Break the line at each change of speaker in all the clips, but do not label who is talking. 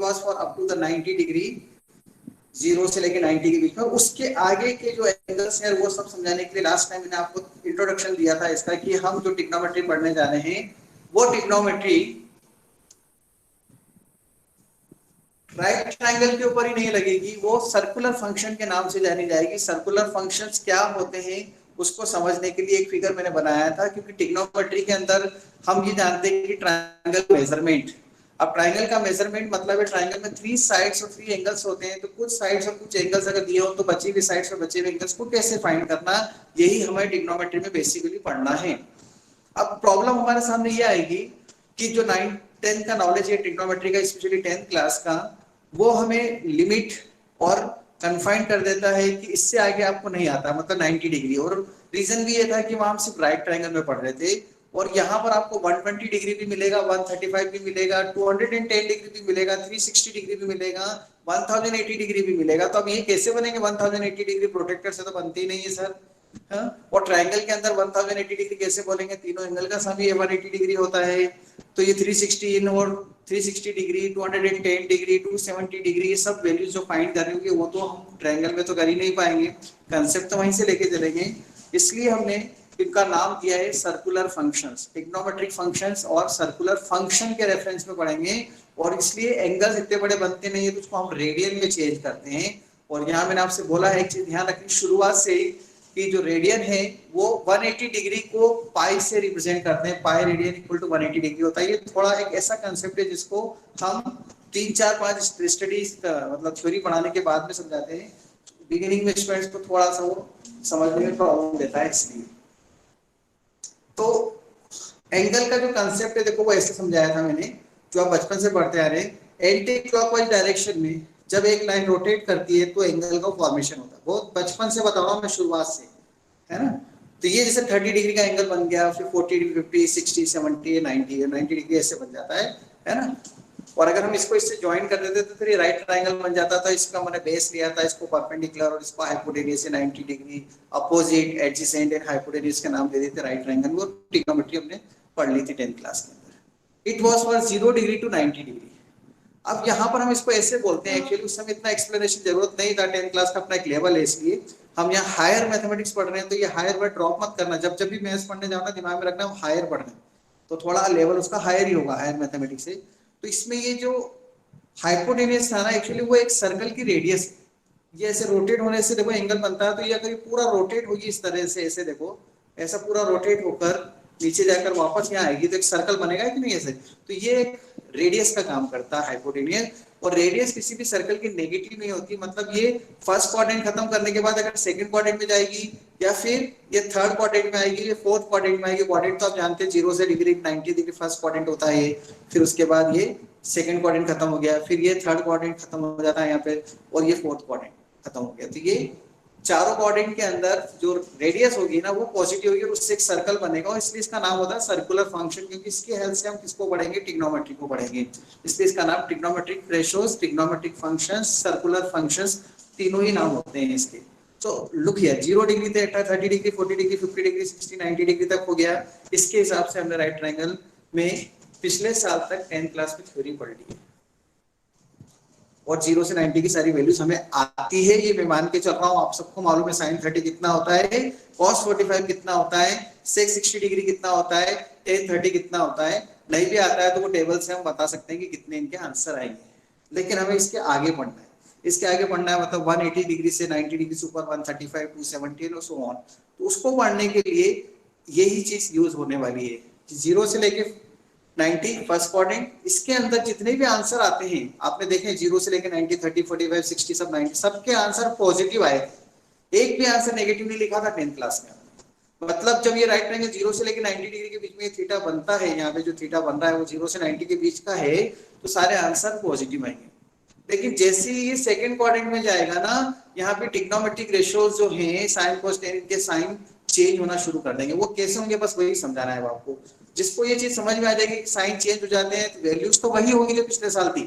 Was for up to the 90 degree, 0 से लेके 90 के बीच में। उसके आगे के जो एंगल्स हैं वो सब समझाने के लिए लास्ट टाइम मैंने आपको इंट्रोडक्शन दिया था इसका कि हम जो ट्रिग्नोमेट्री पढ़ने जा रहे हैं वो ट्रिग्नोमेट्री राइट ट्रायंगल के ऊपर ही नहीं लगेगी, वो सर्कुलर फंक्शन के नाम से जानी जाएगी। सर्कुलर फंक्शंस क्या होते हैं उसको समझने के लिए एक फिगर मैंने बनाया था, क्योंकि ट्रिग्नोमेट्री के अंदर हम ये जानते हैं कि ट्रायंगल मेजरमेंट, अब ट्रायंगल का मेजरमेंट मतलब है ट्रायंगल में 3 साइड्स और 3 एंगल्स होते हैं, तो कुछ साइड्स और कुछ एंगल्स अगर दिए हो तो बची हुई साइड्स और बचे हुए एंगल्स को कैसे फाइंड करना, यही हमें ट्रिग्नोमेट्री में बेसिकली पढ़ना है। अब प्रॉब्लम हमारे सामने ये आएगी कि जो 9 10 का नॉलेज है ट्रिग्नोमेट्री का, स्पेशली 10th क्लास का, वो हमें लिमिट और कन्फाइन कर देता है कि इससे आगे आपको नहीं आता, मतलब 90 डिग्री। और रीजन भी ये था कि वहां हम सिर्फ राइट ट्रायंगल में पढ़ रहे थे, और यहाँ पर आपको 120 डिग्री भी मिलेगा, 135 भी मिलेगा, 210 डिग्री भी मिलेगा, 360 डिग्री भी मिलेगा, 1080 डिग्री भी मिलेगा। तो अब ये कैसे बनेंगे 1080 डिग्री? प्रोटेक्टर से तो बनते ही नहीं है सर। हाँ? और ट्रायंगल के अंदर 1080 डिग्री कैसे बोलेंगे? तीनों एंगल का सम ही 180 डिग्री होता है, तो ये 360 इन और 360 डिग्री, 210 डिग्री, 270 डिग्री, ये सब वैल्यूज जो फाइंड कर रहे होंगे वो तो हम ट्रायंगल में तो कर ही नहीं पाएंगे, कंसेप्ट तो वहीं से लेके चलेंगे। इसलिए हमने इनका नाम दिया है सर्कुलर फंक्शंस। ट्रिग्नोमेट्रिक फंक्शंस और सर्कुलर फंक्शन के रेफरेंस में पढ़ेंगे, और इसलिए एंगल्स इतने बड़े बनते नहीं है तो उसको हम रेडियन में चेंज करते हैं। और यहाँ मैंने आपसे बोला है एक चीज ध्यान रखनी शुरुआत से कि जो रेडियन है वो 180 डिग्री को पाई से रिप्रेजेंट करते हैं, pi radian equal to 180 degree होता है। ये थोड़ा एक ऐसा कंसेप्ट है जिसको हम 3 4 5 स्टडीज मतलब थ्योरी पढ़ाने के बाद में समझाते हैं, बिगिनिंग में स्टूडेंट्स को थोड़ा सा वो समझने में प्रॉब्लम देता है। इसलिए तो एंगल का जो कंसेप्ट है देखो वो ऐसे समझाया था मैंने, जो आप बचपन से पढ़ते आ रहे हैं। एंटी क्लॉकवाइज डायरेक्शन में जब एक लाइन रोटेट करती है तो एंगल का फॉर्मेशन होता है, बहुत बचपन से बता रहा हूं मैं शुरुआत से, है ना। तो ये जैसे 30 डिग्री का एंगल बन गया, फिर 40 डिग्री, 50, 60, 70, 90 डिग्री ऐसे बन जाता है ना। और अगर हम इसको इससे ज्वाइन कर देते तो फिर ये राइट ट्रायंगल बन जाता था। इसका मैंने बेस लिया था, इसको परपेंडिकुलर और इसको हाइपोटेन्यूज से 90 degree, opposite, adjacent and hypotenuse का नाम दे देते राइट ट्रायंगल। वो ट्रिग्नोमेट्री हमने पढ़ ली थी 10th क्लास के अंदर। It was for 0 degree to 90 degree. अब यहाँ पर हम इसको ऐसे बोलते हैं, एक्चुअली उस समय इतना एक्सप्लेनेशन जरूरत नहीं था, 10th क्लास का अपना एक लेवल है, इसलिए हम यहाँ हायर मैथमेटिक्स पढ़ रहे हैं। तो ये हायर वर्ड ड्रॉप मत करना, जब जब भी मैथ्स पढ़ने जाओ दिमाग में रखना हम हायर पढ़ रहे हैं, तो थोड़ा लेवल उसका हायर ही होगा, हायर मैथमेटिक्स से। तो इसमें ये जो हाइपोटेन्यूज था ना, एक्चुअली वो एक सर्कल की रेडियस है। ये ऐसे रोटेट होने से देखो एंगल बनता है, तो ये अगर पूरा रोटेट होगी इस तरह से, ऐसे देखो ऐसा पूरा रोटेट होकर नीचे जाकर वापस यहाँ आएगी तो एक सर्कल बनेगा कि नहीं ऐसे। तो ये एक रेडियस का काम करता है हाइपोटेन्यूज। और रेडियस किसी भी सर्कल की नेगेटिव नहीं होती, मतलब ये फर्स्ट क्वाड्रेंट खत्म करने के बाद अगर सेकंड क्वाड्रेंट में जाएगी, या फिर ये थर्ड क्वाड्रेंट में आएगी, ये फोर्थ क्वाड्रेंट में आएगी। क्वाड्रेंट तो आप जानते हैं 0 से डिग्री 90 डिग्री फर्स्ट क्वाड्रेंट होता है, फिर उसके बाद ये सेकंड क्वाड्रेंट खत्म हो गया, फिर ये थर्ड क्वाड्रेंट खत्म हो जाता है यहाँ पे, और ये फोर्थ क्वाड्रेंट खत्म हो गया। तो ये चारों क्वाड्रेंट के अंदर जो रेडियस होगी ना वो पॉजिटिव होगी और उससे एक सर्कल बनेगा, और इसलिए इसका नाम होता है सर्कुलर फंक्शन, क्योंकि इसकी हेल्प से हम किसको पढ़ेंगे? ट्रिग्नोमेट्री को पढ़ेंगे। इसलिए इसका नाम trigonometric ratios, trigonometric functions, circular functions, तीनों ही नाम होते हैं इसके। तो लुक हियर, 0 डिग्री से 30 डिग्री, 40 डिग्री, 50 डिग्री, 60, 90 डिग्री तक हो गया। इसके हिसाब से हमने राइट ट्रायंगल में पिछले साल तक 10th क्लास में थ्योरी पढ़ ली है, और 0 से 90 की सारी वैल्यूज हमें आती है। ये मैं मान के चल रहा हूँ आप सबको मालूम है sin 30 कितना होता है, cos 45 कितना होता है, sec 60 डिग्री कितना होता है, tan 30 कितना होता है। नहीं भी आता है तो वो टेबल से हम बता सकते हैं कि कितने इनके आंसर आएंगे, लेकिन हमें इसके आगे पढ़ना है। इसके आगे पढ़ना है मतलब 180 डिग्री से 90 डिग्री से ऊपर 135, 270 और सो ऑन। तो उसको पढ़ने के लिए यही चीज यूज होने वाली है, 0 से लेके 90 फर्स्ट क्वाड्रेंट, इसके अंदर जितने भी आंसर आते हैं आपने देखे 0 से लेके 90, 30, 45, 60 सब 90, सबके आंसर पॉजिटिव आए थे, एक भी आंसर नेगेटिव नहीं लिखा था 10th क्लास में। मतलब जब ये राइट ट्रायंगल 0 से लेके 90 डिग्री के बीच में थीटा बनता है, यहाँ पे जो थीटा बन रहा है वो 0 से 90 के बीच का है, तो सारे आंसर पॉजिटिव आएंगे। लेकिन जैसे ही ये सेकंड क्वाड्रेंट में जाएगा ना, यहाँ पे ट्रिग्नोमेट्रिक रेशियोज जो हैं साइन कोस टेन, इनके साइन चेंज होना शुरू कर देंगे। वो कैसे होंगे बस वही समझाना है आपको। जिसको ये चीज समझ में आ जाएगी कि साइन चेंज हो जाते हैं तो वैल्यूज तो वही होंगी जो पिछले साल थी,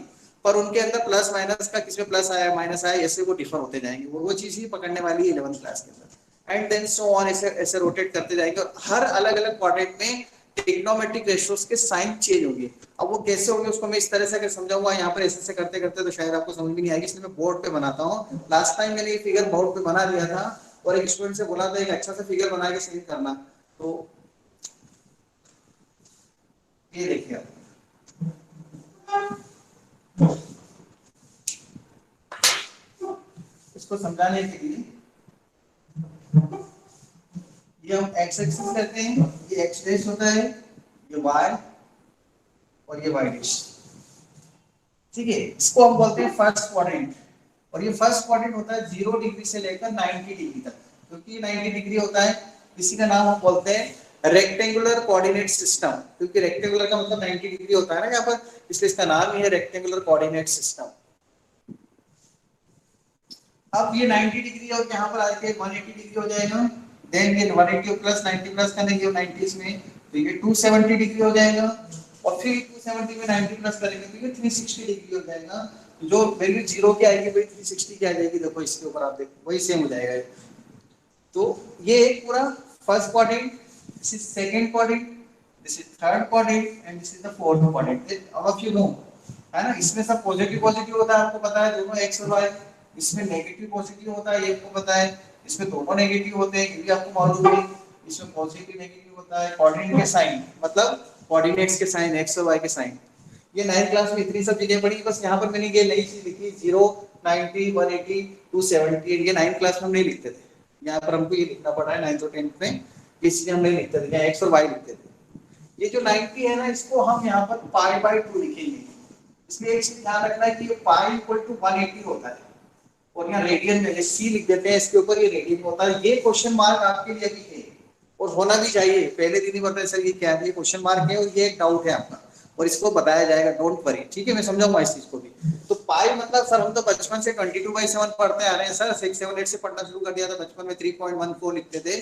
पर उनके अंदर प्लस माइनस का, किसमें प्लस आया माइनस आया, ऐसे वो डिफर होते जाएंगे। वो चीज ही पकड़ने वाली है 11th क्लास के अंदर। एंड देन सो ऑन, ऐसे ऐसे रोटेट करते जाएंगे, और हर अलग अलग क्वाड्रेंट में ट्रिग्नोमेट्रिक रेशियोज के साइन चेंज होंगे। अब वो कैसे होंगे उसको मैं इस तरह से अगर समझाऊंगा यहाँ पर ऐसे ऐसे करते करते तो शायद आपको समझ में नहीं आएगी, इसलिए मैं बोर्ड पे बनाता हूँ। लास्ट टाइम मैंने ये फिगर बोर्ड पे बना दिया था और एक स्टूडेंट से बोला था एक अच्छा सा फिगर बना के सेंड करना, तो ये देखिए आप। इसको समझाने के लिए ये हम एक्स एक्सिस करते हैं, ये एक्स डैश होता है, ये वाई और ये वाई डैश, ठीक है। इसको हम बोलते हैं फर्स्ट क्वाड्रेंट, और ये फर्स्ट क्वाड्रेंट होता है 0 डिग्री से लेकर 90 डिग्री तक, क्योंकि 90 डिग्री होता है इसी का नाम हम बोलते हैं रेक्टेंगुलर कोऑर्डिनेट सिस्टम, क्योंकि रेक्टेंगुलर का मतलब 90 डिग्री होता है ना यहाँ पर, इसलिए इसका नाम ही है रेक्टेंगुलर कोऑर्डिनेट सिस्टम। अब ये 90 डिग्री और यहाँ पर आके 180 डिग्री हो जाएगा, देन ये 180 प्लस 90 प्लस करेंगे 90 में तो ये 270 डिग्री हो जाएगा, और फिर 270 में 90 प्लस करेंगे तो ये 360 डिग्री हो जाएगा। जो वैल्यू 0 की आएगी वही 360 की आ जाएगी, देखो इसके ऊपर आप देखो वही सेम हो जाएगा। तो ये एक पूरा first quadrant, this is second quadrant, this is third quadrant and this is the fourth quadrant. All of you know है ना, इसमें सब पॉजिटिव पॉजिटिव होता है, आपको पता है दोनों एक्स और वाई। इसमें नेगेटिव पॉजिटिव होता है, ये आपको पता है। इसमें दोनों नेगेटिव होते हैं, ये भी आपको मालूम है। इसमें पॉजिटिव नेगेटिव होता है, कोऑर्डिनेट के साइन मतलब कोऑर्डिनेट्स के साइन एक्स और वाई के साइन। ये 9th क्लास में इतनी सब चीजें पढ़ी, बस यहाँ पर मैंने ये नई चीज लिखी 0 90 180 270, ये 9th क्लास में हम नहीं लिखते थे, यहाँ पर हमको ये लिखना पड़ा है 9th और 10th में, ये चीजें हम नहीं लिखते थे, यहाँ एक्स और वाई लिखते थे। ये जो 90 है ना, इसको हम यहाँ पर पाई बाय 2 लिखेंगे, इसलिए एक चीज ध्यान रखना है कि ये पाई इक्वल टू 180 होता है, और यहाँ रेडियन में सी लिख देते हैं, इसके ऊपर ये रेडियन होता है। ये क्वेश्चन मार्क आपके लिए भी है और होना भी चाहिए, पहले दिन ही बताया सर ये क्या है, ये क्वेश्चन मार्क है और ये एक डाउट है आपका, और इसको बताया जाएगा, डोंट वरी, ठीक है। मैं समझाऊंगा इस चीज को भी। तो पाई मतलब सर हम तो बचपन से 22/7 पढ़ते आ रहे हैं सर, 6 7 8 से पढ़ना शुरू कर दिया था, बचपन में 3.14 लिखते थे,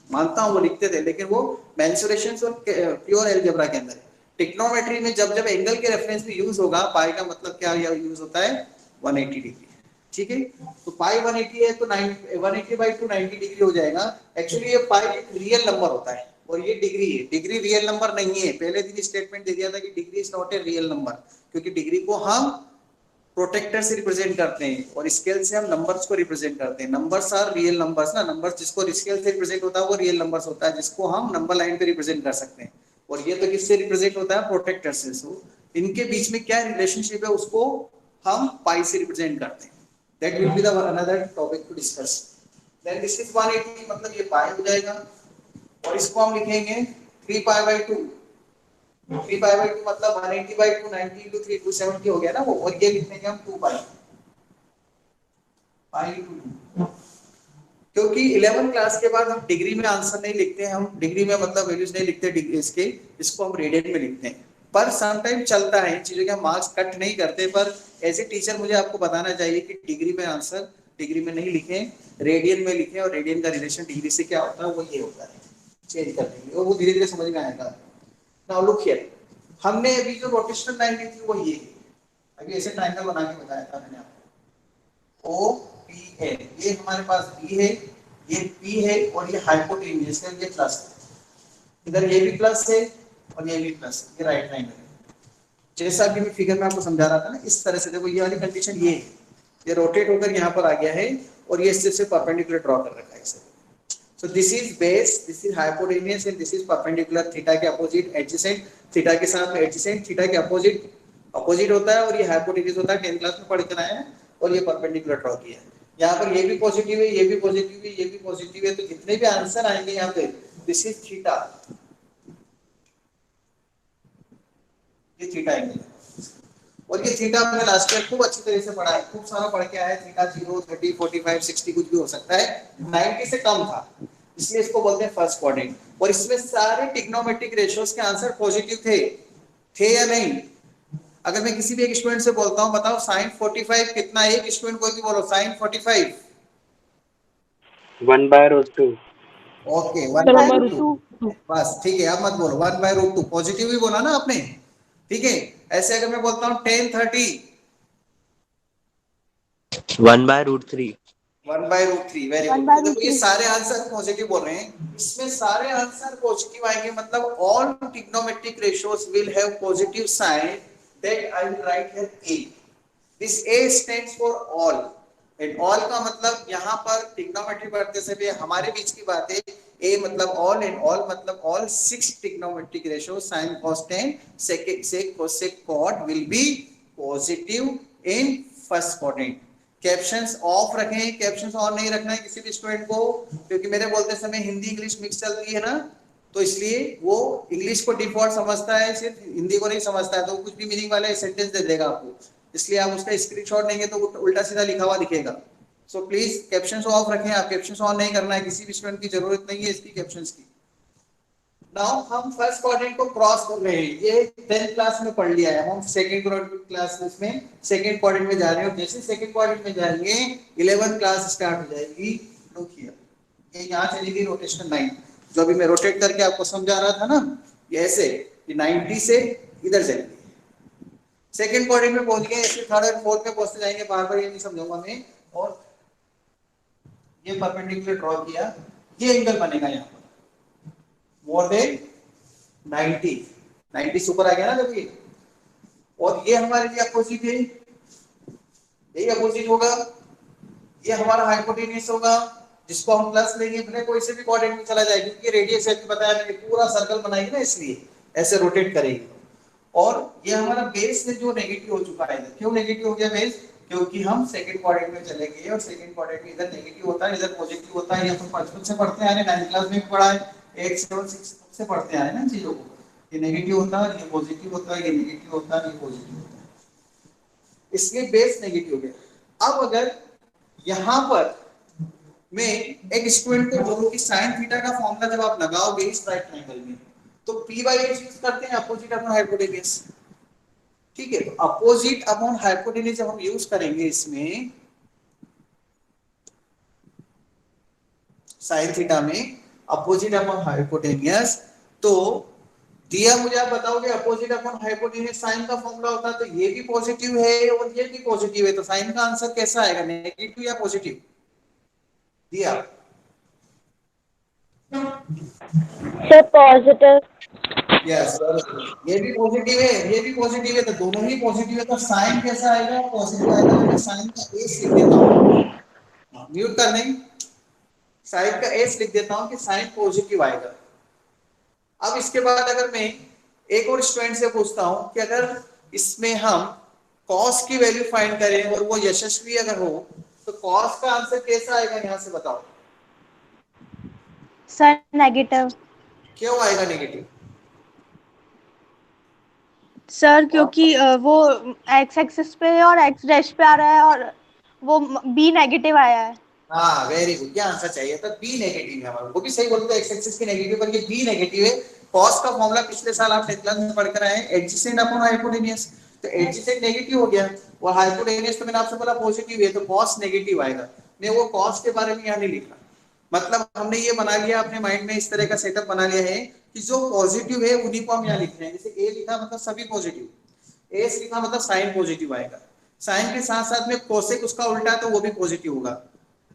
मानता हूँ वो लिखते थे, लेकिन वो मेंसुरेशंस और प्योर अलजेब्रा के अंदर है। ट्रिग्नोमेट्री में जब जब एंगल के रेफरेंस में यूज होगा, पाई का मतलब क्या यूज होता है 180 डिग्री, ठीक है। तो पाई 180 है तो 180/2 90 डिग्री हो जाएगा। एक्चुअली ये पाई एक रियल नंबर होता है और ये डिग्री है, डिग्री रियल नंबर नहीं है। पहले दिन स्टेटमेंट दे दिया था कि degree is not a real number, क्योंकि डिग्री को हम प्रोटेक्टर से रिप्रेजेंट करते हैं और स्केल से हम नंबर्स को रिप्रेजेंट करते हैं। नंबर्स आर रियल नंबर्स ना, नंबर्स जिसको स्केल से रिप्रेजेंट होता है वो रियल नंबर्स होता है, जिसको हम नंबर लाइन पे रिप्रेजेंट कर सकते हैं। और ये तो किससे रिप्रेजेंट होता है, प्रोटेक्टर से। सो इनके बीच में क्या रिलेशनशिप है उसको हम पाई से रिप्रेजेंट करते हैं। That will be the another topic to discuss. Then this is 180 मतलब ये पाई हो जाएगा, और इसको हम लिखेंगे 3π/2। 3π/2 मतलब 180/2 90 into 3 270 हो गया ना वो, और ये लिखेंगे हम 2π /2। क्योंकि 11 क्लास के बाद हम डिग्री में आंसर नहीं लिखते हैं, हम डिग्री में मतलब वैल्यूज नहीं लिखते डिग्री इसके, इसको हम रेडियन में लिखते हैं। पर समटाइम चलता है इन चीजों के, हम मार्क्स कट नहीं करते, पर एज ए टीचर मुझे आपको बताना चाहिए कि डिग्री में आंसर डिग्री में नहीं लिखें, रेडियन में लिखें, और रेडियन का रिलेशन डिग्री से क्या होता है वो ये होता है, चेंज कर देंगे और वो धीरे धीरे समझ में आएगा। नाउ लुक हियर, हमने अभी जो रोटेशनल लाइन ली थी वो ये है, अभी ऐसे ट्रायंगल बना के बताया था मैंने आपको, ओ पी है, ये हमारे पास बी है, ये पी है, और ये हाइपोटेन्यूज है, ये प्लस है, इधर ये भी प्लस है और ये भी प्लस है, ये राइट ट्रायंगल है। जैसा कि मैं फिगर में आपको समझा रहा था ना, इस तरह से देखो ये वाली कंडीशन ये है, ये रोटेट होकर यहाँ पर आ गया है और ये इससे परपेंडिकुलर ड्रॉ कर रखा है इसे। सो this is base, this is hypotenuse and this is perpendicular, theta के अपोजिट एडजेसेंट, थीटा के साथ में एडजेसेंट, थीटा के अपोजिट अपोजिट होता है, और ये हाइपोटेन्यूज होता है, 10th क्लास में पढ़ कर आए हैं, और ये परपेंडिकुलर ड्रॉ किया है। यहाँ पर ये भी पॉजिटिव है, ये भी पॉजिटिव है, ये भी पॉजिटिव है, तो जितने भी आंसर आएंगे यहाँ पे, दिस इज थीटा, ये थीटा एंगल है। और ये थीटा हमने लास्ट ईयर खूब अच्छी तरह से पढ़ा है, खूब सारा पढ़ के आया है। थीटा 0 30 45 60 कुछ भी हो सकता है, 90 से कम था, इसलिए इसको बोलते हैं फर्स्ट क्वाड्रेंट। और इसमें सारे ट्रिग्नोमेट्रिक रेशियोज के आंसर पॉजिटिव थे या नहीं? अगर मैं किसी भी एक स्टूडेंट से बोलता हूं बताओ sin 45 कितना है, एक स्टूडेंट कोई भी बोलो sin 45
1/√2।
ओके 1/√2 बस, ठीक है। अब मत बोलो 1/√2, पॉजिटिव ही बोला ना आपने, ठीक है। ऐसे अगर मैं बोलता हूं tan 30
1/√3
1/√3। Very
one
good.
By
तो
रूट
देखो ये
थ्री
सारे आंसर पॉजिटिव बोल रहे हैं, इसमें सारे आंसर पॉजिटिव आएंगे, मतलब all trigonometric ratios will have positive sign, that I will write here A. This A stands for all, and all का मतलब यहाँ पर ट्रिग्नोमेट्री पढ़ते समय हमारे बीच की बात है, ए मतलब ऑल एंड ऑल मतलब all 6 trigonometric ratio sin cos tan sec sec cosec cot will be positive in first quadrant। Captions of रखें, कैप्शंस ऑन नहीं रखना है किसी भी स्टूडेंट को, क्योंकि मेरे बोलते समय हिंदी इंग्लिश मिक्स चल रही है ना, तो इसलिए वो इंग्लिश को डिफॉल्ट समझता है, सिर्फ हिंदी को नहीं समझता है, तो कुछ भी मीनिंग वाले सेंटेंस दे देगा आपको, इसलिए आप उसका स्क्रीनशॉट लेंगे तो उल्टा सीधा लिखा हुआ दिखेगा। सो प्लीज कैप्शंस ऑफ रखें, आप कैप्शंस ऑन नहीं करना है, किसी भी स्टूडेंट की जरूरत नहीं है इसकी कैप्शंस की। नाउ हम फर्स्ट क्वाड्रेंट को क्रॉस कर रहे हैं, ये 10th क्लास में पढ़ लिया है, हम सेकंड क्लास में सेकंड क्वाड्रेंट में जा रहे हैं, और जैसे सेकंड क्वाड्रेंट में जाएंगे 11th क्लास स्टार्ट हो जाएगी। लुक हियर, ये यहां चलेगी रोटेशन 9, जो अभी मैं रोटेट करके आपको समझा रहा था ना, ये ऐसे ये 90 से इधर चलेगी। सेकंड क्वाड्रेंट में पहुंच गए, ऐसे थर्ड और फोर्थ में पहुंचते जाएंगे, बार बार ये नहीं समझाऊंगा मैं। और ये परपेंडिकुलर ड्रॉ किया, ये एंगल बनेगा यहाँ पर मोर देन 90, 90 से ऊपर आ गया ना जब ये, और ये हमारे लिए अपोजिट है, यही अपोजिट होगा, ये हमारा हाइपोटेन्यूस होगा, जिसको हम प्लस लेंगे, भले कोई से भी कोऑर्डिनेट में चला जाएगा, क्योंकि रेडियस ऐसे बताया मैंने, पूरा सर्कल बनाएगी ना, इसलिए ऐसे रोटेट करेगी। और ये हमारा बेस है जो नेगेटिव हो चुका है, क्यों नेगेटिव हो गया बेस, क्योंकि हम सेकंड क्वाड्रेंट में चले गए, और सेकंड क्वाड्रेंट में इधर नेगेटिव होता है, इधर पॉजिटिव होता है, ये तो बचपन से पढ़ते आ रहे हैं, 9th क्लास में भी पढ़ा है, 8 7 6 से पढ़ते आ रहे हैं ना चीजों को, ये नेगेटिव होता है, ये पॉजिटिव होता है, ये नेगेटिव होता है, ये पॉजिटिव होता है, इसलिए बेस नेगेटिव हो गया। अब अगर यहां पर मैं एक स्टूडेंट को बोलूं कि sin थीटा का फॉर्मूला जब आप लगाओगे इस राइट ट्रायंगल में, तो p/h यूज करते हैं, अपोजिट अपॉन हाइपोटेन्यूज, ठीक है। तो अपोजिट अपॉन हाइपोटेन्यूज जब हम यूज करेंगे इसमें sin थीटा में अपोजिट अपॉन हाइपोटेन्यूज, तो दिया मुझे आप बताओगे अपोजिट अपॉन हाइपोटेन्यूज साइन का फॉर्मूला होता है, तो ये भी पॉजिटिव है और ये भी पॉजिटिव है, तो साइन का आंसर कैसा आएगा, नेगेटिव या पॉजिटिव दिया?
Sir positive.
यस, ये भी पॉजिटिव है, ये भी पॉजिटिव है, तो दोनों ही पॉजिटिव है, तो साइन कैसा आएगा, पॉजिटिव आएगा। तो मैं साइन का एस लिख देता हूं, म्यूट कर दें, साइन का एस लिख देता हूं कि साइन पॉजिटिव आएगा। अब इसके बाद अगर मैं एक और स्टूडेंट से पूछता हूं कि अगर इसमें हम कॉस की वैल्यू फाइंड करें और वो यशस्वी अगर हो, तो कॉस का आंसर कैसा आएगा, यहां से बताओ।
Sir negative.
क्यों आएगा नेगेटिव?
सर क्योंकि वो एक्स एक्सिस पे है और एक्स डैश पे आ रहा है, और वो बी नेगेटिव आया है।
हाँ वेरी गुड, क्या आंसर चाहिए था, बी नेगेटिव है हमारा, वो भी सही बोलते हैं, एक्स एक्सिस की नेगेटिव पर ये बी नेगेटिव है। कॉस का फॉर्मूला पिछले साल आप 10th क्लास में पढ़कर आए हैं, एडजेसेंट अपॉन हाइपोटेन्यूज, तो एडजेसेंट नेगेटिव हो गया, और हाइपोटेन्यूज तो मैंने आपसे बोला पॉजिटिव है, तो कॉस नेगेटिव आएगा। मैं वो कॉस के बारे में यहाँ नहीं लिखा, मतलब हमने ये बना लिया अपने माइंड में, इस तरह का सेटअप बना लिया है कि जो पॉजिटिव है उन्हीं को हम यहाँ लिख रहे हैं, जैसे ए लिखा मतलब सभी पॉजिटिव, एस लिखा मतलब साइन पॉजिटिव आएगा, साइन के साथ साथ में कोसेक उसका उल्टा है तो वो भी पॉजिटिव होगा।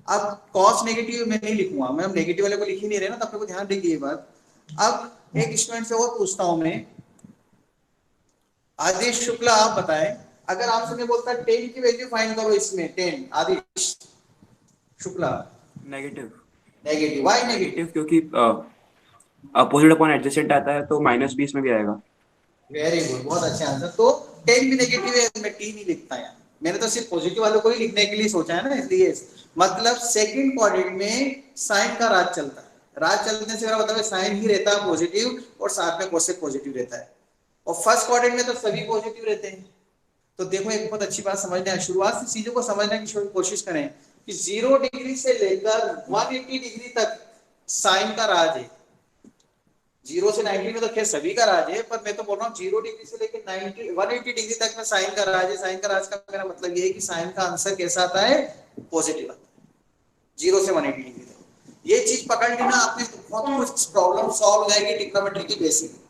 अब कॉस नेगेटिव मैं नहीं लिखूंगा, मैं नेगेटिव वाले को लिख ही नहीं रहे ना, तो अपने को ध्यान देंगे ये बात। अब एक स्टूडेंट से और पूछता हूं मैं, आदिश शुक्ला आप बताएं, अगर आपसे मैं बोलता 10 की वैल्यू फाइंड करो इसमें, 10 Aadish Shukla.
Negative.
Negative, why negative?
क्योंकि अपोजिट अपॉन एडजेसेंट आता है, तो -20 में भी आएगा।
वेरी गुड, बहुत अच्छा आंसर। तो 10 भी नेगेटिव है, मैं टी नहीं लिखता यार, मैंने तो सिर्फ पॉजिटिव वालों को ही लिखने के लिए सोचा है ना, इसलिए मतलब सेकंड क्वाड्रेंट में साइन का राज चलता है, राज चलने से मेरा मतलब है साइन ही रहता है पॉजिटिव, और साथ में कोसेक पॉजिटिव रहता है, और फर्स्ट क्वाड्रेंट में तो सभी पॉजिटिव रहते हैं। तो देखो एक बहुत अच्छी बात समझना है, शुरुआत से चीजों को समझने की कोशिश करें कि 0 डिग्री से लेकर 180 डिग्री तक साइन का राज है, 0 से 90 में तो खैर सभी का राज है, पर मैं तो बोल रहा हूँ 0 डिग्री से लेकर 90 180 डिग्री तक में साइन का राज है। साइन का राज का मेरा मतलब ये है कि साइन का आंसर कैसा आता है, पॉजिटिव आता है 0 से 180 डिग्री तक। ये चीज पकड़ लेना आपने, तो बहुत कुछ प्रॉब्लम सॉल्व हो जाएगी ट्रिग्नोमेट्री की बेसिक।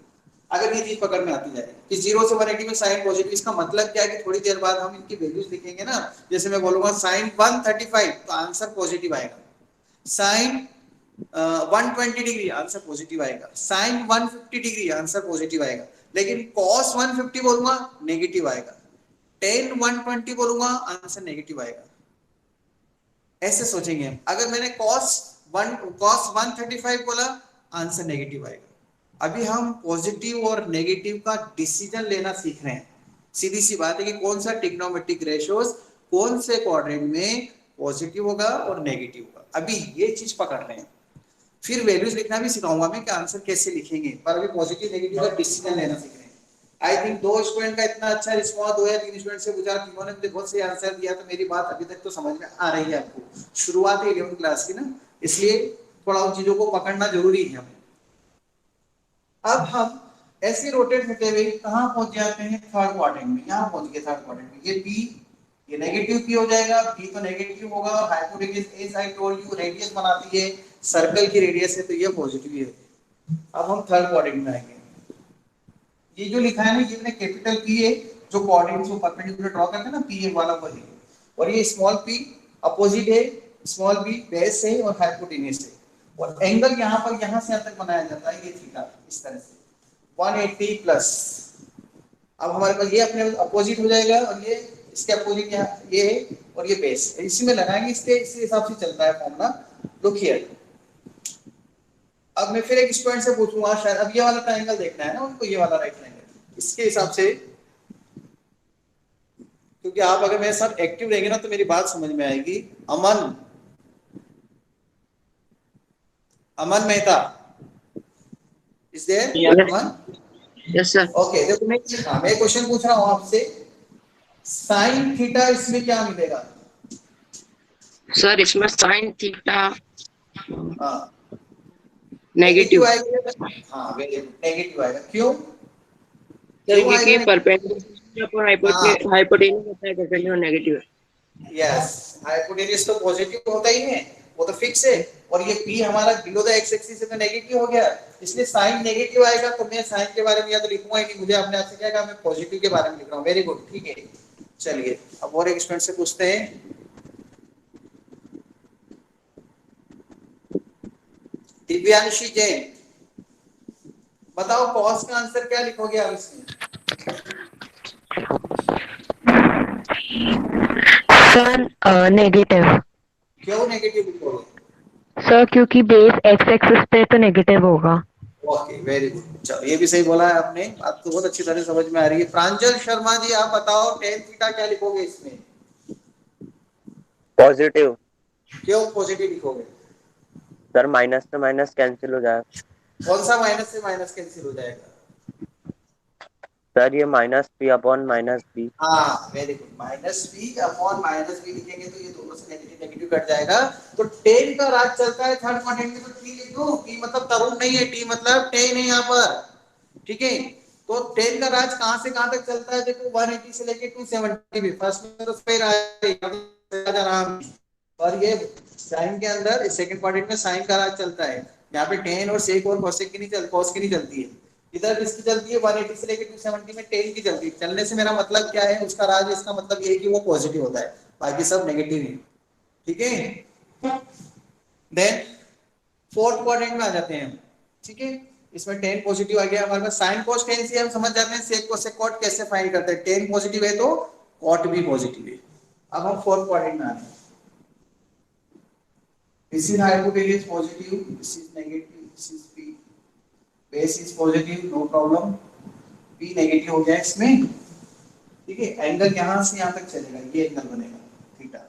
अगर ये चीज पकड़ में आती जाए कि 0 से 180 में साइन पॉजिटिव, इसका मतलब क्या है कि थोड़ी देर बाद हम इनकी वैल्यूज लिखेंगे ना, जैसे मैं बोलूंगा साइन 135 तो आंसर पॉजिटिव आएगा, साइन 120 डिग्री आंसर पॉजिटिव आएगा, साइन 150 डिग्री आंसर पॉजिटिव आएगा, लेकिन कॉस 150 बोलूंगा नेगेटिव आएगा, टेन 120 बोलूंगा आंसर नेगेटिव आएगा। ऐसे सोचेंगे हम। अगर मैंने cos 135 बोला आंसर नेगेटिव आएगा। अभी हम पॉजिटिव और नेगेटिव का डिसीजन लेना सीख रहे हैं। सीधी सी बात है कि कौन सा ट्रिग्नोमेट्रिक रेशियोज कौन से क्वाड्रेंट में पॉजिटिव होगा और नेगेटिव होगा, अभी ये चीज पकड़ रहे हैं। फिर वैल्यूज लिखना भी सिखाऊंगा मैं कि आंसर कैसे लिखेंगे, पर अभी पॉजिटिव नेगेटिव का डिसीजन लेना सीख रहे हैं। आई थिंक 2 स्टूडेंट का इतना अच्छा रिस्पॉन्स, 2 या 3 स्टूडेंट से पूछा, तीनों ने मुझे बहुत सही आंसर दिया, तो मेरी बात अभी तक तो समझ में आ रही है आपको। शुरुआत है 11th क्लास की ना, इसलिए थोड़ा उन चीजों को पकड़ना जरूरी है हमें। अब हम ऐसे रोटेट होते हुए कहां पहुंच जाते हैं, थर्ड क्वाड्रेंट में। यहां पहुंच गए थर्ड क्वाड्रेंट में। ये पी, ये नेगेटिव पी हो जाएगा, पी तो नेगेटिव होगा, और hypotenuse as I told you radius बनाती है, सर्कल की रेडियस है, तो ये पॉजिटिव है। अब हम थर्ड क्वाड्रेंट में आएंगे। ये जो लिखा है ना, ये मैंने कैपिटल पी है, जो कोऑर्डिनेट्स को परपेंडिकुलर ड्रॉ करते हैं ना, पी ए वाला वही, और ये स्मॉल पी अपोजिट है, स्मॉल बी बेस है और हाइपोटेन्यूज है, और एंगल यहाँ पर यहाँ से यहाँ तक बनाया जाता है, ये थीटा, इस तरह से 180 प्लस। अब हमारे पास ये अपने अपोजिट हो जाएगा, और ये इसके अपोजिट यहाँ ये है, और ये बेस है, इसी में लगाएंगे, इसके इसी हिसाब से चलता है फॉर्मूला। लुक हियर, अब मैं फिर एक स्टूडेंट से पूछूंगा, शायद अब ये वाला ट्रायंगल देखना है ना उनको, ये वाला राइट ट्रायंगल, इसके हिसाब से, क्योंकि आप अगर मेरे साथ एक्टिव रहेंगे ना तो मेरी बात समझ में आएगी। Aman, Aman Mehta, is there Aman?
Yes sir.
Okay, देखो मैं क्वेश्चन पूछ रहा हूं आपसे, साइन थीटा इसमें क्या मिलेगा?
सर इसमें साइन थीटा
हाँ
नेगेटिव।
आएगा। हाँ वेरी गुड, नेगेटिव आएगा। क्यों?
सर
क्यों
क्योंकि
आएगा?
परपेंडिकुलर और हाइपोटेन्यूज होता है, परपेंडिकुलर नेगेटिव है।
यस, हाइपोटेन्यूज तो पॉजिटिव होता ही है, वो तो फिक्स है, और ये p हमारा बिलो द एक्स एक्सिस से तो नेगेटिव हो गया, इसलिए साइन नेगेटिव आएगा। तो मैं साइन के बारे में या तो लिखूंगा कि मुझे अपने आप से क्या कहा, मैं पॉजिटिव के बारे में लिख रहा हूं। वेरी गुड, ठीक है। चलिए अब और एक स्टूडेंट से पूछते हैं, दिव्यांशी जैन, बताओ कॉस का आंसर क्या लिखोगे आप इसमें?
Sir negative.
क्यों नेगेटिव लिखोगे?
सर क्योंकि बेस एक्स एक्सिस पे तो नेगेटिव होगा।
ओके वेरी गुड, चलो ये भी सही बोला है आपने, बात तो बहुत अच्छी तरह समझ में आ रही है। प्रांजल शर्मा जी, आप बताओ टेन थीटा क्या लिखोगे इसमें?
पॉजिटिव।
क्यों पॉजिटिव लिखोगे?
सर माइनस से माइनस कैंसिल हो जाएगा।
कौन सा माइनस से माइनस कैंसिल हो जाएगा?
सर ये minus P upon minus B.
हाँ very good, minus B upon minus B लिखेंगे तो ये दोनों से नेगेटिव नेगेटिव कट जाएगा। तो टेन का राज चलता है थर्ड क्वाड्रेंट में, तो टी लिख दो। टी मतलब तरुण नहीं है, टी मतलब टेन है यहाँ पर, ठीक है। तो टेन का राज कहां से कहां तक चलता है? देखो 180 से लेके 270 में, फर्स्ट में तो फिर आएगा, और ये साइन के अंदर सेकंड क्वाड्रेंट में साइन का राज चलता है। यहाँ पे टेन और सेक और कोसेक की नहीं चलती, कॉस की नहीं चलती है। इधर किसकी चलती है? 180 से लेके 270 में टेन की चलती है। चलने से मेरा मतलब क्या है, उसका राज, इसका मतलब ये है कि वो पॉजिटिव होता है, बाकी सब नेगेटिव है, ठीक है। देन फोर्थ क्वाड्रेंट में आ जाते हैं हम, ठीक है। इसमें टेन पॉजिटिव आ गया हमारे पास, साइन कोस टेन से हम समझ जाते हैं सेक कोसेक कॉट कैसे फाइंड करते हैं। टेन पॉजिटिव है तो कॉट भी पॉजिटिव है। अब हम फोर्थ क्वाड्रेंट में आते हैं। This is hypotenuse positive, this is negative, this is P. Base is positive, no problem. P negative हो गया इसमें, ठीक है। एंगल यहाँ से यहाँ तक चलेगा, ये एंगल बनेगा थीटा।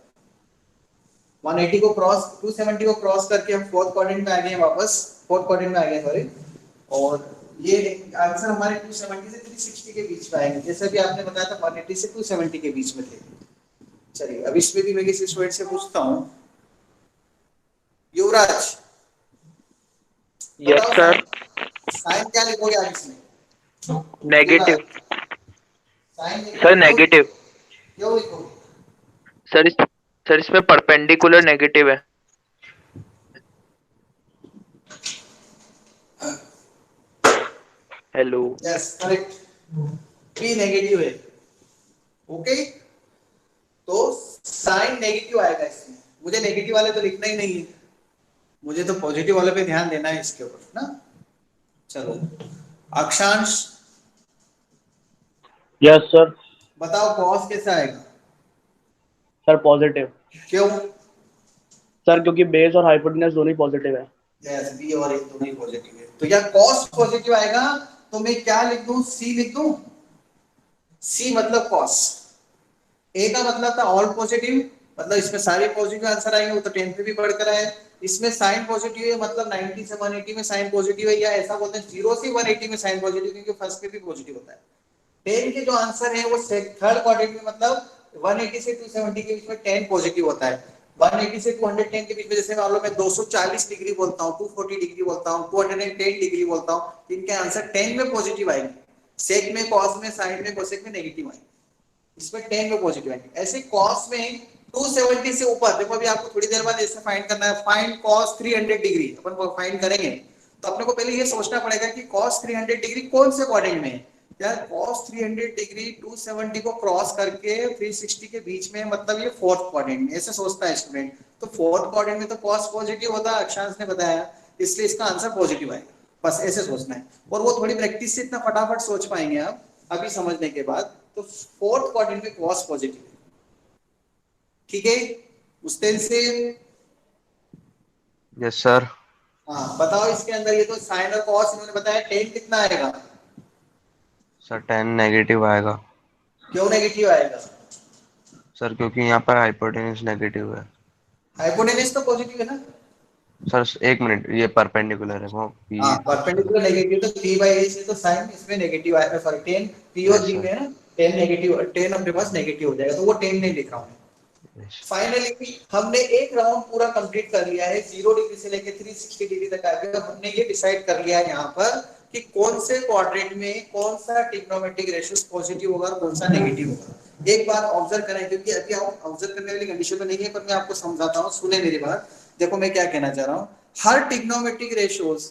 180 को क्रॉस, 270 को क्रॉस करके हम फोर्थ क्वाड्रेंट में आ गए वापस, फोर्थ क्वाड्रेंट में आ गए सॉरी। और ये आंसर हमारे 270 से 360 के बीच में आएंगे, जैसे भी आपने बताया था 180 से 270 के बीच में थे। चलिए अब इसमें भी मैं किसी स्टूडेंट से पूछता हूँ, युवराज
यस सर।
साइन क्या लिखोगे आप इसमें?
नेगेटिव।
Sine
sir negative.
क्यों लिखोगे?
सर इसमें परपेंडिकुलर नेगेटिव है। Hello.
Yes correct, B negative है। ओके, तो साइन नेगेटिव आएगा इसमें। मुझे नेगेटिव वाले तो लिखना ही नहीं है, मुझे तो पॉजिटिव वाले पे ध्यान देना है इसके ऊपर ना। चलो अक्षांश
यस सर।
बताओ कॉस कैसा आएगा?
Sir positive.
क्यों?
सर क्योंकि बेस और हाइपोटेन्यूज दोनों ही पॉजिटिव है।
यस, बी और ए दोनों ही पॉजिटिव है। तो या कॉस पॉजिटिव आएगा तो मैं क्या लिख दूं, सी लिख दूं। सी मतलब कॉस, ए का मतलब था ऑल पॉजिटिव, मतलब इसमें सारे पॉजिटिव आंसर आएंगे, वो तो 10 पे भी पढ़कर आए। इसमें साइन पॉजिटिव है, मतलब 90 से 180 में साइन पॉजिटिव है, या ऐसा बोलते हैं 0 से 180 में साइन पॉजिटिव, क्योंकि फर्स्ट पे भी पॉजिटिव होता है। 10 के जो आंसर है वो थर्ड क्वाड्रेंट में, मतलब 180 से 270 के बीच में 10 पॉजिटिव होता है। 180 से 210 के बीच में, जैसे मान लो मैं 240 डिग्री बोलता हूँ, 240 डिग्री बोलता हूँ, 210 डिग्री बोलता हूँ, इनके आंसर 10 में पॉजिटिव आएंगे। सेक में, कॉस में, साइन में, कोसेक में नेगेटिव आएंगे, इसमें 10 में पॉजिटिव आएंगे। ऐसे कॉस में 270 से ऊपर, देखो अभी आपको थोड़ी देर बाद ऐसे फाइंड करना है, फाइंड कॉस 300 डिग्री, अपन वो फाइंड करेंगे। तो अपने को पहले ये सोचना पड़ेगा कि कॉस 300 डिग्री कौन से क्वाड्रेंट में है। यार कॉस 300 डिग्री 270 को क्रॉस करके 360 के बीच में, मतलब ये फोर्थ क्वाड्रेंट में, ऐसे सोचता है स्टूडेंट। तो फोर्थ क्वाड्रेंट में तो कॉस पॉजिटिव होता है, अक्षांश ने बताया, इसलिए इसका आंसर पॉजिटिव आएगा। बस ऐसे सोचना है, और वो थोड़ी प्रैक्टिस से इतना फटाफट सोच पाएंगे आप अभी समझने के बाद। तो फोर्थ क्वाड्रेंट में कॉस पॉजिटिव है, ठीक है। मुस्तेन से
यस सर।
हाँ बताओ, इसके अंदर ये तो साइन और कॉस इन्होंने बताया, 10 कितना आएगा?
सर 10 नेगेटिव आएगा।
क्यों नेगेटिव आएगा?
सर क्योंकि यहाँ पर हाइपोटेन्यूज नेगेटिव है।
हाइपोटेनस तो पॉजिटिव है ना।
सर एक मिनट, ये परपेंडिकुलर है वो
हाँ
पी।
परपेंडिकुलर नेगेटिव, तो p बाय a से तो साइन इसमें नेगेटिव आएगा, सॉरी 10 p और
यस
b
सर।
में है ना, 10 नेगेटिव, 10 अपने पास नेगेटिव हो जाएगा, तो वो 10 नहीं लिख रहा हूँ।
यस।
फाइनली हमने एक राउंड पूरा कंप्लीट कर लिया है, 0 डिग्री से लेके 360 डिग्री तक आ गया। हमने ये डिसाइड कर लिया है यहाँ पर कि कौन से क्वाड्रेंट में कौन सा ट्रिग्नोमेट्रिक रेशियो पॉजिटिव होगा और कौन सा नेगेटिव होगा। एक बार ऑब्जर्व करें, क्योंकि अभी आप ऑब्जर्व करने वाली कंडीशन तो नहीं है, पर मैं आपको समझाता हूँ, सुने मेरी बात। देखो मैं क्या कहना चाह रहा हूँ, हर ट्रिग्नोमेट्रिक रेशियोज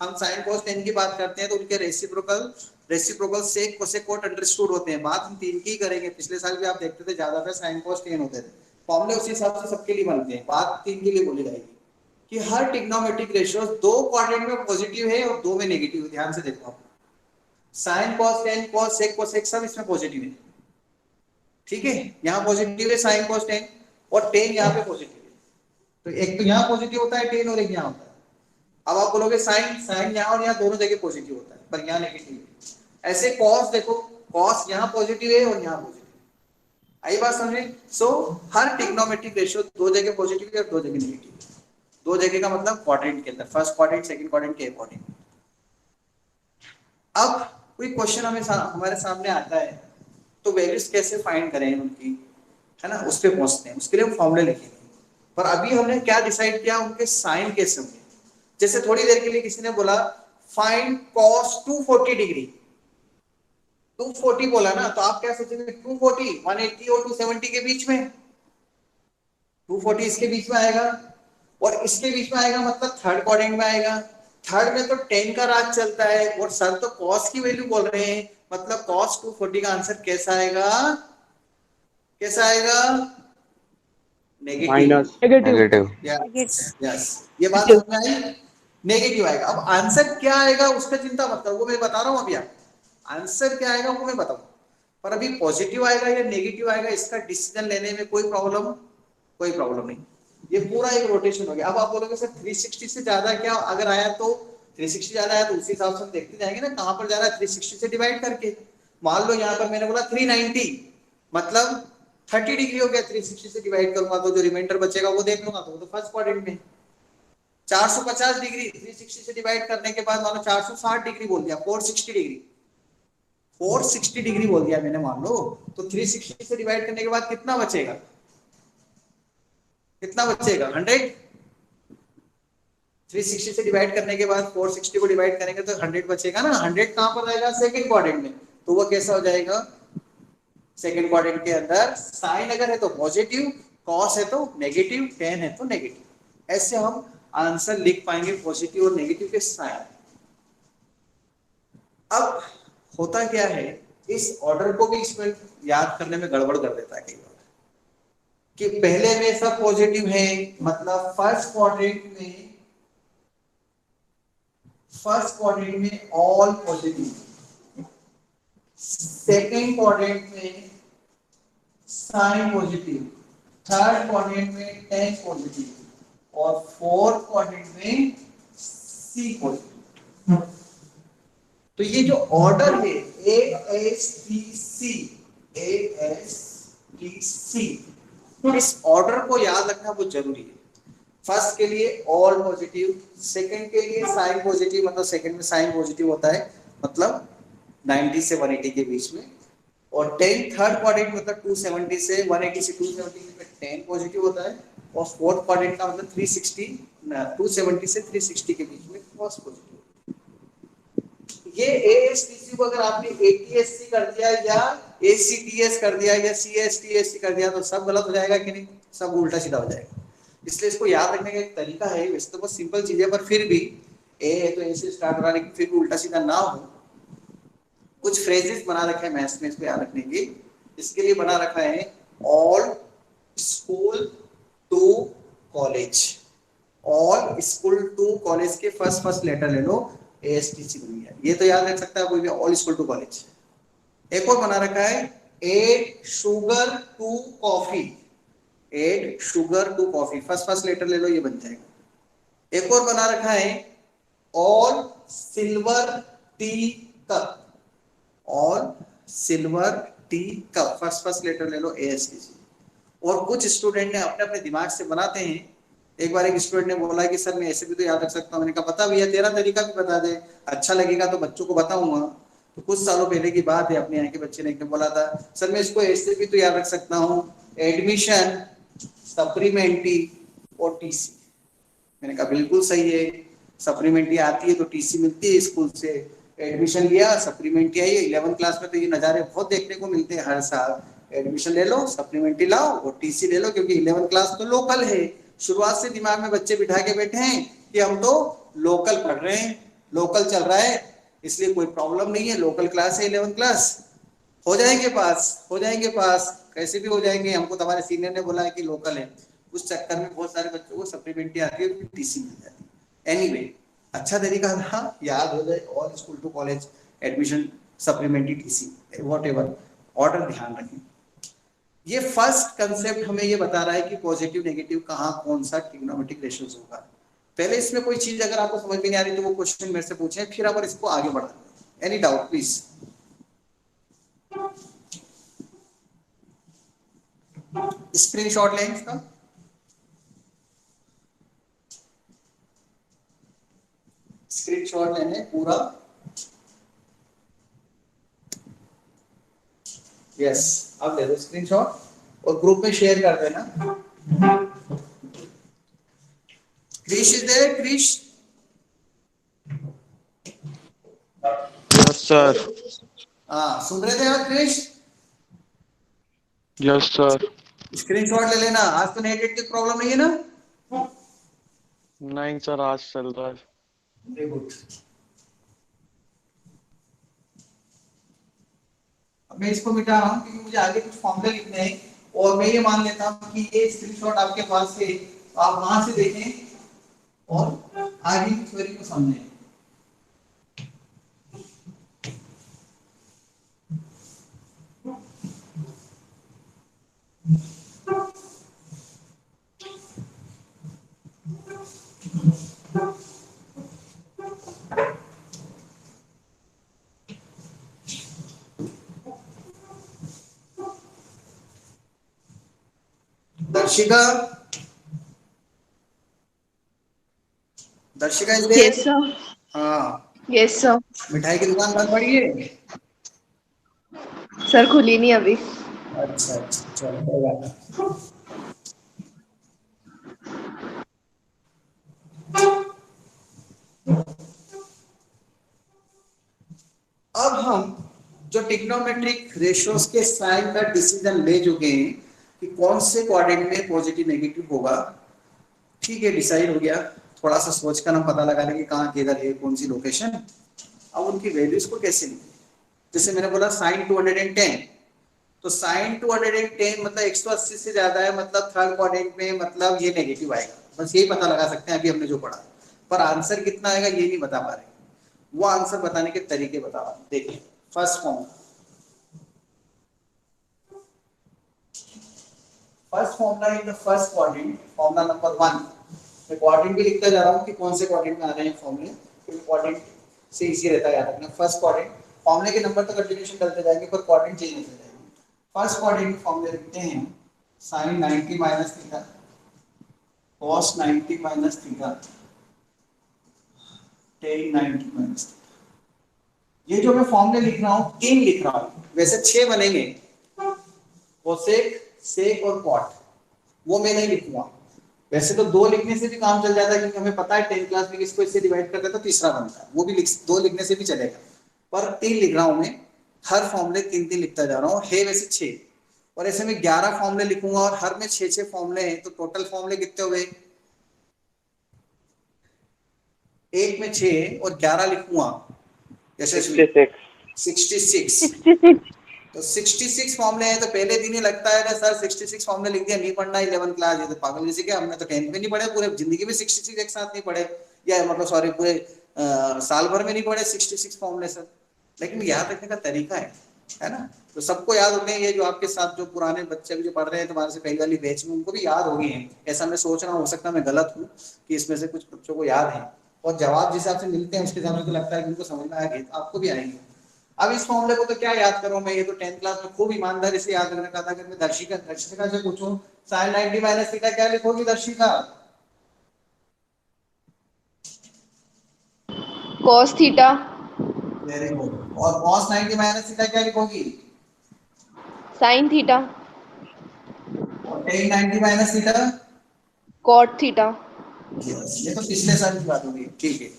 हम साइन cos 10 की बात करते हैं तो उनके reciprocal sec cosec cot understood होते हैं। बात हम तीन की करेंगे, पिछले साल भी आप देखते थे ज्यादातर साइन cos 10 होते थे, फॉर्मूले उसी हिसाब से सबके लिए बनते हैं। बात तीन के लिए बोली जाएगी कि हर ट्रिग्नोमेट्रिक रेशियो दो क्वाड्रेंट में पॉजिटिव है और दो में नेगेटिव है। ध्यान से देखो, sine cos 10 cos sec cosec सब इसमें पॉजिटिव है, ठीक है। यहाँ पॉजिटिव है साइन cos 10 और 10 यहाँ पे पॉजिटिव है, तो एक तो यहाँ पॉजिटिव होता है 10 और एक यहाँ होता है। अब आप बोलोगे साइन यहाँ और यहाँ दोनों जगह पॉजिटिव होता है, पर यहाँ नेगेटिव है। ऐसे कॉस देखो, कॉस यहाँ पॉजिटिव है और यहाँ पॉजिटिव है, आई बात समझे। सो हर ट्रिग्नोमेट्रिक रेशियो दो जगह पॉजिटिव है और दो जगह नेगेटिव है। दो जगह का मतलब क्वाड्रेंट के अंदर, फर्स्ट क्वाड्रेंट सेकंड क्वाड्रेंट के अकॉर्डिंग। अब कोई क्वेश्चन हमारे सामने आता है तो वैल्यूज कैसे फाइंड करें उनकी, है ना, उस पे पहुंचते हैं, उसके लिए हम फॉर्मूले लिखेंगे। पर अभी हमने क्या डिसाइड किया, उनके साइन कैसे होंगे। जैसे थोड़ी देर के लिए किसी ने बोला फाइंड cos 240 डिग्री, 240 बोला ना, तो आप क्या सोचेंगे 240 180 और 270 के बीच में, 240 इसके बीच में आएगा और इसके बीच में आएगा, मतलब थर्ड क्वाड्रेंट में आएगा। थर्ड में तो 10 का राज चलता है और सर तो cos की वैल्यू बोल रहे हैं, मतलब cos 240 का आंसर कैसा आएगा, कैसा आएगा, नेगेटिव।
नेगेटिव।
यस ये बात समझ में आई, नेगेटिव आएगा। अब आंसर क्या आएगा उसका चिंता मत करो, वो मैं बता रहा हूं अभी आप, आंसर क्या आएगा वो मैं बताऊं। पर अभी पॉजिटिव आएगा या नेगेटिव आएगा इसका डिसीजन लेने में कोई प्रॉब्लम नहीं। ये पूरा एक रोटेशन हो गया। अब आप बोलोगे सर 360 से ज्यादा क्या अगर आया तो, 360 ज्यादा आया तो उसी हिसाब से हम देखते जाएंगे ना कहां पर जा रहा है, 360 से डिवाइड करके। मान लो यहाँ पर मैंने बोला 390, मतलब 30 डिग्री हो गया, 360 से डिवाइड करूंगा तो जो रिमाइंडर बचेगा वो देख लूंगा, तो वो तो फर्स्ट क्वाड्रेंट में। 450 डिग्री 360 से डिवाइड करने के बाद मानो 460 डिग्री बोल दिया, 460 डिग्री बोल दिया मैंने मान लो, तो 360 से डिवाइड करने के बाद कितना बचेगा, 100। 360 से डिवाइड करने के बाद 460 को डिवाइड करेंगे तो 100 बचेगा ना। 100 कहां पर रहेगा, सेकंड क्वाड्रेंट में, तो वो कैसा हो जाएगा, सेकंड क्वाड्रेंट के अंदर साइन अगर है तो पॉजिटिव, कॉस है तो नेगेटिव, टेन है तो नेगेटिव। ऐसे हम आंसर लिख पाएंगे पॉजिटिव और नेगेटिव के साइन। अब होता क्या है, इस ऑर्डर को भी इसमें याद करने में गड़बड़ कर देता है कई बार, कि पहले में सब पॉजिटिव है, मतलब फर्स्ट क्वाड्रेंट में ऑल पॉजिटिव, सेकेंड क्वाड्रेंट में साइन पॉजिटिव, थर्ड क्वाड्रेंट में 10 पॉजिटिव और फोर्थ क्वाड्रेंट में सी पॉजिटिव। तो ये जो ऑर्डर है ASTC, इस ऑर्डर को याद रखना बहुत जरूरी है। फर्स्ट के लिए ऑल पॉजिटिव, सेकंड के लिए साइन पॉजिटिव, मतलब सेकंड में साइन पॉजिटिव होता है, मतलब 90 से 180 के बीच में, और 10 थर्ड क्वाड्रेंट मतलब 270 से 180 से 270 में 10 पॉजिटिव होता है, और फोर्थ क्वाड्रेंट का मतलब 270 से 360 के बीच में फर्स्ट पॉजिटिव। ये ASTC को अगर आपने ATSC कर दिया या ACTS कर दिया या CSTSC कर दिया तो सब गलत हो जाएगा कि नहीं, सब उल्टा सीधा हो जाएगा। इसलिए इसको याद रखने का एक तरीका है, वैसे तो बहुत सिंपल चीज है, पर फिर भी ए है तो ए से स्टार्ट हो रहा है, लेकिन फिर भी उल्टा सीधा ना हो, कुछ फ्रेजेस बना रखे हैं मैथ्स में इसको याद रखने की। इसके लिए बना रखा है all school to college, all school to college के फर्स्ट लेटर ले लो, ASTC बन गया। ये तो याद रख सकता है कोई भी, ऑल स्कूल टू कॉलेज। एक और बना रखा है add sugar to coffee, add sugar to coffee, first letter ले लो, ये बन जाएगा। एक और बना रखा है all silver tea cup, all silver tea cup, first letter ले लो, ASTC। और कुछ स्टूडेंट ने अपने अपने दिमाग से बनाते हैं। एक बार एक स्टूडेंट ने बोला कि सर मैं ऐसे भी तो याद रख सकता हूँ। मैंने कहा बता भैया, तेरा तरीका भी बता दे, अच्छा लगेगा तो बच्चों को बताऊंगा। तो कुछ सालों पहले की बात है, अपने यहाँ के बच्चे ने एक ने बोला था सर मैं इसको ऐसे भी तो याद रख सकता हूँ, एडमिशन, सप्लीमेंट्री और TC। मैंने कहा बिल्कुल सही है, सप्लीमेंट्री आती है तो TC मिलती है स्कूल से, एडमिशन लिया सप्लीमेंट्री आई है। 11th क्लास में तो ये नज़ारे बहुत देखने को मिलते हैं हर साल, एडमिशन ले लो, सप्लीमेंट्री लाओ और TC ले लो, क्योंकि 11th क्लास तो लोकल है। शुरुआत से दिमाग में बच्चे बिठा के बैठे हैं कि हम तो लोकल पढ़ रहे हैं, लोकल चल रहा है, इसलिए कोई प्रॉब्लम नहीं है, लोकल क्लास है 11th क्लास, हो जाएंगे पास, कैसे भी हो जाएंगे, हमको तुम्हारे सीनियर ने बोला है कि लोकल है। उस चक्कर में बहुत सारे बच्चों को सप्लीमेंट्री आती है, TC मिल जाती है। एनीवे, अच्छा तरीका था, याद हो जाए, all school to college, admission, supplementary, TC, whatever, order ध्यान रखें। ये फर्स्ट कंसेप्ट हमें ये बता रहा है कि पॉजिटिव नेगेटिव कहाँ कौन सा ट्रिग्नोमेट्रिक रेशियोज होगा। पहले इसमें कोई चीज अगर आपको समझ में नहीं आ रही तो वो क्वेश्चन मेरे से पूछें, फिर आप इसको आगे बढ़ाएं। Any doubt please? स्क्रीनशॉट लें इसका। स्क्रीनशॉट लेने पूरा, यस अब ले लो स्क्रीनशॉट और ग्रुप में शेयर कर देना। Krish is there? Krish?
Yes sir.
हाँ सुन रहे थे आप क्रिश?
Yes sir.
स्क्रीनशॉट ले लेना। आज तो नेट की प्रॉब्लम नहीं है ना?
नहीं सर, आज चल रहा है।
Very good. अब मैं इसको मिटा रहा हूँ क्योंकि मुझे आगे कुछ फॉर्मूले लिखने हैं, और मैं ये मान लेता हूँ कि ये स्क्रीनशॉट आपके पास है, आप वहां से देखें और आगे की थ्योरी को समझें। दर्शिका, दर्शिका इज देयर?
Yes sir.
हाँ,
यस सर।
मिठाई की दुकान बंद पड़ी है?
सर खुली नहीं अभी।
अच्छा अच्छा, चलो कोई बात नहीं। अब हम जो ट्रिग्नोमेट्रिक रेशियोज के साइन का डिसीजन ले चुके हैं कि कौन से क्वाड्रेंट में पॉजिटिव नेगेटिव होगा, ठीक है डिसाइड हो गया। थोड़ा सा सोच कर हम पता लगा लेंगे कहाँ किधर है, कौन सी लोकेशन। अब उनकी वैल्यूज को कैसे लिखें? जैसे मैंने बोला साइन 210, तो साइन 210 मतलब 180 से ज्यादा है, मतलब थर्ड क्वाड्रेंट में, मतलब ये नेगेटिव आएगा। बस यही पता लगा सकते हैं अभी हमने जो पढ़ा, पर आंसर कितना आएगा ये नहीं बता पा रहे। वो आंसर बताने के तरीके बता रहा हूं। देखिए first formula in the first quadrant, formula number 1। मैं क्वाड्रेंट भी लिखता जा रहा हूँ कि कौन से क्वाड्रेंट में आ रहे हैं फॉर्मूले, क्योंकि क्वाड्रेंट से इजी रहता है याद रखना। फर्स्ट क्वाड्रेंट, फॉर्मूले के नंबर तो कंटिन्यूएशन करते जाएंगे पर क्वाड्रेंट चेंज होते जाएंगे। फर्स्ट क्वाड्रेंट के फॉर्मूले लिखते हैं sin 90 minus theta, cos 90 minus theta, tan 90 minus theta. ये जो मैं फॉर्मूले लिख रहा हूँ 3 लिख रहा हूँ, वैसे 6 बनेंगे, कोसेक, सेक और कॉट, वो मैं नहीं लिखूंगा। वैसे तो 2 लिखने से भी काम चल जाता है, क्योंकि हमें पता है 10th क्लास में इसको इससे डिवाइड करते तो तीसरा बनता है, वो भी 2 लिखने से भी चलेगा, पर 3 लिख रहा हूं मैं। हर फॉर्मूले 3-3 लिखता जा रहा हूँ, है वैसे 6, और ऐसे में 11 फॉर्मूले लिखूंगा और हर में 6-6 फॉर्मूले हैं, तो टोटल फॉर्मूले कितने हुए? एक में 6 और 11 लिखूंगा, जैसे 66। तो 66 फॉर्मूले हैं, तो पहले दिन ही लगता है सर 66 फॉर्मूले लिख दिया, नहीं पढ़ना 11th क्लास, ये तो पागल जैसे क्या, हमने तो 10th में नहीं पढ़े, पूरे जिंदगी में 66 एक साथ नहीं पढ़े, या मतलब सॉरी पूरे साल भर में नहीं पढ़े 66 फॉर्मूले सर। लेकिन याद रखने का तरीका है ना, तो सबको याद होते हैं। ये जो आपके साथ जो पुराने बच्चे भी जो पढ़ रहे हैं तुम्हारे से पहली वाली बैच में, उनको भी याद हो गए हैं, ऐसा मैं सोच रहा हूँ। हो सकता है मैं गलत हूँ कि इसमें से कुछ बच्चों को याद है, और जवाब जिस हिसाब से मिलते हैं उसके हिसाब से लगता है कि उनको समझ में आएगी, तो आपको भी आएंगे। अब इस फॉर्मूले को तो क्या याद करूं मैं, ये तो 10th क्लास में खूब ईमानदारी से याद रखा था। अगर मैं दर्शिका से पूछूं sin 90 माइनस थीटा क्या लिखोगी दर्शिका?
cos theta.
Very good. और cos 90 माइनस थीटा क्या लिखोगी?
sin theta.
और tan 90 minus theta?
cot theta.
ये तो पिछले साल की बात होगी, ठीक है।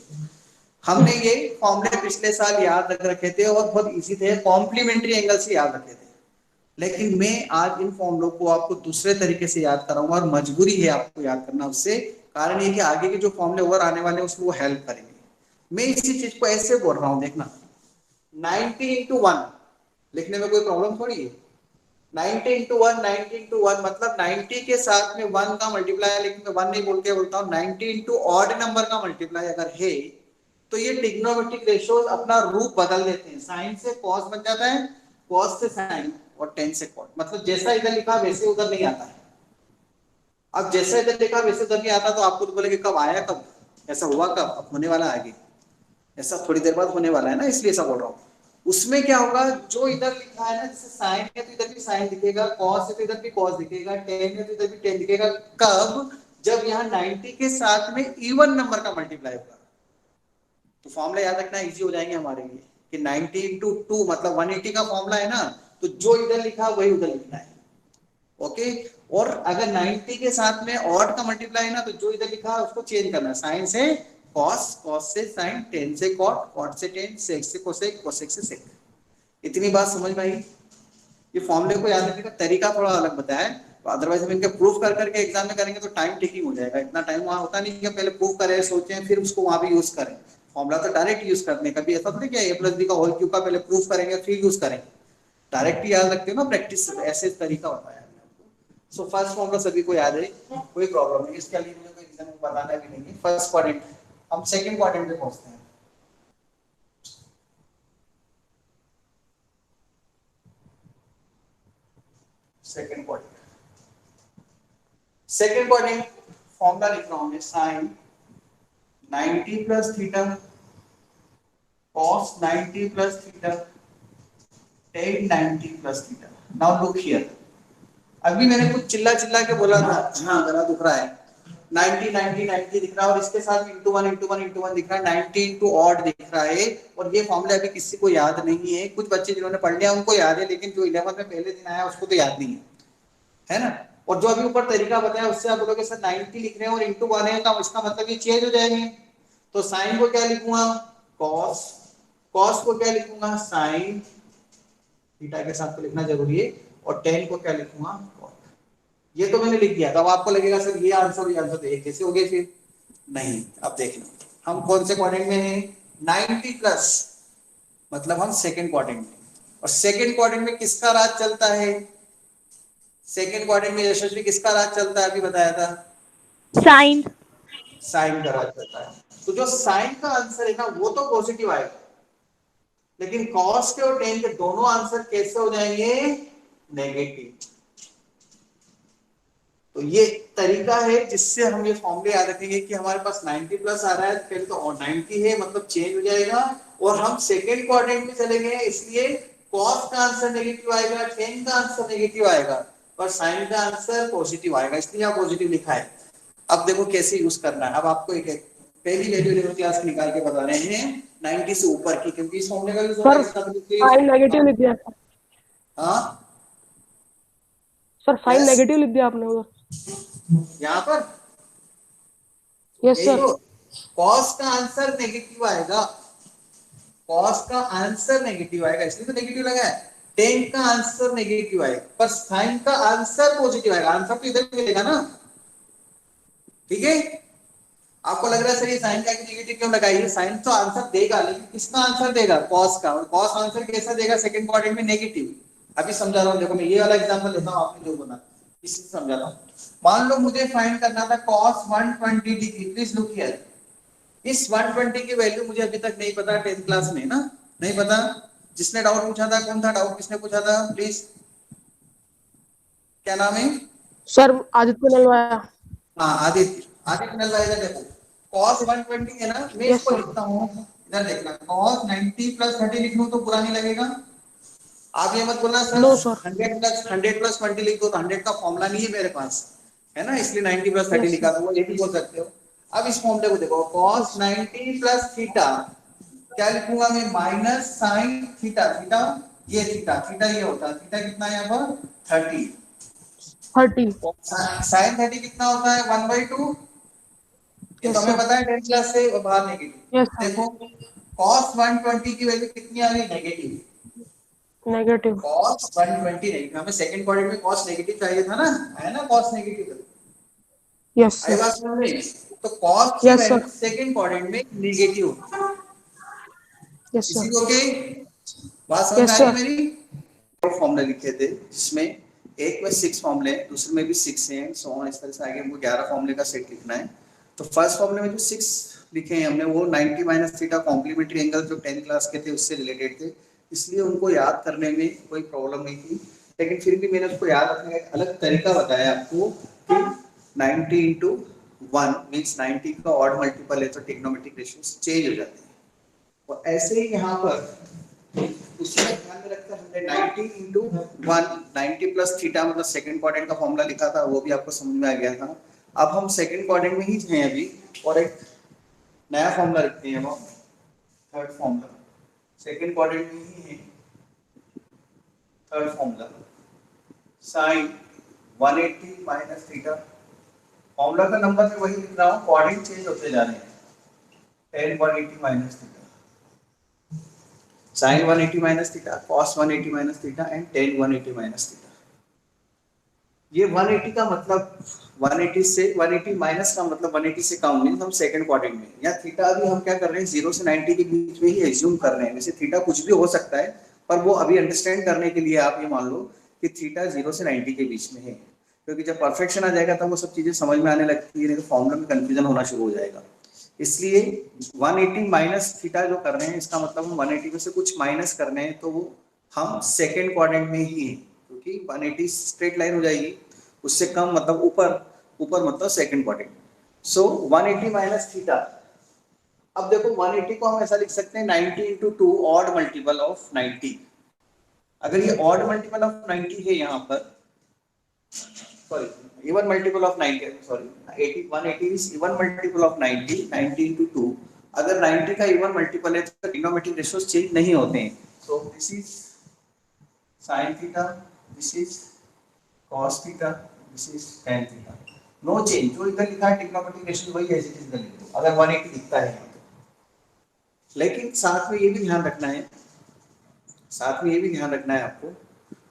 हमने ये फॉर्मूले पिछले साल याद रख रखे थे और बहुत इजी थे, कॉम्प्लीमेंट्री एंगल से याद रखे थे। लेकिन मैं आज इन फॉर्मूलों को आपको दूसरे तरीके से याद कराऊंगा, और मजबूरी है आपको याद करना उससे, कारण ये कि आगे के जो फॉर्मूले और आने वाले हैं उसमें वो हेल्प करेंगे। मैं इसी चीज को ऐसे बोल रहा हूं, देखना 90 into 1 लिखने में कोई प्रॉब्लम थोड़ी है। 90 into 1 मतलब 90 के साथ में 1 का मल्टीप्लाई है, लेकिन मैं 1 नहीं बोल के बोलता हूँ 90 into ऑड नंबर का मल्टीप्लाई अगर है तो ये ट्रिग्नोमेट्रिक रेशियोज अपना रूप बदल देते हैं। साइन से कॉस बन जाता है, कॉस से साइन, और टेन से कॉट, मतलब जैसा इधर लिखा वैसे उधर नहीं आता है। अब जैसा इधर लिखा वैसे उधर नहीं आता, तो आपको तो बोलेंगे कब आया, कब ऐसा हुआ, कब अब होने वाला आगे, ऐसा थोड़ी देर बाद होने वाला है ना, इसलिए ऐसा बोल रहा हूँ। उसमें क्या होगा, जो इधर लिखा है ना, जैसे साइन है तो इधर भी साइन दिखेगा, कॉस है तो इधर भी कॉस दिखेगा, टेन है तो इधर भी टेन दिखेगा। कब? जब यहाँ 90 के साथ में इवन नंबर का मल्टीप्लाई होगा। तो फॉर्मूला याद रखना इजी हो जाएंगे हमारे लिए कि 90 into 2 मतलब 180 का फॉर्मूला है ना, तो जो इधर लिखा वही उधर लिखना है। ओके, और अगर 90 के साथ में ऑड का मल्टीप्लाई है ना, तो जो इधर लिखा है उसको चेंज करना है, साइन से कॉस, कॉस से साइन, टेन से कॉट, कॉट से टेन, सेक से कोसेक, कोसेक से सेक। इतनी बात समझ में आई? ये फॉर्मूले को याद रखने का तरीका थोड़ा अलग बताया है, तो अदरवाइज हम इनके प्रूफ कर करके एग्जाम में करेंगे तो टाइम टेकिंग हो जाएगा। इतना टाइम वहां होता नहीं कि पहले प्रूफ करें, सोचें, फिर उसको वहां भी यूज करें। फॉर्मूला तो डायरेक्ट यूज करने का भी ऐसा थोड़ी क्या a प्लस बी का होल क्यूब का पहले प्रूफ करेंगे फिर यूज करेंगे, डायरेक्ट ही याद रखते हो ना, प्रैक्टिस ऐसे तरीका बताया। सो फर्स्ट फॉर्मूला सभी को याद है, कोई प्रॉब्लम नहीं, इसके लिए मुझे कोई रीजन बताना भी नहीं है। फर्स्ट क्वाड्रेंट, हम सेकंड क्वाड्रेंट पे पहुंचते हैं। सेकंड क्वाड्रेंट फॉर्मूला लिख रहा हूं मैं, sine 90 plus theta, cos 90 plus theta, tan 90 plus theta. Now look here, अभी मैंने कुछ चिल्ला चिल्ला के बोला था, हाँ गला दुख रहा है, 90 90 90 दिख रहा है और इसके साथ इंटू 1 इंटू 1 इंटू 1 दिख रहा है, 90 इंटू ऑड दिख रहा है। और ये फॉर्मूला अभी किसी को याद नहीं है, कुछ बच्चे जिन्होंने पढ़ लिया उनको याद है, लेकिन जो 11 में पहले दिन आया उसको तो याद नहीं है ना। और जो अभी ऊपर तरीका बताया उससे आप बोलोगे सर 90 लिख रहे हैं और इंटू 1 है, तो इसका मतलब ये चेंज हो जाएंगे। तो साइन को क्या लिखूंगा, कॉस, कॉस को क्या लिखूंगा, साइन, थीटा के साथ तो लिखना जरूरी है, और टेन को क्या लिखूंगा, कॉट। ये तो मैंने लिख दिया। तब आपको लगेगा सर ये आंसर तो एक कैसे हो गए, फिर नहीं। अब देखना हम कौन से क्वाड्रेंट में हैं, 90 प्लस मतलब हम सेकेंड क्वाड्रेंट में, और सेकेंड क्वाड्रेंट में किसका राज चलता है? सेकेंड क्वाड्रेंट में यशस्वी किसका राज चलता है? अभी बताया था,
साइन।
साइन का राज चलता है। तो जो साइन का आंसर है ना वो तो पॉजिटिव आएगा, लेकिन कॉस के और टेन के दोनों आंसर कैसे हो जाएंगे? नेगेटिव। तो ये तरीका है जिससे हम ये फॉर्मूले याद रखेंगे कि हमारे पास 90 प्लस आ रहा है, फिर तो 90 है मतलब चेंज हो जाएगा, और हम सेकेंड क्वाड्रेंट में चले गए इसलिए कॉस का आंसर नेगेटिव आएगा, टेन का आंसर नेगेटिव आएगा, पर साइन का आंसर पॉजिटिव आएगा, इसलिए यहाँ पॉजिटिव लिखा है। अब देखो कैसे यूज करना है। अब आपको एक पहली वैल्यू लेवल क्लास निकाल के बता रहे हैं 90 से ऊपर की, क्योंकि इस फॉर्मूले का यूज होता है
साइन नेगेटिव लिख दिया
हाँ
सर, साइन
Yes.
नेगेटिव लिख दिया आपने उधर।
यहाँ पर
यस सर।
कॉस का आंसर नेगेटिव आएगा, कॉस का आंसर नेगेटिव आएगा इसलिए तो नेगेटिव लगा है। टेन का आंसर नेगेटिव आएगा, पर साइन का आंसर पॉजिटिव आएगा। आंसर तो इधर मिलेगा ना, ठीक है। आपको लग रहा है सर ये साइन का नेगेटिव क्यों लगाई? साइन तो आंसर देगा, लेकिन किसका आंसर देगा? कॉस का। और कॉस आंसर कैसा देगा? सेकंड क्वाड्रेंट में नेगेटिव। अभी समझा रहा हूँ, देखो मैं ये वाला एग्जांपल लेता हूँ, आपने जो बोला इसी से समझाता हूँ। मान लो मुझे फाइंड करना था cos 120 degree. Please look here, इस 120 की वैल्यू मुझे अभी तक नहीं पता, 10th क्लास में ना, नहीं पता। जिसने डाउट पूछा था, कौन था? डाउट किसने पूछा था प्लीज? क्या नाम है?
सर आदित्य नलवाया।
हाँ आदित्य, आदित्य नलवाया। देखो cos 120 है ना, मैं इसको लिखता हूँ, इधर देखना, cos 90 प्लस 30 लिख लूं तो बुरा नहीं लगेगा। आप ये मत बोलना सर 100 प्लस 20 लिख दो, तो 100 का फॉर्मूला नहीं है मेरे पास, है ना, इसलिए 90 प्लस 30 लिखा था, वो ये भी बोल सकते हो। अब इस फॉर्मूले को देखो, cos 90 प्लस थीटा, क्या लिखूंगा मैं? माइनस साइन थीटा, थीटा ये थीटा, थीटा ये होता है, थीटा कितना है यहाँ पर? 30। साइन 30 कितना होता है? 1/2। ये तो हमें पता है 10th क्लास से, और बाहर नेगेटिव। देखो cos 120 की वैल्यू कितनी आ रही? नेगेटिव।
नेगेटिव।
cos 120 नेगेटिव, हमें सेकंड क्वाड्रेंट में cos नेगेटिव चाहिए था ना, है ना, cos negative.
Yes
I
sir.
बात समझ में? तो cos की
Yes,
value
sir.
Second quadrant में नेगेटिव।
यस
इसी
सर।
को के बात समझ
Yes,
में आ
sir.
रही मेरी? दो फॉर्मूले लिखे थे, जिसमें एक में 6 फॉर्मूले, दूसरे में भी 6 हैं, सो ऑन, इस तरह से आगे हमको 11 फॉर्मूले का सेट लिखना है। तो फर्स्ट फॉर्मूले में जो 6 लिखे हैं हमने, वो 90 माइनस थीटा कॉम्प्लीमेंट्री एंगल जो 10th क्लास के थे उससे रिलेटेड थे, इसलिए उनको याद करने में कोई प्रॉब्लम नहीं थी। लेकिन फिर भी मैंने उसको याद रखने का एक अलग तरीका बताया आपको कि 90 इंटू 1 मीन्स 90 का ऑड मल्टीपल है तो ट्रिग्नोमेट्रिक रेशियोज चेंज हो जाते हैं। और ऐसे ही यहाँ पर उसमें ध्यान में रखकर हमने 90 इंटू 1 90 प्लस थीटा मतलब सेकंड क्वाड्रेंट का फॉर्मूला लिखा था, वो भी आपको समझ में आ गया था। अब हम सेकंड क्वाड्रेंट में ही हैं अभी, और एक नया फॉर्मूला लिखते हैं हम, थर्ड फॉर्मूला सेकंड क्वाड्रेंट में ही है। Third formula sine 180 minus theta, formula का नंबर मैं वही लिख रहा हूँ, क्वाड्रेंट चेंज होते जा रहे हैं। tan 180 minus theta, sin 180 minus theta, cos 180 minus theta and tan 180 minus theta. ये 180 का मतलब 180 से 180 माइनस का मतलब 180 से कम, मींस हम सेकंड क्वाड्रेंट में। या थीटा अभी हम क्या कर रहे हैं 0 से 90 के बीच में ही एज्यूम कर रहे हैं। वैसे थीटा कुछ भी हो सकता है, पर वो अभी अंडरस्टैंड करने के लिए आप ये मान लो कि थीटा 0 से 90 के बीच में है, क्योंकि जब परफेक्शन आ जाएगा तब वो सब चीजें समझ में आने लगती है, नहीं तो फॉर्मूला में कंफ्यूजन होना शुरू हो जाएगा। इसलिए 180 माइनस थीटा जो कर रहे हैं, इसका मतलब हम 180 में से कुछ माइनस कर रहे हैं, तो वो हम सेकेंड क्वाड्रेंट में ही है, क्योंकि 180 स्ट्रेट लाइन हो जाएगी, उससे कम मतलब ऊपर, ऊपर मतलब सेकेंड क्वाड्रेंट। सो 180 माइनस थीटा। अब देखो 180 को हम ऐसा लिख सकते हैं 90 इंटू 2 ऑड मल्टीपल ऑफ 90। अगर ये ऑड मल्टीपल ऑफ 90 है यहाँ पर, sorry even multiple of 90, sorry 180 is even multiple of 90, 90 into 2। अगर 90 का इवन मल्टीपल है तो ट्रिग्नोमेट्रिक रेशियोज चेंज नहीं होते हैं। So this is sin theta, this is cos theta, this is tan theta, no change. जो इधर लिखा है ट्रिग्नोमेट्रिक रेशियो वही एज इट इज इधर लिख दो, अगर 180 दिखता है तो। लेकिन साथ में ये भी ध्यान रखना है, साथ में ये भी ध्यान रखना है आपको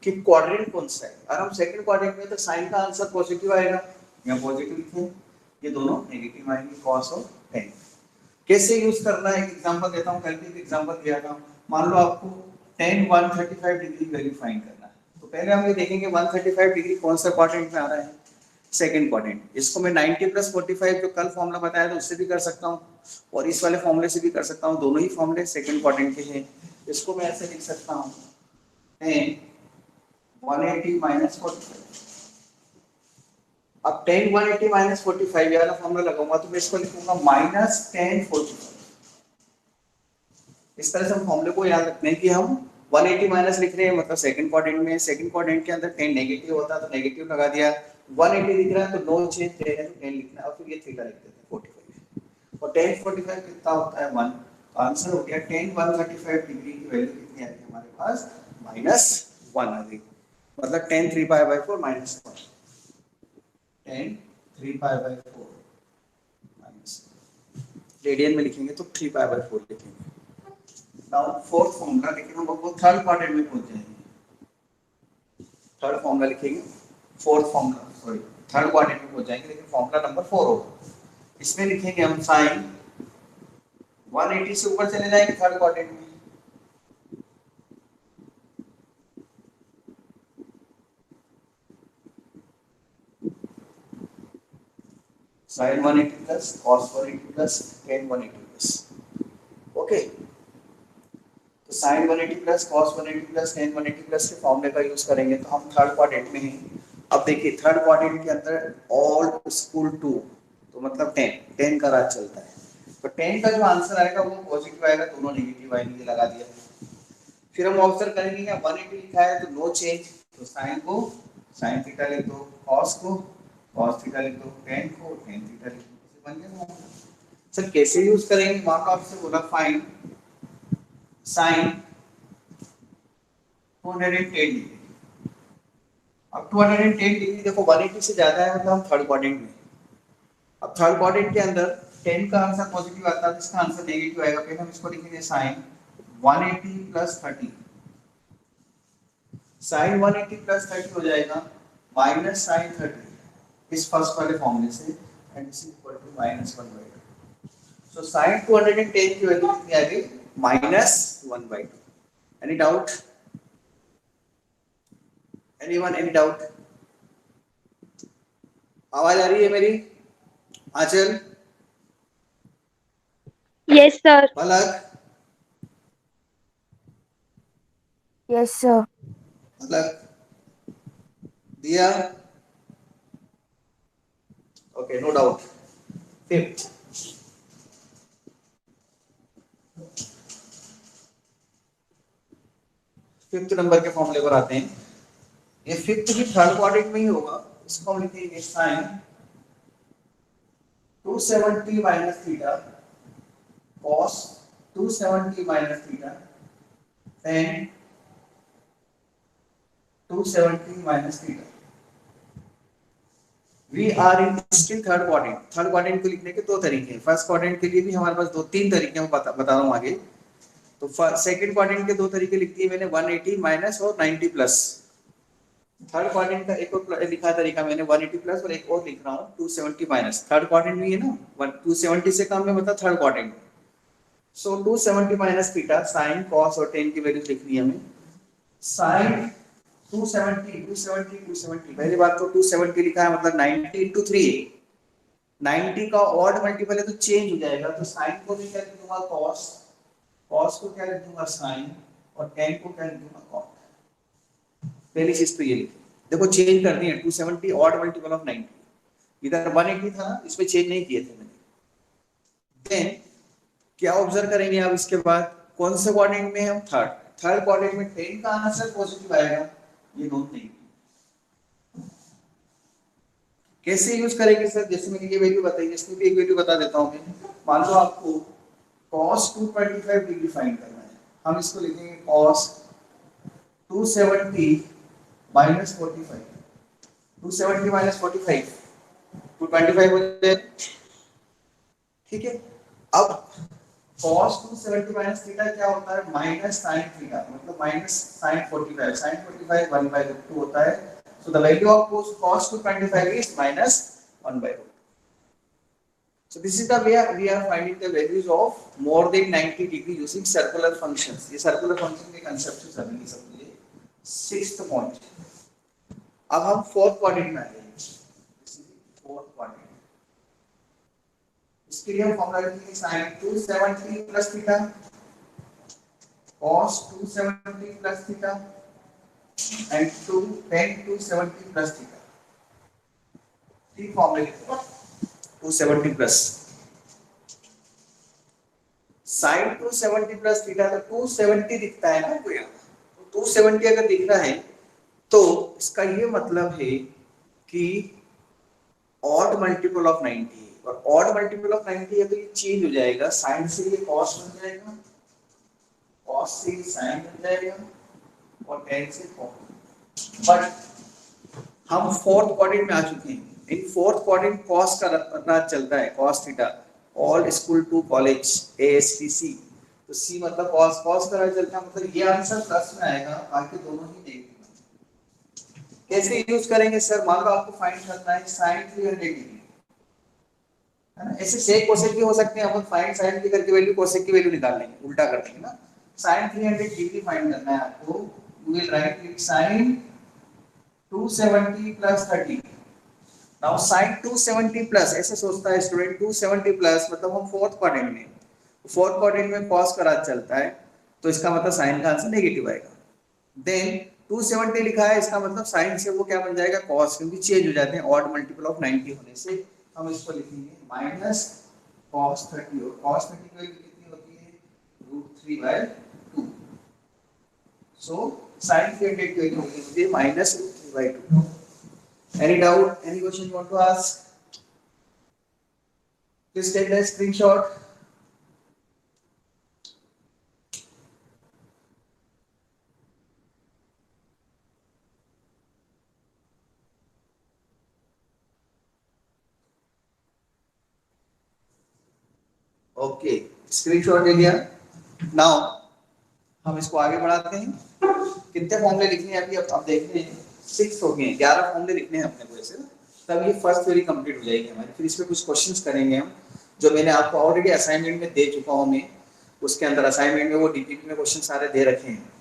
कि क्वाड्रेंट कौन सा है। अगर हम सेकंड क्वाड्रेंट में तो साइन का आंसर पॉजिटिव आएगा, यहाँ पॉजिटिव लिखे, ये दोनों नेगेटिव आएंगे, cos और tan। कैसे यूज करना है एक एग्जांपल देता हूँ, कल भी एक एग्जांपल दिया था, मान लो आपको tan 135 डिग्री वैल्यू फाइंड करना है, तो पहले हम ये देखेंगे 135 डिग्री कौन सा क्वाड्रेंट में आ रहा है, सेकंड क्वाड्रेंट। इसको मैं 90 + 45 जो कल फॉर्मूला बताया था उससे भी कर सकता हूँ और इस वाले फॉर्मूले से भी कर सकता हूँ, दोनों ही फॉर्मूले सेकंड क्वाड्रेंट के हैं। इसको मैं ऐसे लिख सकता हूँ tan 180 - 45। अब tan 180 - 45 ये वाला फॉर्मूला लगाऊंगा तो मैं इसको लिखूंगा -tan 45। इस तरह से हम फॉर्मूले को याद रखते हैं कि हम 180 माइनस लिख रहे हैं मतलब सेकंड क्वाड्रेंट में, सेकंड क्वाड्रेंट के अंदर tan नेगेटिव होता है तो नेगेटिव लगा दिया, 180 दिख रहा है तो नो चेंज, tan लिखना है और फिर ये थीटा लिख देते हैं 45। और tan 45 कितना होता है 1, तो आंसर हो गया tan 135 डिग्री की वैल्यू कितनी आ गई हमारे पास -1 आ गई, मतलब tan 3π/4 -1, tan 3π/4 माइनस, रेडियन में लिखेंगे तो 3π/4 लिखेंगे। नाउ फोर्थ फॉर्मूला, लेकिन हम वो थर्ड क्वाड्रेंट में पहुंच जाएंगे, थर्ड फॉर्मूला लिखेंगे, fourth formula sorry third quadrant में पहुंच जाएंगे, लेकिन फॉर्मूला नंबर 4 होगा। इसमें लिखेंगे हम sin 180 से ऊपर चले जाएंगे थर्ड क्वाड्रेंट में, sin 180 plus cos 180 plus tan 180 plus, okay. तो sin 180 plus cos 180 plus tan 180 plus के फॉर्मूले का यूज करेंगे तो हम थर्ड क्वाड्रेंट में हैं। अब देखिए थर्ड क्वाड्रेंट के अंदर ऑल स्कूल 2 तो मतलब 10 का राज चलता है, तो 10 का जो आंसर आएगा वो पॉजिटिव आएगा, दोनों नेगेटिव आएंगे, लगा दिया। फिर हम ऑब्जर्व करेंगे कि 180 लिखा है तो नो चेंज, तो sin को sin थीटा लिख दो, cos को cos थीटा लिख दो, tan को tan थीटा लिख दो, बन गया। सर कैसे यूज करेंगे, मान लो आपसे बोला फाइंड sin 210 डिग्री, अब 210 डिग्री देखो 180 से ज्यादा है मतलब हम थर्ड क्वाड्रेंट में। अब थर्ड क्वाड्रेंट के अंदर 10 का आंसर पॉजिटिव आता है तो इसका आंसर नेगेटिव आएगा, फिर हम इसको लिखेंगे sin 180 + 30, sin 180 + 30 हो जाएगा -sin 30 इस फर्स्ट वाले फॉर्मूले से, and this is equal to -1/2। So sin 210 की वैल्यू कितनी आ गई -1/2। Any doubt, anyone, any doubt? आवाज आ रही है मेरी? Aanchal,
yes sir.
Palak,
yes sir.
Palak, Diya, okay, no doubt. Fifth, fifth number के फॉर्मूले पर आते हैं। ये फिफ्थ भी थर्ड क्वाड्रेंट में ही होगा, इसको हम लिखेंगे sin 270 - theta cos 270 - theta tan 270 - theta. We are in still third quadrant. Third quadrant को लिखने के दो तरीके हैं, फर्स्ट क्वाड्रेंट के लिए भी हमारे पास 2-3 तरीके हैं, बता रहा हूँ आगे। तो सेकंड क्वाड्रेंट के दो तरीके लिख दिए मैंने, 180 माइनस और 90 प्लस। थर्ड क्वाड्रेंट का एक और लिखा तरीका मैंने 180 प्लस, और एक और लिख रहा हूँ 270 माइनस। थर्ड क्वाड्रेंट में है ना, 270 से कम है मतलब थर्ड क्वाड्रेंट। सो 270 माइनस थीटा sin cos और tan की वैल्यू लिखनी है हमें। sin 270 पहली बात तो 270 लिखा है मतलब 90 × 3 है, 90 का ऑड मल्टीपल है तो चेंज हो जाएगा, तो sin को भी क्या लिख दूंगा cos, cos को क्या लिख दूंगा sin, और tan को क्या लिख दूंगा cot। पहली चीज तो ये लिखी, देखो चेंज कर दी है, 270 ऑड मल्टीपल ऑफ 90, इधर 180 था ना, इसमें चेंज नहीं किए थे मैंने। देन क्या ऑब्जर्व करेंगे आप इसके बाद, कौन से क्वाड्रेंट में हम थर्ड क्वाड्रेंट में 10 का आंसर पॉजिटिव आएगा, ये नोट नहीं। कैसे यूज करेंगे सर, जैसे मैंने ये वैल्यू बताई, इसमें भी एक वैल्यू बता देता हूं मैं। मान लो आपको cos 225 डिग्री फाइंड करना है, हम इसको लिखेंगे cos 270 - 45, 270 - 45 225 हो जाएगा, ठीक है। अब cos 270 - थीटा क्या होता है, माइनस sin थीटा, मतलब माइनस sin 45, sin 45 1/2 होता है। So the value of cos 225 is -1/2। So this is the way we are finding the values of more than 90 degree using circular functions. ये circular function के concept से समझिए समझिए. Sixth point. अब हम fourth quadrant में आ जाएंगे. Fourth quadrant. इसके लिए हम फॉर्मूला लिखेंगे sin 270 plus theta, cos 270 plus theta, and tan 270 plus theta. तीन फॉर्मूले लिखेंगे. 270 प्लस साइन 270 प्लस थीटा, तो 270 दिखता है ना आपको यहाँ. तो 270 अगर दिख रहा है तो इसका ये मतलब है कि ऑड मल्टीपल ऑफ 90 है, और ऑड मल्टीपल ऑफ 90 है तो ये चेंज हो जाएगा. साइन से ये कॉस बन जाएगा, कॉस से ये साइन बन जाएगा, और tan से कॉस. बट हम फोर्थ क्वाड्रेंट में आ चुके हैं. इन फोर्थ क्वाड्रेंट कॉस का पता चलता है, cos theta, all school to college ASTC. तो C मतलब कॉस, कॉस का चलता है, मतलब ये आंसर प्लस में आएगा, बाकी दोनों ही नेगेटिव. कैसे यूज करेंगे सर? मान लो आपको फाइंड करना है sin 300 डिग्री, है ना. ऐसे सेक कोसेक भी हो सकते हैं, अपन फाइंड sin की करके वैल्यू कोसेक की वैल्यू निकाल लेंगे, उल्टा कर देंगे ना. sin 300 डिग्री फाइंड करना है आपको. You will write it sin 270 plus 30. Now sin 270 plus, ऐसे सोचता है स्टूडेंट, 270 प्लस मतलब हम फोर्थ क्वाड्रेंट में, फोर्थ क्वाड्रेंट में cos का राज चलता है, तो इसका मतलब sin का आंसर नेगेटिव आएगा. देन 270 लिखा है, इसका मतलब sin से वो क्या बन जाएगा, cos, क्योंकि चेंज हो जाते हैं ऑड मल्टीपल ऑफ 90 होने से. हम इसको लिखेंगे माइनस cos 30, और cos 30 की वैल्यू कितनी होती है, √3/2. सो sin 300 की वैल्यू होती है minus √3/2. Any doubt? Any question you want to ask? Please take the screenshot. Okay, screenshot ले लिया. Now हम इसको आगे बढ़ाते हैं. कितने फॉर्मूले लिखने हैं अभी? अब देखते हैं. 6 हो गए, 11 फॉर्मूले लिखने हैं अपने को ऐसे ना. तब ये फर्स्ट थ्योरी कंप्लीट हो जाएगी हमारी. फिर इस पे कुछ क्वेश्चंस करेंगे हम, जो मैंने आपको ऑलरेडी असाइनमेंट में दे चुका हूं. मैं उसके अंदर असाइनमेंट में वो डीपीपी में क्वेश्चन सारे दे रखे हैं.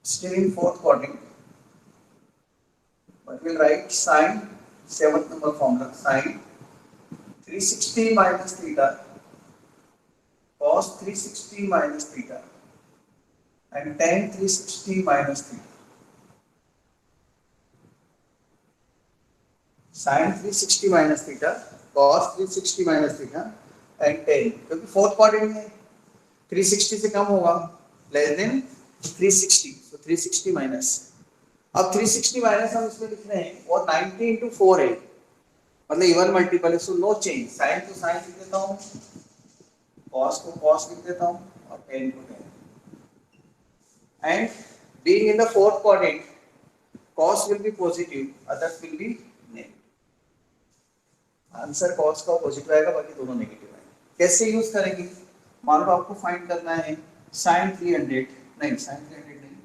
Still in fourth quadrant, but we'll write sin, seventh number formula, sin 360 minus theta, cos 360 minus theta, and tan 360 minus theta. Sin 360 minus theta, cos 360 minus theta, and tan. क्योंकि fourth quadrant में 360 से कम होगा, less than 360, so 360 minus. अब 360 minus हम इसमें लिख रहे हैं, और 90 into 4 है, मतलब इवन मल्टीपल है, सो नो चेंज. साइन को साइन लिख देता हूँ, कॉस को कॉस लिख देता हूँ, और tan को tan. And being in the fourth quadrant, cos will be positive, others will be negative. Answer cos का पॉजिटिव आएगा, बाकी दोनों नेगेटिव आएंगे. कैसे यूज करेंगे? मान लो आपको फाइंड करना है sin 300, नहीं sin 300 नहीं,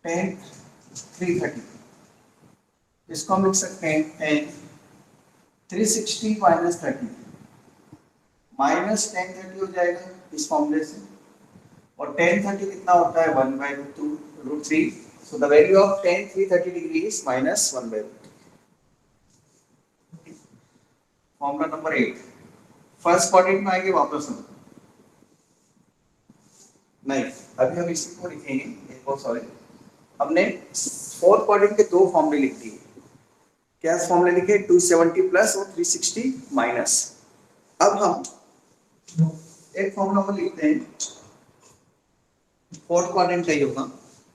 tan 330. इसको हम लिख सकते हैं tan 360 माइनस 30, माइनस tan 30 हो जाएगा इस फॉर्मूले से, और tan 30 कितना होता है 1/√3. So the value of tan 330 degree is minus 1/√3. Formula number 8 first quadrant में आएंगे वापस हम नहीं, अभी हम इसी को लिखेंगे, एक और सॉरी हमने फोर्थ क्वाड्रेंट के दो फॉर्मूले लिख दिए। क्या फॉर्मूले लिखे 270 प्लस और 360 माइनस। अब हम एक फॉर्मूला को लिखते हैं फोर्थ क्वाड्रेंट का ही होगा।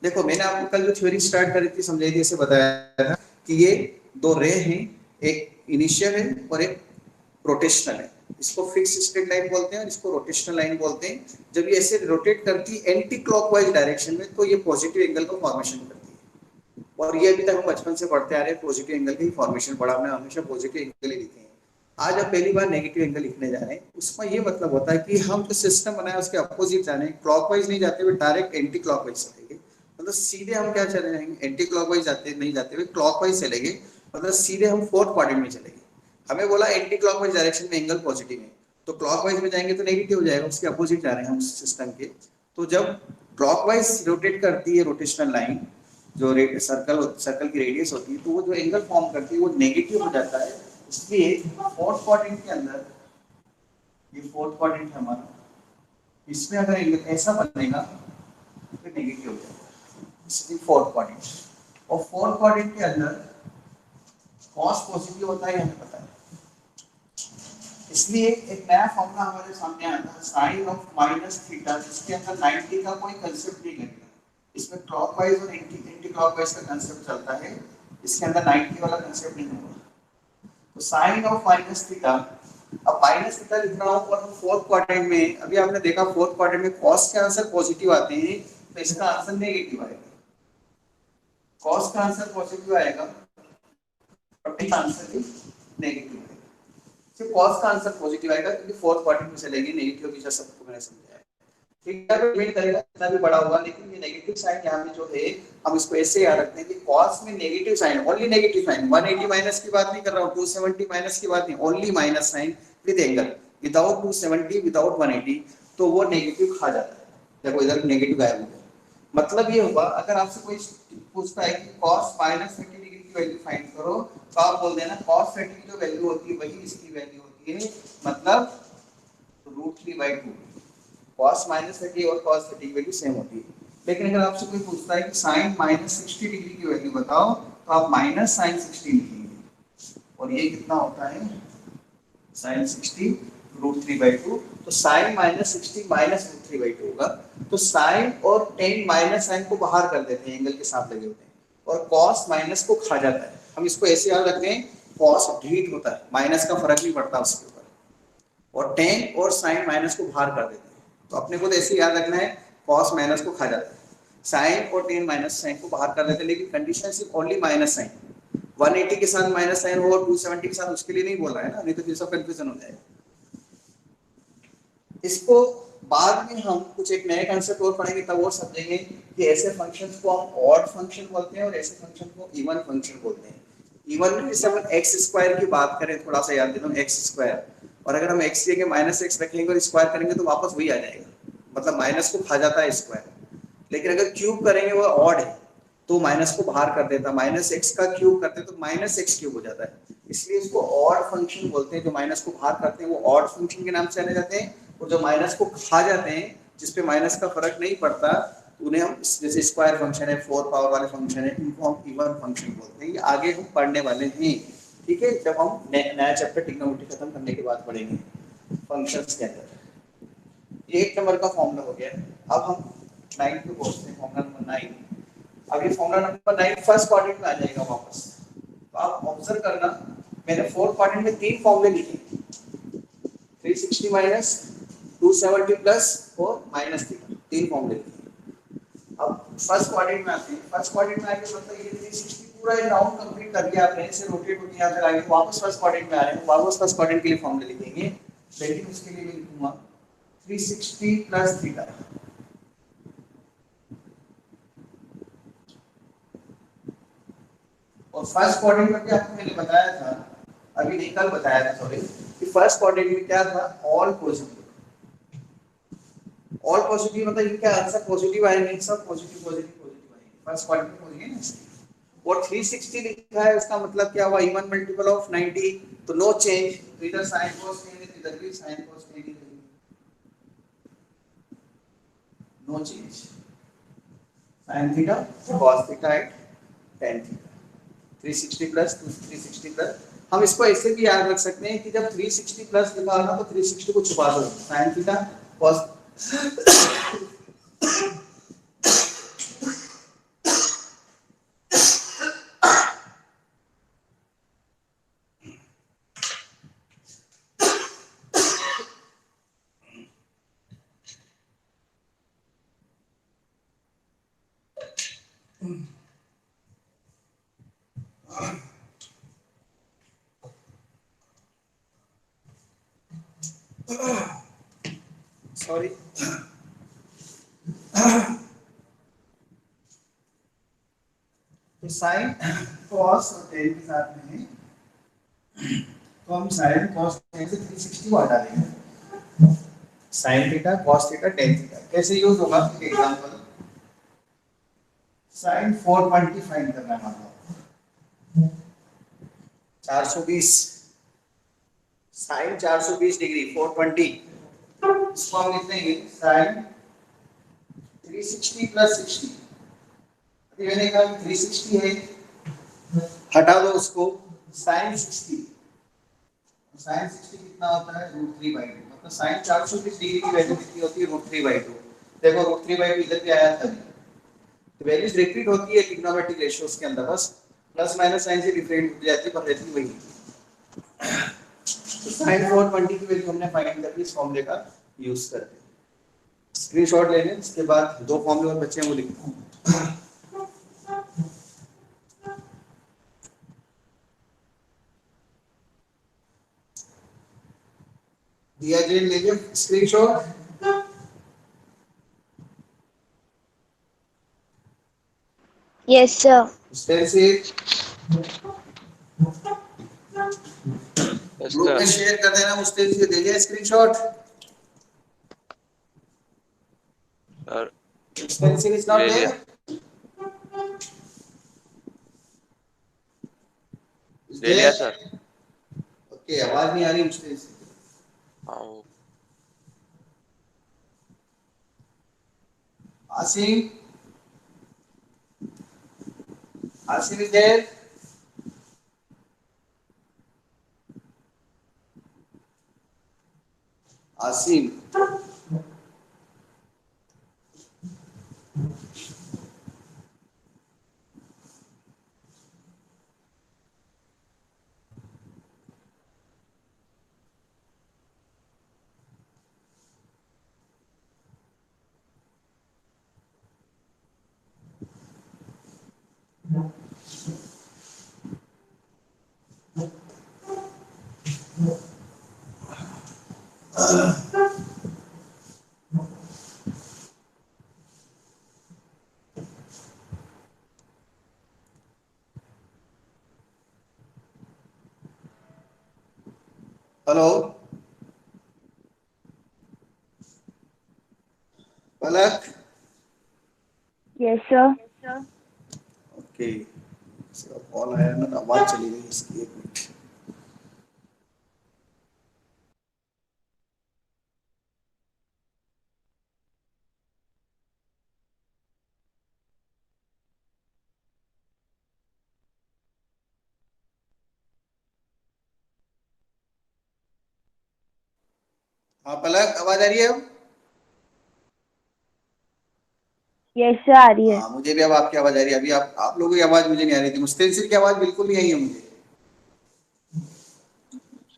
देखो मैंने आपको कल जो थ्योरी स्टार्ट करी थी समझाई थी, ऐसे बताया था कि ये दो रे हैं, एक इनिशियल है और एक रोटेशनल है। इसको फिक्स स्ट्रेट लाइन बोलते हैं और इसको रोटेशनल लाइन बोलते हैं। जब ये ऐसे रोटेट करती है एंटी क्लॉकवाइज डायरेक्शन में तो ये पॉजिटिव एंगल को फॉर्मेशन करती है। और ये अभी तक हम बचपन से पढ़ते आ रहे हैं, पॉजिटिव एंगल की फॉर्मेशन पढ़ा हमने, हमेशा पॉजिटिव एंगल ही लिखे हैं। आज हम पहली बार नेगेटिव एंगल लिखने जा रहे हैं। उसमें ये मतलब होता है कि हम जो सिस्टम बनाए उसके अपोजिट जाने, क्लॉकवाइज नहीं जाते हुए डायरेक्ट एंटी क्लॉकवाइज चलेंगे। मतलब सीधे हम क्या चले जाएंगे, एंटी क्लॉकवाइज जाते नहीं जाते हुए क्लॉकवाइज चलेंगे, मतलब सीधे हम फोर्थ क्वाड्रेंट में चलेंगे। हमें बोला एंटी क्लॉकवाइज डायरेक्शन में एंगल पॉजिटिव है, तो क्लॉकवाइज में जाएंगे तो नेगेटिव हो जाएगा, उसके अपोजिट जा रहे हैं हम सिस्टम के। तो जब क्लॉकवाइज रोटेट करती है रोटेशनल लाइन, जो सर्कल की रेडियस होती है, तो वो जो एंगल फॉर्म करती है वो नेगेटिव हो जाता है। इसलिए फोर्थ क्वाड्रेंट के अंदर, ये फोर्थ क्वाड्रेंट है हमारा, इसमें अगर एंगल ऐसा बनेगा तो नेगेटिव हो जाएगा, इसलिए फोर्थ क्वाड्रेंट। और फोर्थ क्वाड्रेंट के अंदर कॉस पॉजिटिव होता है, हमें पता है। इसलिए एक नया फॉर्मूला हमारे सामने आता है साइन ऑफ माइनस थीटा, जिसके अंदर 90 का कोई कंसेप्ट नहीं लगेगा। इसमें क्लॉकवाइज और एंटी क्लॉकवाइज का कंसेप्ट चलता है, इसके अंदर 90 वाला कंसेप्ट नहीं होगा। तो साइन ऑफ माइनस थीटा, अब माइनस थीटा लिख रहा हूं और फोर्थ क्वाड्रेंट में, अभी आपने देखा फोर्थ क्वाड्रेंट में कॉस के आंसर पॉजिटिव आते हैं, तो इसका आंसर नेगेटिव आएगा। कॉस का आंसर पॉजिटिव आएगा और टी का आंसर भी नेगेटिव आएगा। सिर्फ कॉस का आंसर पॉजिटिव आएगा क्योंकि फोर्थ क्वाड्रेंट में चलेगी, नेगेटिव की सबको मैंने समझाया। ठीक है, वेट करेगा इतना भी बड़ा होगा, लेकिन ये नेगेटिव साइन यहाँ पे जो है हम इसको ऐसे याद रखते हैं कि कॉस में negative sine, only negative sine, 180 minus की बात नहीं कर रहा हूँ, 270 माइनस की बात नहीं, only minus sine with angle, without 270 without 180, तो वो नेगेटिव खा जाता है। देखो इधर नेगेटिव गायब हो गया। मतलब ये हुआ, अगर आपसे कोई पूछता है कि cos माइनस 30 डिग्री की वैल्यू फाइंड करो, तो आप बोल देना cos 30 की जो वैल्यू होती है वही इसकी वैल्यू होती है, मतलब √3/2। cos माइनस 30 और cos 30 की वैल्यू सेम होती है। लेकिन अगर आपसे कोई पूछता है कि sin माइनस 60 डिग्री की वैल्यू बताओ, तो आप माइनस sin 60 लिखेंगे, और ये कितना होता है sin 60 √3/2। तो sin माइनस 60 माइनस √3/2 होगा। तो sin और tan माइनस साइन को बाहर कर देते हैं, एंगल के साथ लगे होते हैं, और cos माइनस को खा जाता है। हम इसको ऐसे याद रखते हैं, cos डिलीट होता है, माइनस का फर्क नहीं पड़ता उसके ऊपर, और tan और sin माइनस को बाहर कर देते हैं। तो अपने को तो ऐसे याद रखना है, cos माइनस को खा जाता है, sin और tan माइनस साइन को बाहर कर देते हैं। लेकिन कंडीशन सिर्फ ओनली माइनस साइन, 180 के साथ माइनस साइन हो और 270 के साथ, उसके लिए नहीं बोल रहा है ना, नहीं तो फिर सब कंफ्यूजन हो जाएगा। इसको बाद में हम कुछ एक नए कंसेप्ट और पढ़ेंगे, तब वो समझेंगे कि ऐसे फंक्शंस को हम ऑड फंक्शन बोलते हैं और ऐसे फंक्शन को इवन फंक्शन बोलते हैं। इवन में जैसे हम एक्स स्क्वायर की बात करें, थोड़ा सा याद देता हूँ, एक्स स्क्वायर, और अगर हम एक्स की जगह माइनस एक्स रखेंगे और स्क्वायर करेंगे तो वापस वही आ जाएगा, मतलब माइनस को खा जाता है स्क्वायर। लेकिन अगर क्यूब करेंगे वो ऑड है तो माइनस को बाहर कर देता है, माइनस एक्स का क्यूब करते हैं तो माइनस एक्स क्यूब हो जाता है। इसलिए इसको ऑड फंक्शन बोलते हैं। जो माइनस को बाहर करते हैं वो ऑड फंक्शन के नाम से जाने जाते हैं, और जो माइनस को खा जाते हैं, जिसपे माइनस का फर्क नहीं पड़ता, उन्हें हम जैसे स्क्वायर फंक्शन है, 4 पावर वाले फंक्शन है, इनको हम इवन फंक्शन बोलते हैं। ये आगे हम पढ़ने वाले हैं, ठीक है, जब हम नया चैप्टर ट्रिग्नोमेट्री खत्म करने के बाद पढ़ेंगे फंक्शंस के अंदर। ये 1 नंबर का फॉर्मूला हो गया। अब हम 9 पे पहुंचते हैं, फॉर्मूला नंबर 9। अब ये फॉर्मूला नंबर 9 फर्स्ट क्वाड्रेंट में आ जाएगा वापस। तो आप ऑब्जर्व करना, मैंने फोर्थ क्वाड्रेंट में 3 फॉर्मूले लिखे, 360 माइनस, 270 प्लस और माइनस थीटा, 3 फॉर्मूले लिखे। अब फर्स्ट क्वाड्रेंट में आते हैं। फर्स्ट क्वाड्रेंट में आके मतलब ये 360 पूरा राउंड कंप्लीट कर दिया आपने, इसे रोटेट होके यहाँ तक आगे वापस फर्स्ट क्वाड्रेंट में आ रहे हैं, वापस फर्स्ट क्वाड्रेंट के लिए फॉर्मूले लिखेंगे। लेकिन उसके लिए मैं लिखूंगा 360 प्लस थीटा। और फर्स्ट क्वाड्रेंट में भी आपको मैंने बताया था, अभी नहीं कल बताया था सॉरी, कि फर्स्ट क्वाड्रेंट में क्या था, ऑल पॉजिटिव। ऑल पॉजिटिव मतलब इनके आंसर पॉजिटिव आएंगे, सब पॉजिटिव पॉजिटिव पॉजिटिव आएंगे, फर्स्ट क्वाड्रेंट में पॉजिटिव है ना। और 360 लिखा है, उसका मतलब क्या हुआ, इवन मल्टीपल ऑफ 90, तो नो चेंज, तो इधर साइन cos tan है, इधर भी साइन cos tan है, no change, sin theta cos theta at tan theta, 360 plus 360 plus. हम इसको ऐसे भी याद रख सकते हैं कि जब 360 प्लस लिखा होगा तो 360 को छुपा दो, sin थीटा cos सॉरी तो साइन cos और tan के साथ में है, तो हम साइन cos tan से 360 को हटा देंगे, sign theta cos theta tan theta कैसे यूज होगा, एग्जांपल साइन 420 फाइंड करना है, मान लो 420, साइन 420 डिग्री 420, इसको हम लिखते हैं साइन 360 प्लस 60, अभी मैंने कहा 360 है, हटा दो उसको, साइन 60, साइन 60 कितना होता है √3/2, मतलब साइन 420 डिग्री की वैल्यू कितनी होती है √3/2, देखो √3/2 इधर भी आया था, तो वैल्यूज रिपीट होती है ट्रिग्नोमेट्रिक रेशियोज के अंदर, बस प्लस माइनस साइन से डिफरेंट हो जाती है पर रहती वही, तो साइन 420 की वैल्यू हमने फाइंड करके इस फॉर्मूले का यूज करते हैं। स्क्रीनशॉट लेने, इसके बाद दो फॉर्मूले और बच्चे हैं वो लिखते हैं। दिया जी ले लीजिए screenshot,
yes sir.
Stencil group में शेयर कर देना, मुझसे दे दिया screenshot,
sir
stencil is not
ले लिया।
देयर,
ले लिया सर।
ओके, आवाज नहीं आ रही मुझसे,
हाँ
Asim, Asim is there, Asim, hello Palak,
yes sir.
Okay, इसका कॉल आया ना, आवाज चली गई इसकी, एक मिनट। हाँ पलक, आवाज आ रही है अब?
यस सर आ रही है।
हाँ मुझे भी अब आपकी आवाज आ रही है, अभी आप लोगों की आवाज मुझे नहीं आ रही थी, मुस्तेंसिल की आवाज बिल्कुल नहीं आई है मुझे।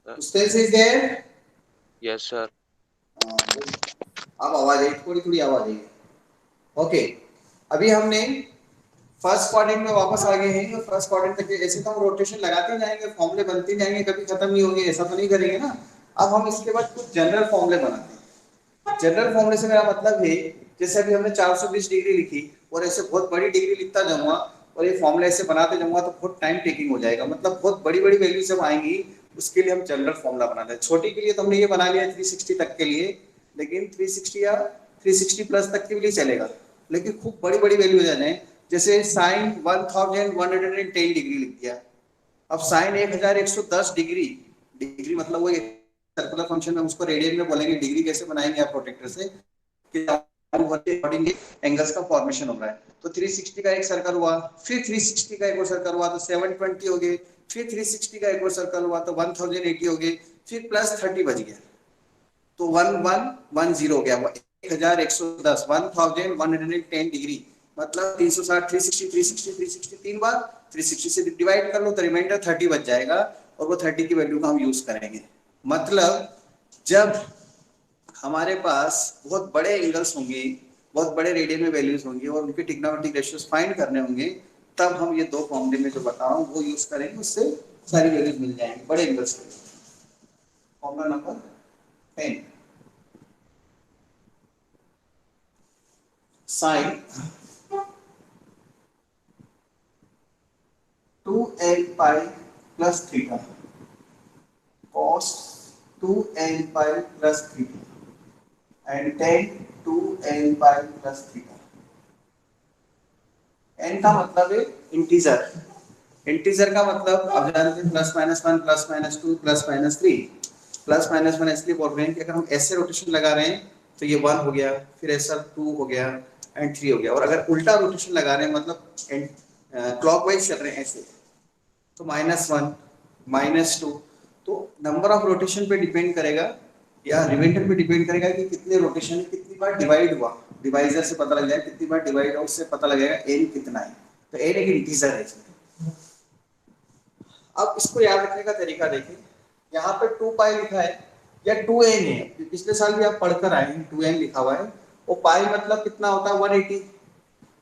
मुस्तेंसिल इज देयर?
Yes sir.
अब आवाज आई, थोड़ी थोड़ी आवाज आई। ओके, अभी हमने फर्स्ट क्वाड्रेंट में वापस आ गए हैं, और फर्स्ट क्वाड्रेंट तक ऐसे तो हम रोटेशन लगाते जाएंगे, फॉर्मूले बनते जाएंगे, कभी खत्म नहीं होंगे, ऐसा तो नहीं करेंगे ना। अब हम इसके बाद कुछ जनरल फॉर्मूले बनाते हैं। जनरल फॉर्मूले से मेरा मतलब है, जैसे अभी हमने 420 डिग्री लिखी और ऐसे बहुत बड़ी डिग्री लिखता जाऊंगा और ये फॉर्मूला ऐसे बनाते जाऊंगा तो बहुत टाइम टेकिंग हो जाएगा, मतलब बहुत बड़ी बड़ी वैल्यू जब आएंगी उसके लिए हम जनरल फॉर्मूला बनाते हैं। छोटी के लिए तो हमने ये बना लिया 360 तक के लिए, लेकिन 360 या 360 प्लस तक के लिए चलेगा, लेकिन खूब बड़ी बड़ी वैल्यू हो जाए जैसे साइन 1110 डिग्री लिख दिया। अब साइन 1110 डिग्री, डिग्री मतलब वो सर्कुलर फंक्शन में उसको रेडियन में बोलेंगे, डिग्री कैसे बनाएंगे आप प्रोटेक्टर से कि अकॉर्डिंगली एंगल्स का फॉर्मेशन हो रहा है। तो 360 का एक सर्कल हुआ, फिर 360 का एक और सर्कल हुआ तो 720 हो गए, फिर 360 का एक और सर्कल हुआ तो 1080 हो गए, फिर प्लस 30 बच गया तो 1110 हो गया। 1110 1110 डिग्री मतलब 360 360 360 360 तीन बार 360 से डिवाइड कर लो तो रिमाइंडर 30 बच जाएगा और वो 30 की वैल्यू का हम यूज करेंगे। मतलब जब हमारे पास बहुत बड़े एंगल्स होंगे, बहुत बड़े रेडियन में वैल्यूज होंगी और उनके ट्रिग्नोमेट्रिक रेशियोज फाइंड करने होंगे, तब हम ये दो फॉर्मूले में जो बता रहा हूँ वो यूज करेंगे, उससे सारी वैल्यूज मिल जाएंगी बड़े एंगल्स के। Formula number 10 sine 2n pi plus theta cos 2n pi plus theta and tan 2n pi plus theta. n का मतलब है इंटीजर, इंटीजर का मतलब आप जानते हैं plus minus 1 plus minus 2 plus minus 3। Plus minus 1 इसलिए बोल रहे हैं कि अगर हम ऐसे रोटेशन लगा रहे हैं तो ये 1 हो गया, फिर ऐसा 2 हो गया एंड 3 हो गया, और अगर उल्टा रोटेशन लगा रहे हैं मतलब क्लॉकवाइज चल रहे हैं ऐसे तो -1 -2। तो नंबर ऑफ रोटेशन पे डिपेंड करेगा या रिमाइंडर पे डिपेंड करेगा कि कितने रोटेशन कितनी बार डिवाइड हुआ, डिवाइजर से पता लग जाएगा कितनी बार डिवाइड हुआ, उससे पता लगेगा n कितना है। तो n एक इंटीजर है इसमें। अब इसको याद रखने का तरीका देखिए, यहाँ पे 2 पाई लिखा है या 2n है, पिछले साल भी आप पढ़कर आए हैं 2n लिखा हुआ है, वो पाई मतलब कितना होता है 180।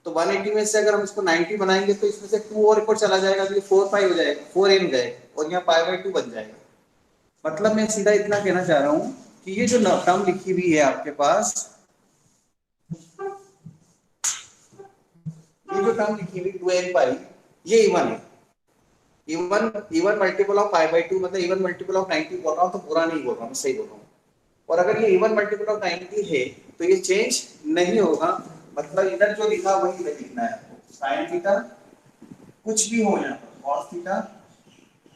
तो 180 में से अगर हम इसको 90 बनाएंगे तो इसमें से 2 और एक और चला जाएगा तो ये 4 पाई हो जाएगा, 4n हो जाएगा और यहाँ पाई/2 बन जाएगा। मतलब मैं सीधा इतना कहना चाह रहा हूँ कि ये जो टर्म लिखी हुई है आपके पास, ये जो टर्म लिखी हुई 2n पाई, ये इवन है। इवन मल्टीपल ऑफ पाई/2 मतलब इवन मल्टीपल ऑफ 90 बोल रहा हूँ तो बुरा नहीं बोल रहा हूँ, सही बोल रहा हूँ। और अगर ये इवन मल्टीपल ऑफ 90 है तो ये चेंज नहीं होगा, मतलब इधर जो लिखा वही इधर लिखना है आपको। साइन थीटा कुछ भी हो यहाँ पर, cos थीटा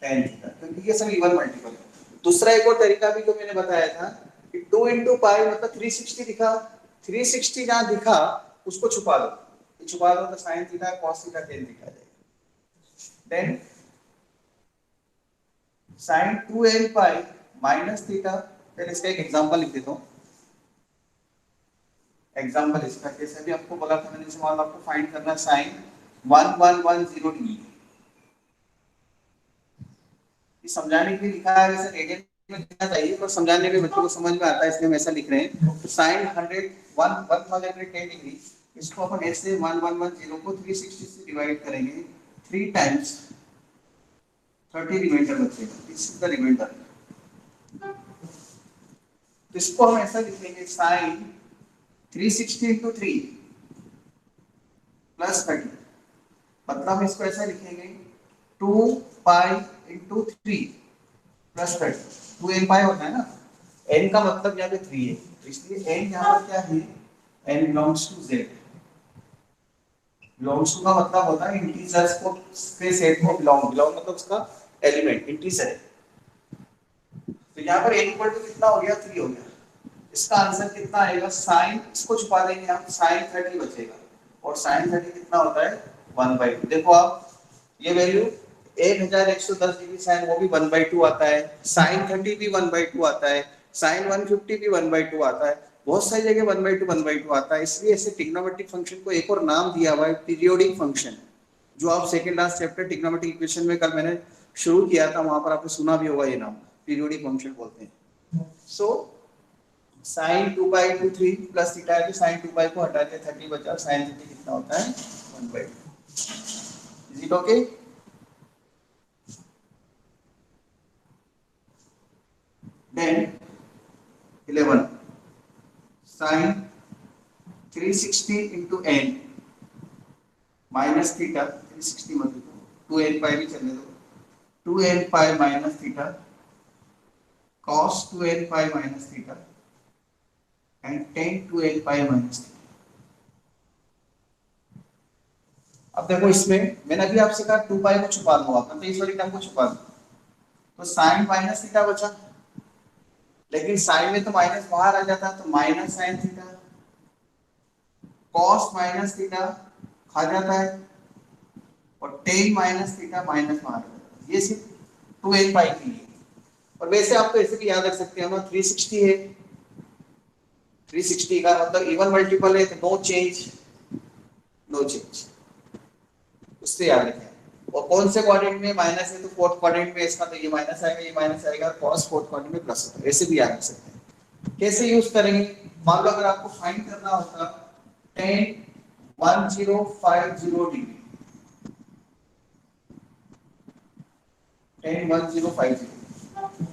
tan थीटा, क्योंकि ये सब इवन मल्टीपल है। दूसरा एक और तरीका भी जो मैंने बताया था कि 2 into पाई मतलब 360 दिखा, 360 जहाँ दिखा उसको छुपा दो, छुपा दो तो sine theta cos theta tan दिखा जाएगा। Then sine 2n pi minus theta, फिर इसका एक एग्जांपल लिख देता हूँ। एग्जांपल इसका कैसे भी आपको बोला था मैंने, सवाल आपको फाइंड करना साइन 1110 डिग्री। ये समझाने के लिए लिखा है, वैसे रेडियन में लिखना चाहिए पर समझाने में बच्चों को समझ में आता है इसलिए हम ऐसा लिख रहे हैं। तो साइन 1010 डिग्री, इसको अपन ऐसे 1110 को 360 से डिवाइड करेंगे 3 टाइम्स, 30 रिमाइंडर बचेगा, दिस इज द रिमाइंडर। तो इसको हम ऐसा लिखेंगे साइन 360 into 3 प्लस 30, मतलब हम इसको ऐसा लिखेंगे 2 पाई into 3 प्लस 30। 2n पाई होता है ना, n का मतलब यहाँ पे 3 है तो इसलिए n यहाँ पर क्या है, n belongs to z। belongs to का मतलब होता है इंटीजर्स को के सेट को belong मतलब उसका एलिमेंट इंटीजर है। तो यहाँ पर n इक्वल टू कितना हो गया, 3 हो गया। इसका आंसर कितना आएगा, साइन इसको छुपा देंगे हम, साइन 30 बचेगा और साइन 30 कितना होता है 1/2। देखो आप ये वैल्यू 1110 डिग्री साइन वो भी 1/2 आता है, साइन 30 भी 1/2 आता है, साइन 150 भी 1/2 आता है, बहुत सारी जगह 1/2 आता है। इसलिए ऐसे ट्रिग्नोमेट्रिक फंक्शन को एक और नाम दिया हुआ है पीरियोडिक फंक्शन, जो आप second last chapter trigonometric equation में कल मैंने शुरू किया था, वहां पर आपने सुना भी होगा ये नाम, पीरियोडिक फंक्शन बोलते हैं। सो साइन 2/3 प्लस थीटा है, साइन 2 को हटा के 30 बचा, साइन 30 कितना होता है 1/2। Is it okay? Then 11 sine 360 into n minus theta, 360 मत लिखो, 2n पाई भी चलने दो, 2n pi minus theta cos 2n pi minus theta and tan 2n pi minus theta. अब देखो इसमें मैंने अभी आपसे कहा 2 पाई को छुपा दो आप, मतलब इस वाली टर्म को छुपा दो, तो साइन माइनस थीटा बचा, लेकिन साइन में तो माइनस बाहर आ जाता, तो minus sine theta, cos minus theta खा जाता है, और टेन माइनस थीटा माइनस बाहर आ जाता है। ये सिर्फ 2n पाई के लिए। और वैसे आप तो ऐसे भी याद रख सकते हो ना, 360 है, 360 का मतलब इवन मल्टीपल है, तो नो चेंज, नो चेंज, उससे याद रखें। और कौन से क्वाड्रेंट में माइनस है, तो फोर्थ क्वाड्रेंट में, इसका तो ये माइनस आएगा, ये माइनस आएगा, cos फोर्थ क्वाड्रेंट में प्लस होता है, ऐसे भी याद रख सकते हैं। कैसे यूज करेंगे, मान लो अगर आपको फाइंड करना होता tan 1050 डिग्री, tan 1050,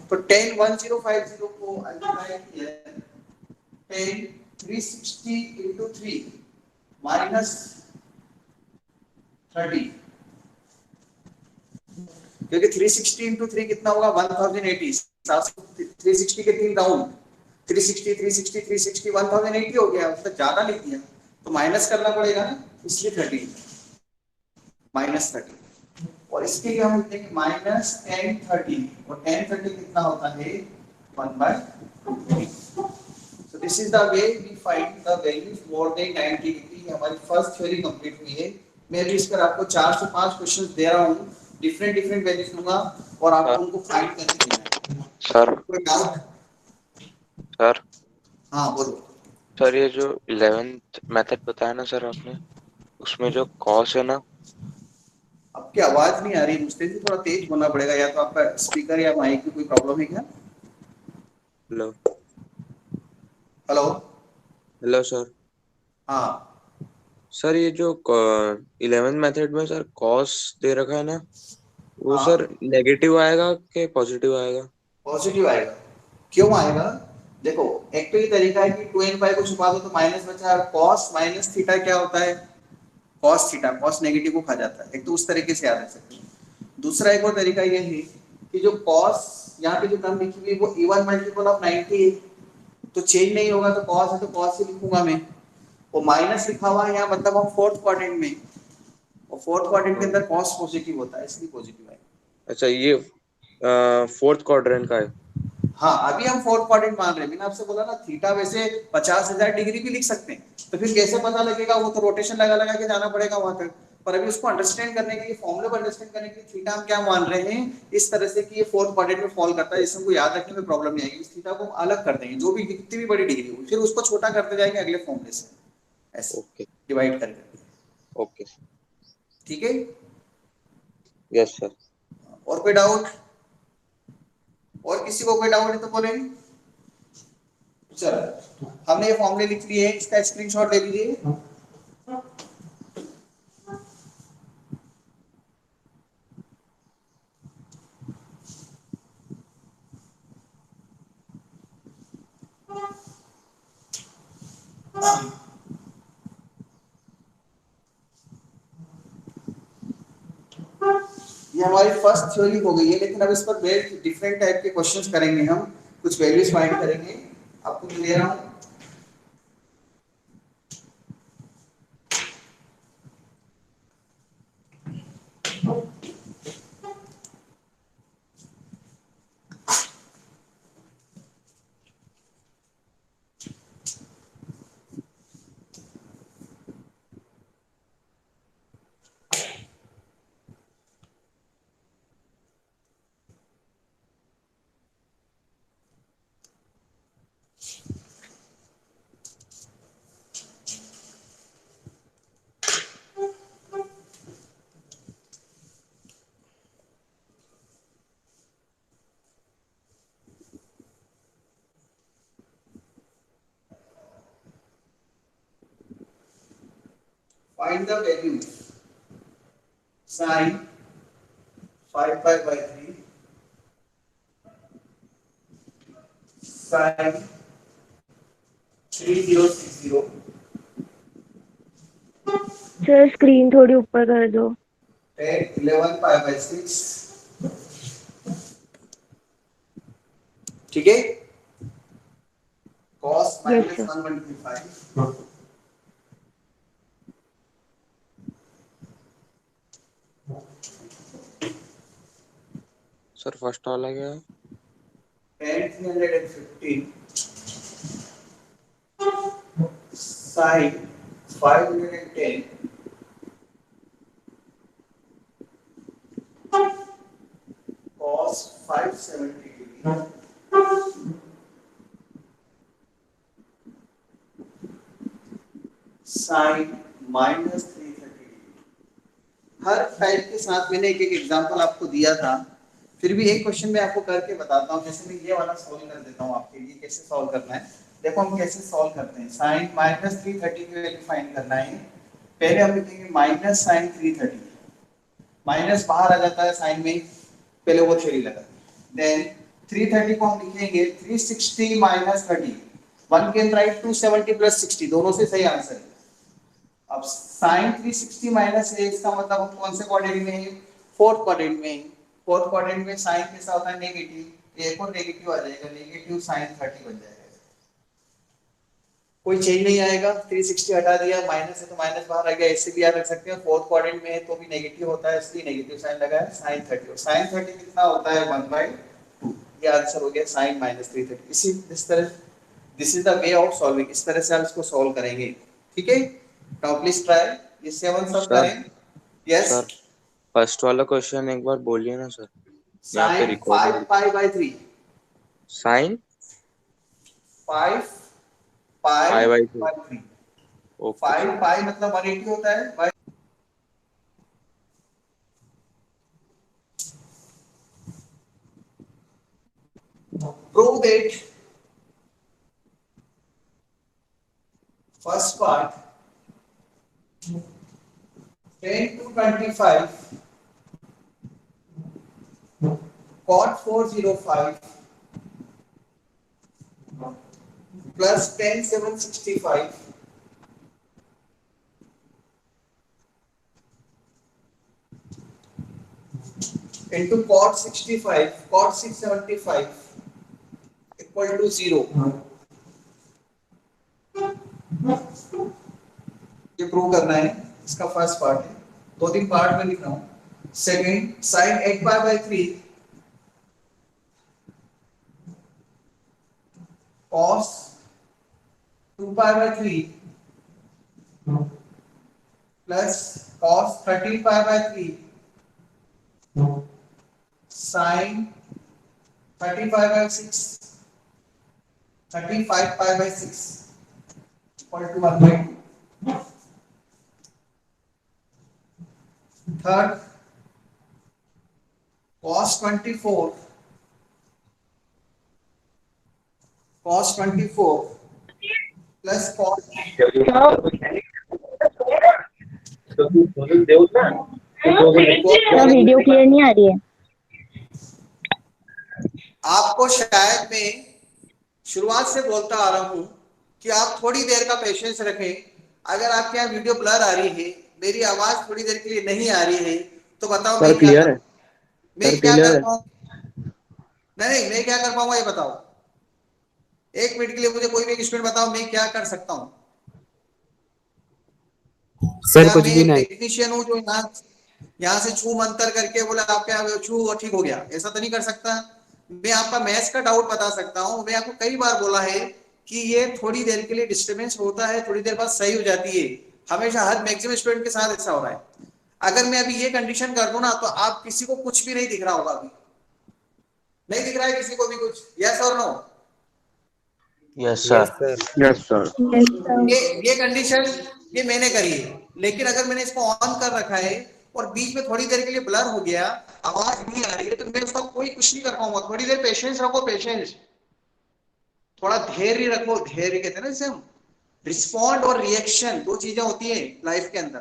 तो tan 1050 को अल्टीप्लाई किया है tan 360 into 3 minus 30, क्योंकि 360 into 3 कितना होगा 1080, 360 के 3 राउंड, 360 360 360 1080 हो गया, उससे ज्यादा लिख दिया तो माइनस करना पड़ेगा ना, इसलिए 30 माइनस 30, और इसके लिए हम लिखते हैं माइनस tan 30, और tan 30 कितना होता है 1/3। So this is the way we find the values more than 90 degree। हमारी फर्स्ट थ्योरी कंप्लीट हुई है। मैं भी इस पर आपको 4 से 5 क्वेश्चंस दे रहा हूँ, डिफरेंट डिफरेंट वैल्यूज दूंगा और आपको उनको फाइंड करके देना है।
सर
कोई डाउट?
सर
हाँ बोलो।
सर ये जो 11th मेथड बताया ना सर आपने, उसमें जो कॉस है ना,
आपकी आवाज नहीं आ रही मुझसे, भी थोड़ा तेज बोलना पड़ेगा, या तो आपका स्पीकर या माइक की कोई प्रॉब्लम है क्या?
Hello
hello.
Hello sir.
हाँ
सर ये जो 11th मेथड में सर कॉस दे रखा है ना, वो
हाँ
सर नेगेटिव आएगा कि पॉजिटिव आएगा?
पॉजिटिव आएगा। क्यों आएगा? देखो एक तो ये तरीका है कि 2n पाई को छुपा दो तो माइनस बचा, cos माइनस थीटा क्या होता है cos थीटा, cos नेगेटिव को खा जाता है, एक तो उस तरीके से याद रख सकते हैं। दूसरा एक और तरीका ये है कि जो cos यहाँ पे जो टर्म लिखी हुई है वो इवन मल्टीपल ऑफ 90 है, तो चेंज नहीं होगा, तो cos है तो cos से लिखूंगा मैं, वो माइनस लिखा हुआ है यहाँ, मतलब हम फोर्थ क्वाड्रेंट में, और फोर्थ क्वाड्रेंट के अंदर cos पॉजिटिव होता है, इसलिए पॉजिटिव आएगा।
अच्छा ये फोर्थ क्वाड्रेंट का है।
हाँ अभी हम फोर्थ क्वाड्रेंट मान रहे हैं, मैंने आपसे बोला ना थीटा वैसे 50,000 डिग्री भी लिख सकते हैं, तो फिर कैसे पता लगेगा, वो तो रोटेशन लगा लगा के जाना पड़ेगा वहां तक, पर अभी उसको अंडरस्टैंड करने के लिए, फॉर्मूले को अंडरस्टैंड करने के लिए थीटा हम क्या मान रहे हैं इस तरह से कि ये फोर्थ क्वाड्रेंट में फॉल करता है, इससे हमको याद रखने में प्रॉब्लम नहीं आएगी। इस थीटा को हम अलग कर देंगे, जो भी कितनी भी बड़ी डिग्री हो, फिर उसको छोटा करते जाएंगे अगले फॉर्मूले से, ऐसे
ओके
डिवाइड करके।
ओके
ठीक है,
यस सर।
और कोई डाउट? और किसी को कोई डाउट है तो बोले। चलो हमने ये फॉर्मूले लिख लिए हैं, इसका स्क्रीनशॉट ले लीजिए। ये हमारी फर्स्ट थ्योरी हो गई है, लेकिन अब इस पर बेस्ड डिफरेंट टाइप के क्वेश्चंस करेंगे हम, कुछ वैल्यूज फाइंड करेंगे, आपको मैं दे रहा हूं। Find the value sin 5 pi by 3 sin 3060
sir screen थोड़ी ऊपर कर दो।
tan 11 pi by 6। ठीक है, cos
yes
minus
sir.
1/5
sir first वाला क्या है?
10,315 sin 510 cos 570 degree sin -330 हर टाइप के साथ मैंने एक एक एग्जांपल आपको दिया था, फिर भी एक क्वेश्चन मैं आपको करके बताता हूँ। जैसे मैं ये वाला सॉल्व कर देता हूँ आपके लिए, कैसे सॉल्व करना है देखो। हम कैसे सॉल्व करते हैं, sin -330 की वैल्यू फाइंड करना है। पहले हम लिखेंगे माइनस साइन 330, माइनस बाहर आ जाता है साइन में, पहले वो थ्योरी लगा। देन 330 को हम लिखेंगे 360 माइनस 30, 1 कैन राइट 270 प्लस 60, दोनों से सही आंसर है। अब sin 360 माइनस है, इसका मतलब हम कौन से क्वाड्रेंट में है, फोर्थ क्वाड्रेंट में है। फोर्थ क्वाड्रेंट में साइन कैसा होता है, नेगेटिव, एक और नेगेटिव आ जाएगा, नेगेटिव sin 30 बन जाएगा। कोई चेंज नहीं आएगा, 360 हटा दिया, माइनस है तो माइनस बाहर आ गया, ऐसे भी याद रख सकते हैं। फोर्थ क्वाड्रेंट में है तो भी नेगेटिव होता है, इसलिए नेगेटिव साइन लगा है, sin 30। और sin 30 कितना होता है, 1/2। ये आंसर हो गया sin -330। इसी इस तरह, this is the way of solving, इस तरह से आप इसको सॉल्व करेंगे। ठीक है, नाउ प्लीज ट्राई, ये 7 सब करें। यस
सर फर्स्ट वाला क्वेश्चन एक बार बोलिए ना सर, यहाँ पे
sin
रिकॉर्ड
5π/3,
साइन
5
π/3।
π/3।
ओके
5 पाई मतलब 180 होता है, by prove that first part 10 to 25 cot 405 plus 10 765 into cot 65 cot 675 equal to 0। ये प्रूव करना है, इसका फर्स्ट पार्ट है, 2-3 पार्ट में लिख रहा हूं। Second, sin 8π/3 cos 2π/3 plus cos 13π/3 sin 35/6 35π/6 equal to 1/2। Third, cos 24 plus cos
video clear नहीं आ रही है।
आपको शायद मैं शुरुआत से बोलता आ रहा हूं कि आप थोड़ी देर का पेशेंस रखें। अगर आपके यहाँ वीडियो ब्लर आ रही है, मेरी आवाज थोड़ी देर के लिए नहीं आ रही है, तो बताओ मैं क्या
क्लियर है,
मैं क्या कर पाऊँ? नहीं, मैं क्या कर पाऊंगा ये बताओ। 1 मिनट के लिए मुझे कोई भी स्टूडेंट बताओ, मैं क्या कर सकता हूँ?
सर कुछ भी नहीं।
टेक्नीशियन हूँ जो यहाँ से छू मंतर करके बोला आपके यहाँ छू ठीक हो गया, ऐसा तो नहीं कर सकता। मैं आपका मैथ्स का डाउट बता सकता हूँ। मैं आपको कई बार बोला है कि ये थोड़ी देर के लिए डिस्टर्बेंस होता है, थोड़ी देर बाद सही हो जाती है। हमेशा हर मैक्सिमम स्टूडेंट के साथ ऐसा हो रहा है। अगर मैं अभी ये कंडीशन कर दूं ना, तो आप किसी को कुछ भी नहीं दिख रहा होगा, अभी नहीं दिख रहा है किसी को भी कुछ, यस और no?
Yes sir.
Yes sir.
ये कंडीशन ये मैंने करी है, लेकिन अगर मैंने इसको ऑन कर रखा है और बीच में थोड़ी देर के लिए ब्लर हो गया, आवाज नहीं आ रही है, तो मैं उसका कोई कुछ नहीं कर पाऊंगा। थोड़ी देर पेशेंस रखो, पेशेंस, थोड़ा धैर्य रखो। धैर्य कहते हैं ना इसे हम, रिस्पॉन्ड और रिएक्शन 2 चीजें होती है लाइफ के अंदर।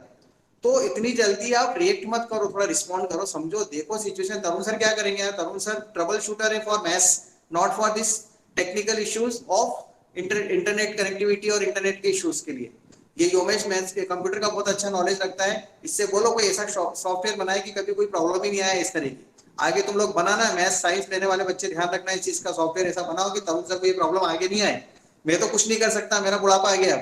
तो इतनी जल्दी आप रिएक्ट मत करो, थोड़ा रिस्पॉन्ड करो, समझो, देखो सिचुएशन। तरुण सर क्या करेंगे? तरुण सर ट्रबल शूटर है for maths, not for this technical issues of internet connectivity और इंटरनेट के इश्यूज के लिए। ये योमेश मैथ्स के कंप्यूटर का बहुत अच्छा नॉलेज रखता है। इससे बोलो कोई ऐसा सॉफ्टवेयर बनाए कि कभी कोई प्रॉब्लम ही नहीं आए इस तरह की। आगे तुम लोग बनाना, मैथ्स साइंस लेने वाले बच्चे ध्यान रखना इस चीज का, सॉफ्टवेयर ऐसा बनाओ कि तरुण सर को ये प्रॉब्लम आगे नहीं आए। मैं तो कुछ नहीं कर सकता, मेरा बुढ़ापा आ गया।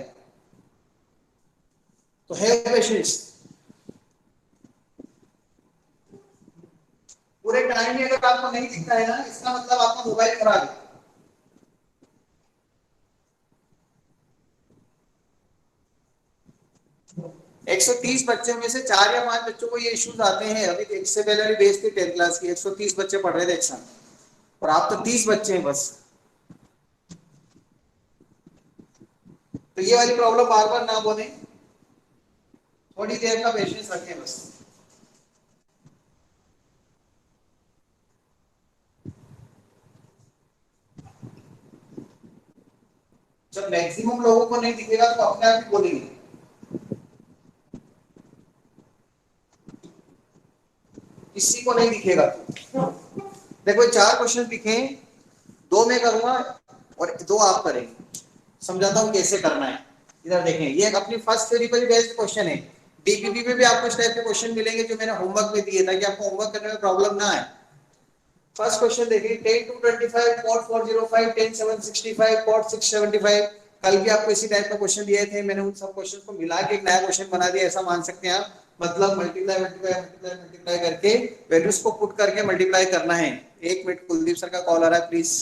तो है पेशेंस। पूरे टाइम में अगर आपको नहीं दिखता है ना, इसका मतलब आपका मोबाइल खराब है। एक 130 बच्चों में से 4 या 5 बच्चों को ये इश्यूज आते हैं। अभी इससे पहले वाली बेस थी 10th क्लास की, 130 बच्चे पढ़ रहे थे एक साथ, और आप तो 30 बच्चे हैं बस। तो ये वाली प्रॉब्लम बार बार ना बोले, थोड़ी देर का पेशेंस रखें बस। जब मैक्सिमम लोगों को नहीं दिखेगा तो अपने आप ही बोलेंगे। किसी को नहीं दिखेगा तो देखो 4 क्वेश्चन दिखे, 2 मैं करूंगा और 2 आप करेंगे। समझाता हूं कैसे करना है। इधर देखें, ये अपनी फर्स्ट थ्योरी पर बेस्ड क्वेश्चन है। डीपीपी में भी आपको इस टाइप के क्वेश्चन मिलेंगे जो मैंने होमवर्क में दिए, ताकि आपको होमवर्क करने में प्रॉब्लम ना आए। फर्स्ट क्वेश्चन देखिए, 10 to 25 cot 405 10 765 cot 675। कल भी आपको इसी टाइप का क्वेश्चन दिए थे, मैंने उन सब क्वेश्चन को मिला के एक नया क्वेश्चन बना दिया, ऐसा मान सकते हैं आप। मतलब मल्टीप्लाई मल्टीप्लाई मल्टीप्लाई मल्टीप्लाई करके वैल्यूज को पुट करके मल्टीप्लाई करना है। 1 मिनट, कुलदीप सर का कॉल आ रहा है, प्लीज।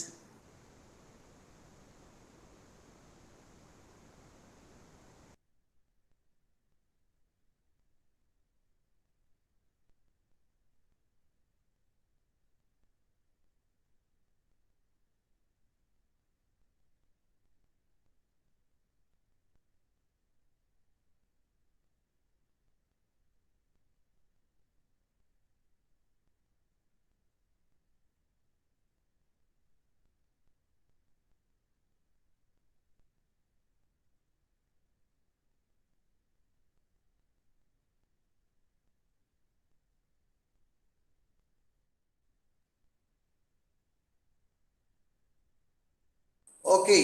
ओके,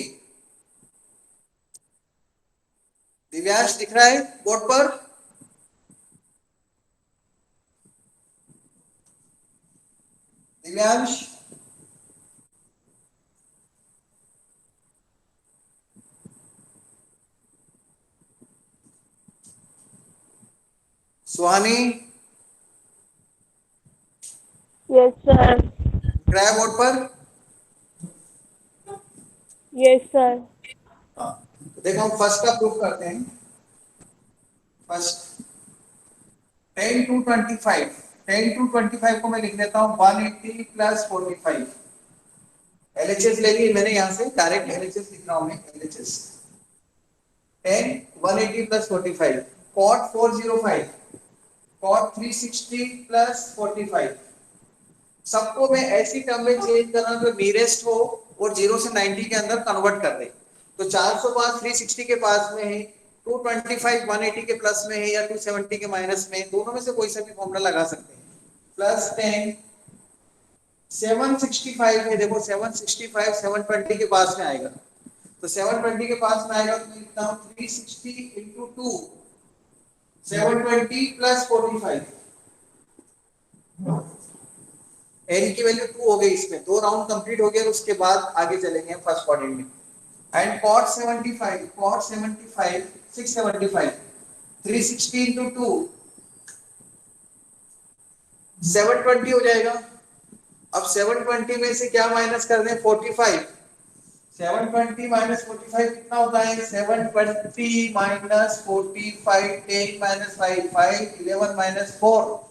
दिव्यांश दिख रहा है बोर्ड पर? दिव्यांश, सुहानी,
यस सर।
दिख रहा है बोर्ड पर?
Yes sir.
हाँ, तो देखो हम फर्स्ट का प्रूफ करते हैं। फर्स्ट 10 to 25, 10 to 25 को मैं लिख देता हूँ 180 प्लस 45। LHS ले ली मैंने, यहाँ से डायरेक्ट LHS लिख रहा हूँ मैं। LHS 10 180 plus 45 cot 405 cot 360 plus 45। सबको मैं ऐसी टर्म में चेंज कर रहा हूँ जो नियरेस्ट हो और 0 से 90 के अंदर कन्वर्ट कर दे। तो 405 360 के पास में है, 225 180 के प्लस में है, या 270 के माइनस में, दोनों में से कोई सा भी फॉर्मूला लगा सकते हैं। प्लस 10 765 है, देखो 765 720 के पास में आएगा, तो 720 के पास में आएगा तो मैं लिखता हूँ 360 into 2 720 प्लस 45। n की वैल्यू 2 हो गई, इसमें 2 राउंड कंप्लीट हो गया, और उसके बाद आगे चलेंगे फर्स्ट क्वाड्रेंट में। एंड cot 75 675 360 into 2 720 हो जाएगा। अब 720 में से क्या माइनस कर दें? 45। 720 माइनस 45 कितना होता है? 720 माइनस 45 10 माइनस 5 5 11 माइनस 4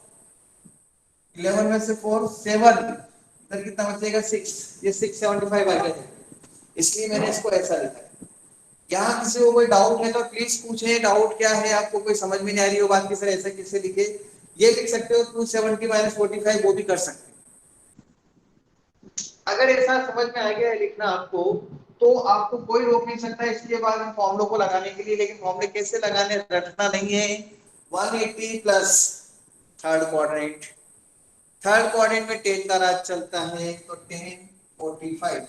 11 में से 4 7, इधर कितना बचेगा? 6। ये 675 आ गया, इसलिए मैंने इसको ऐसा लिखा है। यहाँ किसी को कोई डाउट है तो प्लीज पूछें, डाउट क्या है आपको, कोई समझ में नहीं आ रही हो बात की सर ऐसा कैसे लिखे, ये लिख सकते हो 270 माइनस 45, वो भी कर सकते हैं। अगर ऐसा समझ में आ गया है लिखना आपको, तो आपको कोई रोक नहीं सकता इसलिए बाद में फॉर्मूलों को लगाने के लिए। लेकिन फॉर्मूले कैसे लगाने रटना नहीं है। 180 प्लस थर्ड क्वाड्रेंट में 10 का राज चलता है, तो 10 45,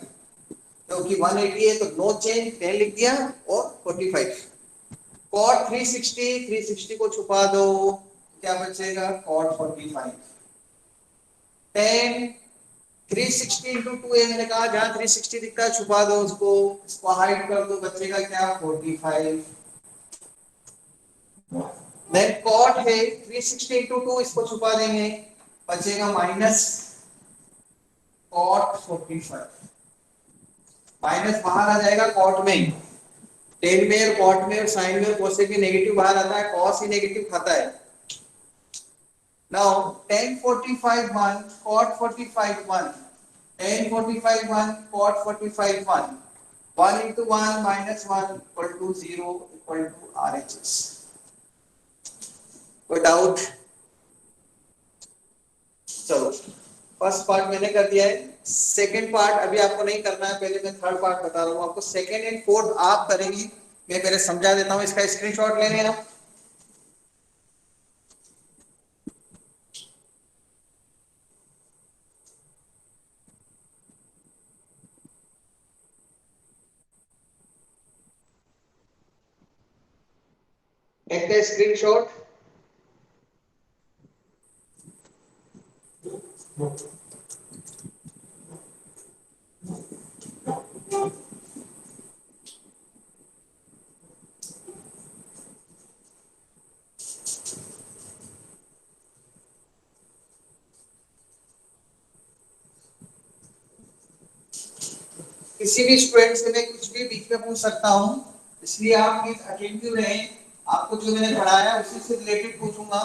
क्योंकि 180 है तो नो चेंज, 10 लिख दिया और 45। cot 360 को छुपा दो, क्या बचेगा? cot 45। 10 360 into 2 है, मैंने कहा जहां 360 दिखता है छुपा दो उसको, इसको हाइड कर दो, बचेगा क्या? 45। देन cot है 360 into 2, इसको छुपा देंगे, बचेगा माइनस cot 45 माइनस बाहर आ जाएगा कॉट में, टेन में और कॉट में और साइन में और कोसेक में नेगेटिव बाहर आता है, कॉस ही नेगेटिव खाता है। Now tan 45 1 cot 45 1 tan 45 1 cot 45 1 1 into 1 minus 1 equal to 0 equal to RHS। कोई डाउट? चलो फर्स्ट पार्ट मैंने कर दिया है, सेकंड पार्ट अभी आपको नहीं करना है, पहले मैं थर्ड पार्ट बता रहा हूँ आपको। सेकंड एंड फोर्थ आप करेंगे, मैं पहले समझा देता हूँ, इसका स्क्रीनशॉट ले लें आप। Take the screenshot। किसी भी स्टूडेंट से मैं कुछ भी बीच में पूछ सकता हूँ, इसलिए आप प्लीज अटेंटिव रहें। आपको जो मैंने पढ़ाया उसी से रिलेटेड पूछूंगा,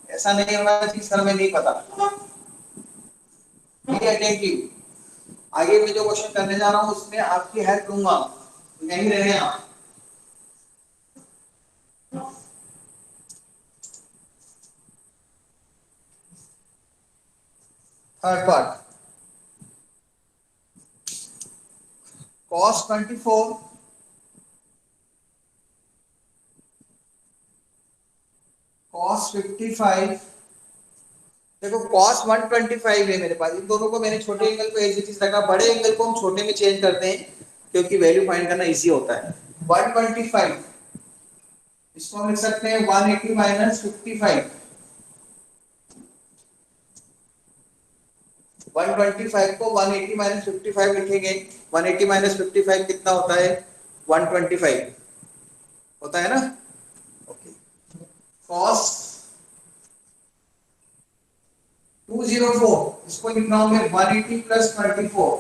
ऐसा नहीं होना चाहिए सर मैं नहीं पता। अटेंटिव, आगे मैं जो क्वेश्चन करने जा रहा हूँ उसमें आपकी हेल्प लूंगा, यहीं रहे आप। Third part, cos 24 cos 55। देखो cos 125 है मेरे पास, इन दोनों को मैंने छोटे एंगल को एज इट इज रखा, बड़े एंगल को हम छोटे में चेंज करते हैं क्योंकि वैल्यू फाइंड करना इजी होता है। 125 इसको हम लिख सकते हैं 180 माइनस 55। 125 को 180 माइनस 55 लिखेंगे। 180 माइनस 55 कितना होता है? 125 होता है ना। ओके, cos 204 इसको लिखना होगा 180 प्लस 24,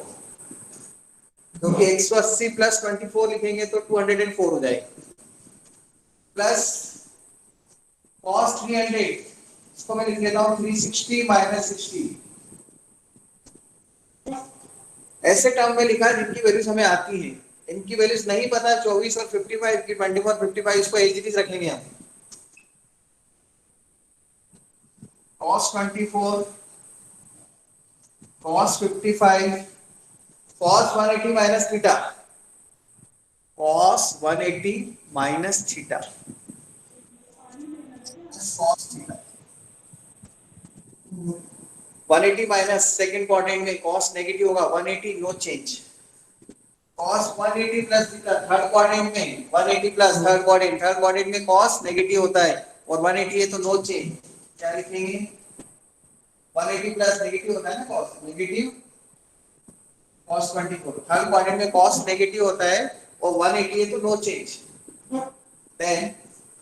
क्योंकि 180 प्लस 24 लिखेंगे तो 204 हो जाएगा। प्लस cos 300 इसको मैं लिख लेता हूँ 360 माइनस 60। ऐसे टर्म में लिखा जिनकी वैल्यूज हमें आती हैं, इनकी वैल्यूज नहीं पता 24 और 55 की 24 55 इसको एज इट इज रखेंगे हम। cos 24 cos 55 cos 180 minus theta, cos 180 minus theta, cos theta 180 minus second quadrant में cos नेगेटिव होगा, 180 no change. cos 180 plus theta third quadrant में 180 प्लस थर्ड क्वाड्रेंट में cos नेगेटिव होता है और 180 है तो नो चेंज। क्या लिखेंगे? 180 प्लस नेगेटिव होता है ना cos negative, cos 24 third quadrant में cos नेगेटिव होता है और 180 है तो no change. Then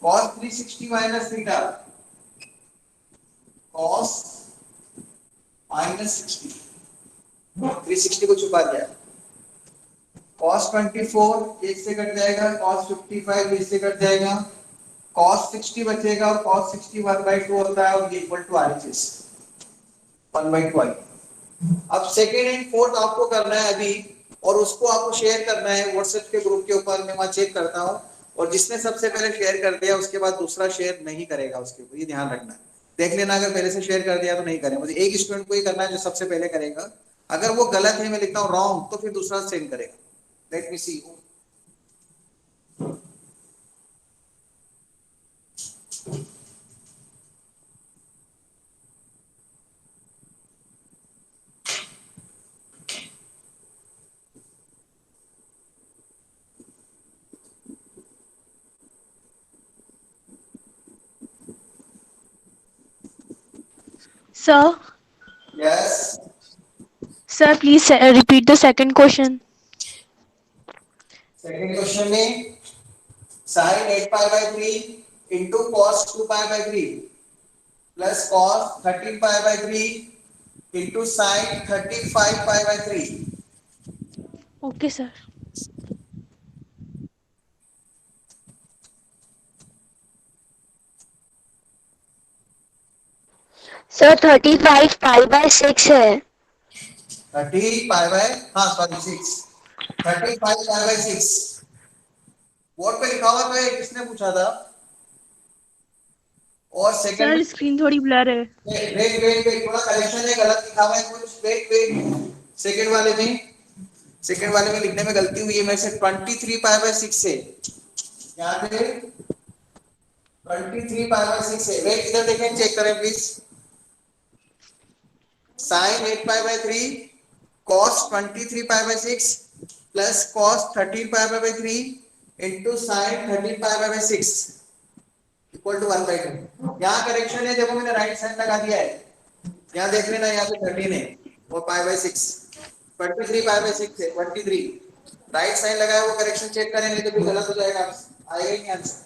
cos 360 minus theta cos minus 60, 360 को छुपा दिया। cos 24 एक से कट जाएगा, cos 55 एक से कट जाएगा, cos 60 बचेगा और cos 60 1/2 होता है और ये इक्वल टू RHS 1/2। अब सेकेंड एंड फोर्थ आपको करना है अभी, और उसको आपको शेयर करना है व्हाट्सएप के ग्रुप के ऊपर, मैं वहां चेक करता हूँ, और जिसने सबसे पहले शेयर कर दिया उसके बाद दूसरा शेयर नहीं करेगा उसके ऊपर, ये ध्यान रखना है। देख लेना अगर पहले से शेयर कर दिया तो नहीं करें, मुझे एक स्टूडेंट को ही करना है जो सबसे पहले करेगा। अगर वो गलत है, मैं लिखता हूँ रॉन्ग, तो फिर दूसरा सेंड करेगा। Let me see.
Sir,
Yes.
sir, please repeat the second question.
Second question में sin 8π/3 into cos 2π/3 plus cos 13π/3 into sin 35 pi by 3.
Okay, sir.
Sir 35 pi by 6 है.
30 pi by हाँ sorry 6 35 pi by 6 board पे लिखा हुआ है, किसने पूछा था? और सेकंड
सर स्क्रीन थोड़ी ब्लर है.
वेट थोड़ा करेक्शन है, गलत लिखा हुआ है कुछ. वेट सेकंड वाले में लिखने में गलती हुई है मेरे से. 23 पाई बाय 6 है यहाँ पे. 23 पाई बाय 6 है. वेट इधर देखें, चेक करें please. Sine 8 pi by 3 cos 23 pi by 6 plus cos 13 pi by 3 into sin 13 pi by 6 equal to 1/2. यहाँ करेक्शन है, देखो मैंने राइट साइड लगा दिया है. यहाँ देख लेना, यहाँ पे 13 है और पाई बाय 6. 23 पाई बाय 6 है. 23 राइट साइड लगाया, वो करेक्शन चेक करें, नहीं तो फिर गलत हो जाएगा, आएगा ही नहीं आंसर.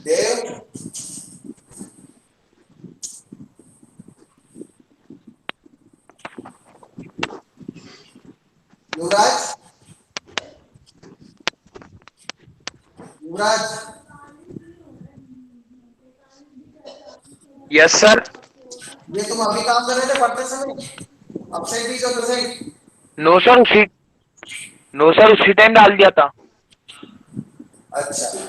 देव युवराज युवराज
यस सर.
ये तुम अभी काम कर रहे थे पढ़ते समय, अपसेंट भी जो प्रेजेंट?
नो सर उसी टाइम डाल दिया था.
अच्छा,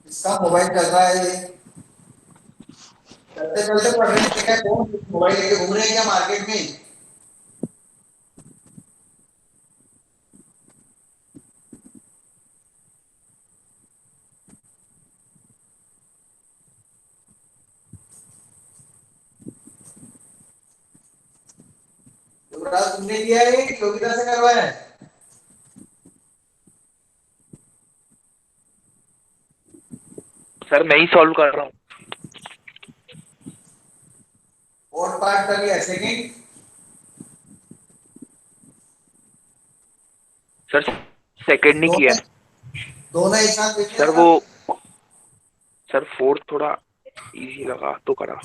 इसका मोबाइल चल रहा है. ये चलते चलते पढ़ रहे हैं क्या? कौन मोबाइल लेके घूम रहे हैं क्या मार्केट में? युवराज तुमने लिया है कि योगिता से करवाया है?
सर मैं ही सॉल्व कर रहा हूँ.
और पार्ट कर लिया सेकंड?
सर सेकंड नहीं किया.
दोनों एक साथ देखिए
सर
ना.
वो सर फोर्थ थोड़ा इजी लगा तो करा.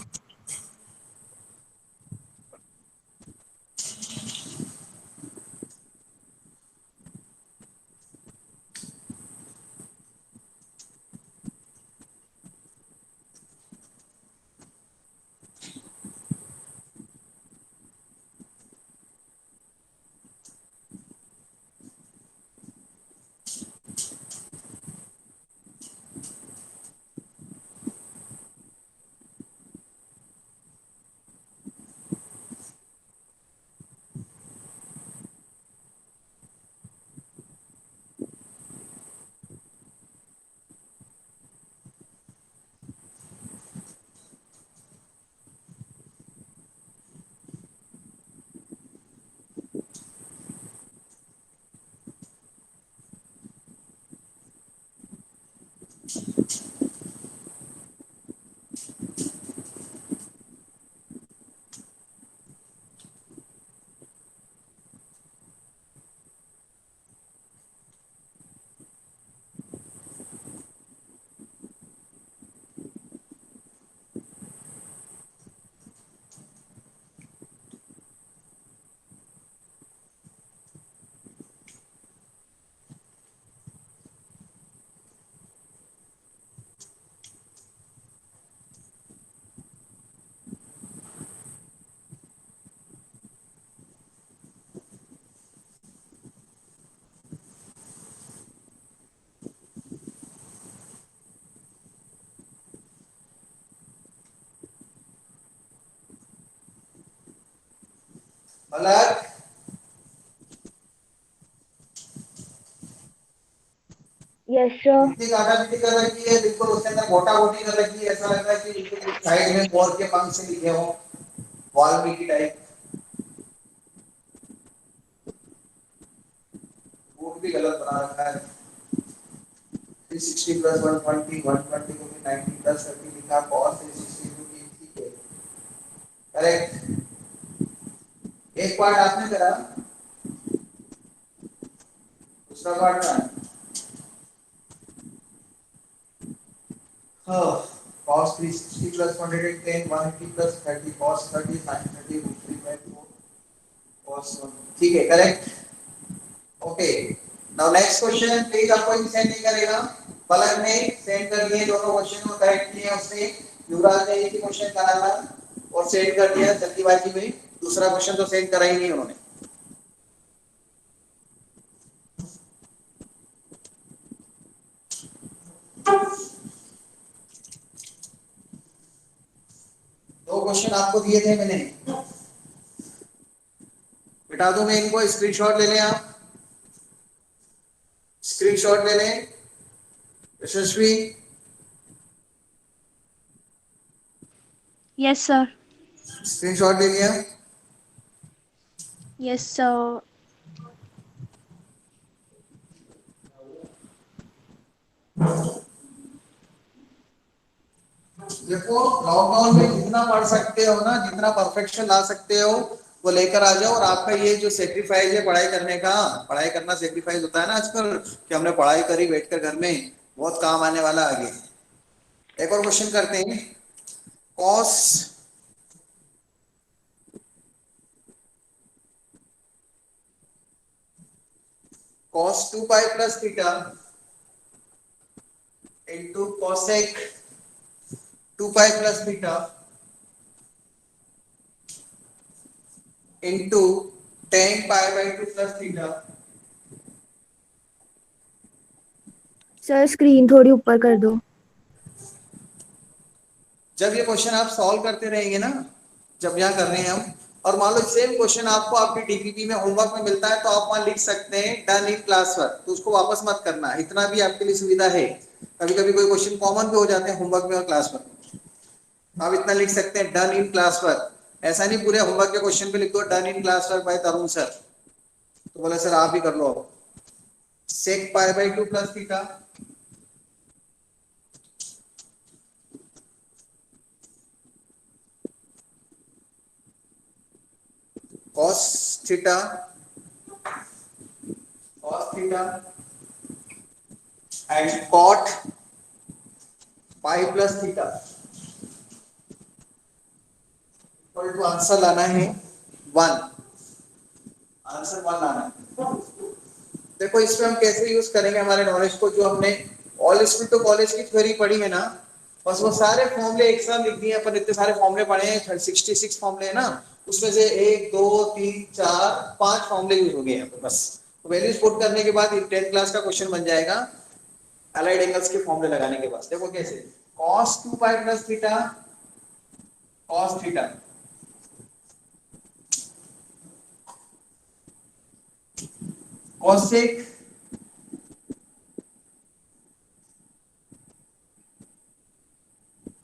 अलग
Yes, sir.
इतनी गाढ़ा कर रखी है, बिल्कुल उसके अंदर मोटा मोटी कर रखी है, ऐसा लग रहा है कि बिल्कुल साइड में मोर के पंख से लिखे हो, वाल्मीकि टाइप। बोर्ड भी गलत बना रखा है। 360 प्लस 120 120 को भी 90 प्लस करके लिखा, cos 360 को भी ठीक है, करेक्ट। एक पार्ट आपने करा, दूसरा पार्ट ना, हाँ, cos 360 plus 110 180 plus 30 cos 30 sin 30 root 3/4 cos 1, ठीक है, correct. Okay, now next question please, आपको ही सेंड नहीं करेगा, पलक ने सेंड कर दिए दोनों क्वेश्चन को, करेक्ट किए उसने, युवराज ने एक ही क्वेश्चन करा था और सेंड कर दिया जल्दीबाजी में, दूसरा क्वेश्चन तो सेंड करा ही नहीं उन्होंने। दो क्वेश्चन आपको दिए थे मैंने, बिठा दूं मैं इनको, स्क्रीनशॉट ले लें आप, स्क्रीनशॉट ले लें यशस्वी।
Yes sir.
स्क्रीनशॉट ले लिया,
यस सर।
देखो लॉकडाउन में जितना पढ़ सकते हो ना, जितना परफेक्शन ला सकते हो वो लेकर आ जाओ, और आपका ये जो सेक्रीफाइस है पढ़ाई करने का, पढ़ाई करना सेक्रीफाइस होता है ना आजकल, कि हमने पढ़ाई करी बैठकर घर में, बहुत काम आने वाला आगे। एक और क्वेश्चन करते हैं, cos cos 2 pi plus theta into cosec 2 pi plus theta into tan pi by 2 plus theta।
Sir screen थोड़ी ऊपर कर दो।
जब ये क्वेश्चन आप सॉल्व करते रहेंगे ना, जब यहाँ कर रहे हैं हम, और मान लो सेम क्वेश्चन आपको आपकी डीपीपी में होमवर्क में मिलता है, तो आप वहां लिख सकते हैं डन इन क्लास वर्क, तो उसको वापस मत करना, इतना भी आपके लिए सुविधा है। कभी कभी कोई क्वेश्चन कॉमन भी हो जाते हैं होमवर्क में और क्लास वर्क में, आप इतना लिख सकते हैं डन इन क्लास वर्क। ऐसा नहीं पूरे होमवर्क के क्वेश्चन पे लिख दो done in class work by Tarun sir, तो बोला सर आप ही कर लो। Sec pi by 2 plus theta, cos theta and cot pi plus theta, तो आंसर लाना है 1, आंसर 1 लाना है। देखो इसमें हम कैसे यूज करेंगे हमारे नॉलेज को, जो हमने ऑल स्कूल टू कॉलेज की थ्योरी पढ़ी है ना, बस वो सारे फॉर्मूले एक साथ लिख दिए अपन, इतने सारे फॉर्मूले पढ़े हैं, 66 फॉर्मूले है ना, उसमें से 1 2 3 4 5 फॉर्मूले यूज हो गए हैं बस। वैल्यूज पुट करने के बाद 10th क्लास का क्वेश्चन बन जाएगा अलाइड एंगल्स के फॉर्मूले लगाने के बाद। देखो कैसे, cos 2 pi plus theta cos theta cosec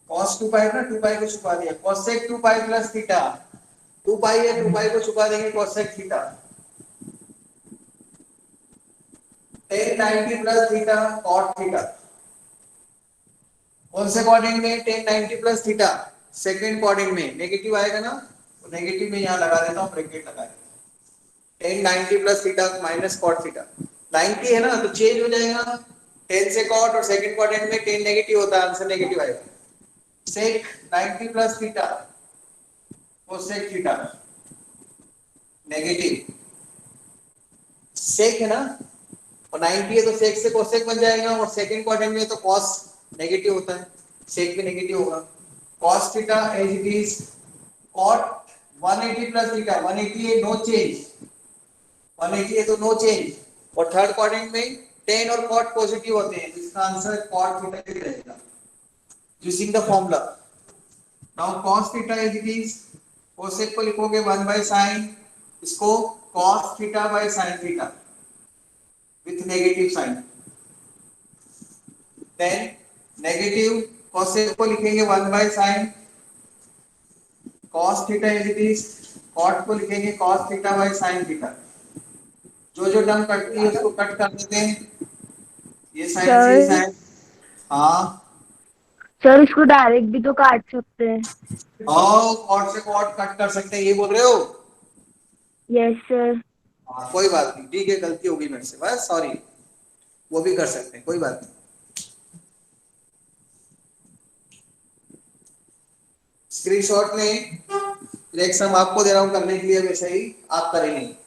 cos 2 pi ना, 2 pi को छुपा दिया, cosec 2 pi plus theta, 2 pi है, 2 pi को छुपा देंगे, cosec theta, tan 90 plus theta cot theta, कौन से क्वाड्रेंट में, tan 90 plus theta second quadrant में, नेगेटिव आएगा ना, तो नेगेटिव में यहाँ लगा देता हूँ, ब्रैकेट लगा देता हूँ, tan 90 plus theta minus cot theta, 90 है ना तो चेंज हो जाएगा, tan से cot, और सेकंड क्वाड्रेंट में tan नेगेटिव होता है, आंसर नेगेटिव आएगा। sec 90 plus theta cosec theta negative, sec है ना, और 90 है तो sec से cosec बन जाएगा, और सेकंड क्वाड्रेंट में तो cos नेगेटिव होता है, sec भी नेगेटिव होगा, cos theta as it is cot 180 plus theta, 180 है नो चेंज, 180 है तो नो चेंज, और थर्ड क्वाड्रेंट में tan और cot पॉजिटिव होते हैं, तो इसका आंसर cot theta ही रहेगा using the formula। Now cos theta as it is, cosec को लिखोगे 1 by sin इसको cos theta by sin theta with negative sine. Then negative cosec को लिखेंगे 1 बाय sin cos theta is it is, cot को लिखेंगे cos theta by sin theta. जो जो टर्म कटती है उसको कट कर देते हैं, ये साइन से
सर
साइन। हाँ
सर इसको डायरेक्ट भी तो काट सकते हैं।
और कॉट से कॉट कट कर सकते हैं, ये बोल रहे हो?
Yes sir.
हाँ, कोई बात नहीं, ठीक है, गलती होगी मेरे से, बस सॉरी। वो भी कर सकते हैं, कोई बात नहीं। स्क्रीनशॉट में नेक्स्ट हम आपको दे रहा हूं करने के लिए, वैसे ही आप करेंगे।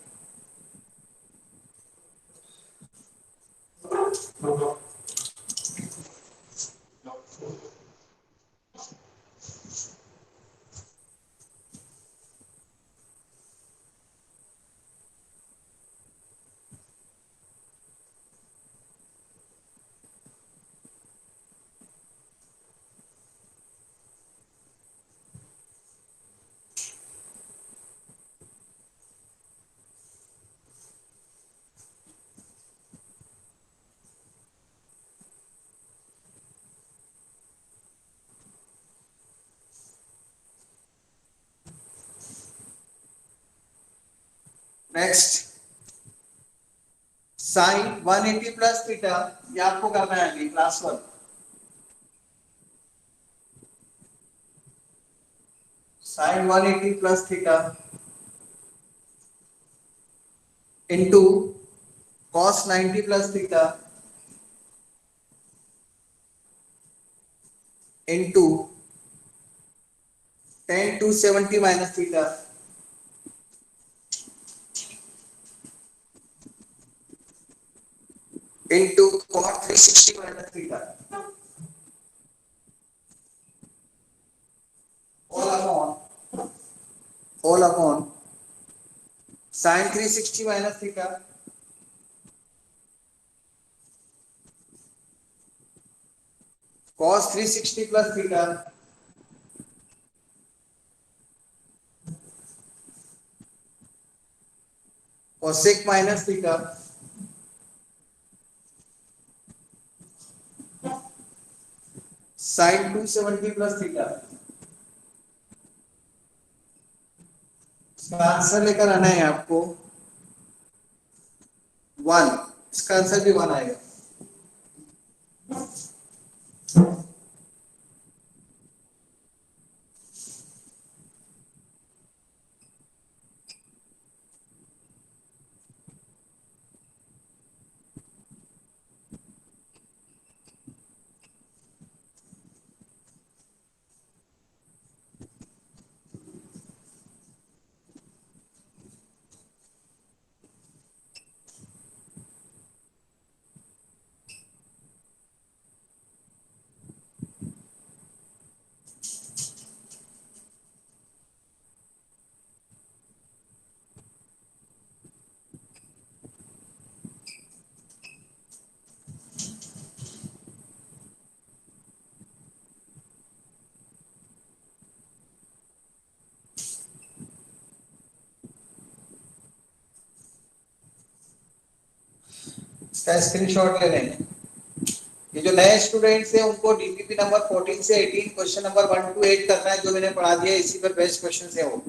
नेक्स्ट साइन 180 प्लस थीटा, ये आपको करना है अभी class 1। Sine 180 plus theta into cos 90 plus theta into tan 270 minus theta into cot 360 minus theta all upon sin 360 minus theta cos 360 plus theta cosec minus theta sin 270 plus theta. इसका answer लेकर आना है आपको 1, इसका answer भी 1 आएगा। इसका screenshot ले लें। ये जो नए स्टूडेंट्स हैं उनको डीपीपी नंबर 14 से 18 क्वेश्चन नंबर 1 to 8 करना है, जो मैंने पढ़ा दिया इसी पर बेस्ट क्वेश्चन है वो।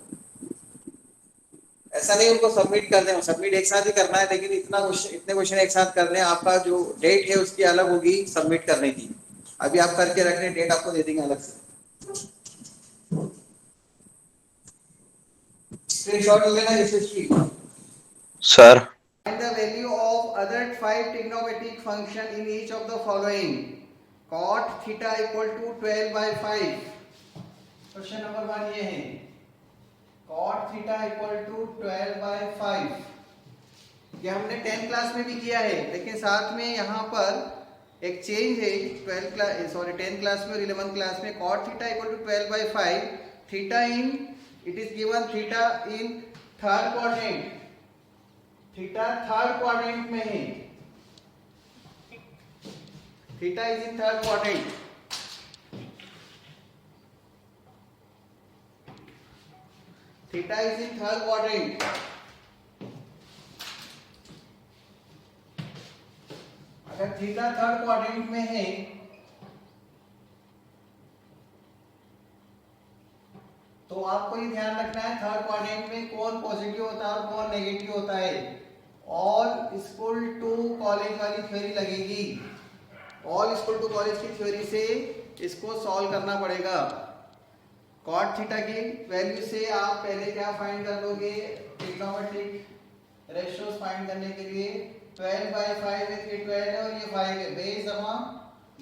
ऐसा नहीं उनको सबमिट कर दें, सबमिट एक साथ ही करना है, लेकिन इतने क्वेश्चन एक साथ करने हैं। आपका जो डेट है उसकी अलग होगी सबमिट करने की, अभी आप करके रखने, डेट आपको दे देंगे अलग से। स्क्रीनशॉट लेना यशस्वी
sir.
Find the value of other 5 trigonometric function in each of the following. Cot theta equal to 12 by 5. Question number 1 ये है, cot theta equal to 12 by 5। ये हमने 10 क्लास में भी किया है, लेकिन साथ में यहाँ पर एक चेंज है। 10 क्लास में और 11 क्लास में cot theta equal to 12 by 5, theta in, it is given theta in third quadrant, theta third quadrant में है, theta is in third quadrant. Theta is in third quadrant theta third quadrant में है तो आपको ये ध्यान रखना है थर्ड क्वाड्रेंट में कौन पॉजिटिव होता है और कौन नेगेटिव होता है। ऑल इक्वल टू कॉलेज वाली थ्योरी लगेगी। ऑल इक्वल टू कॉलेज की थ्योरी से इसको सॉल्व करना पड़ेगा। कॉट थीटा की वैल्यू से आप पहले क्या फाइंड कर लोगे, ट्रिग्नोमेट्रिक रेशियोज फाइंड करने के लिए 12/5 है, ये 12 है और ये 5 है।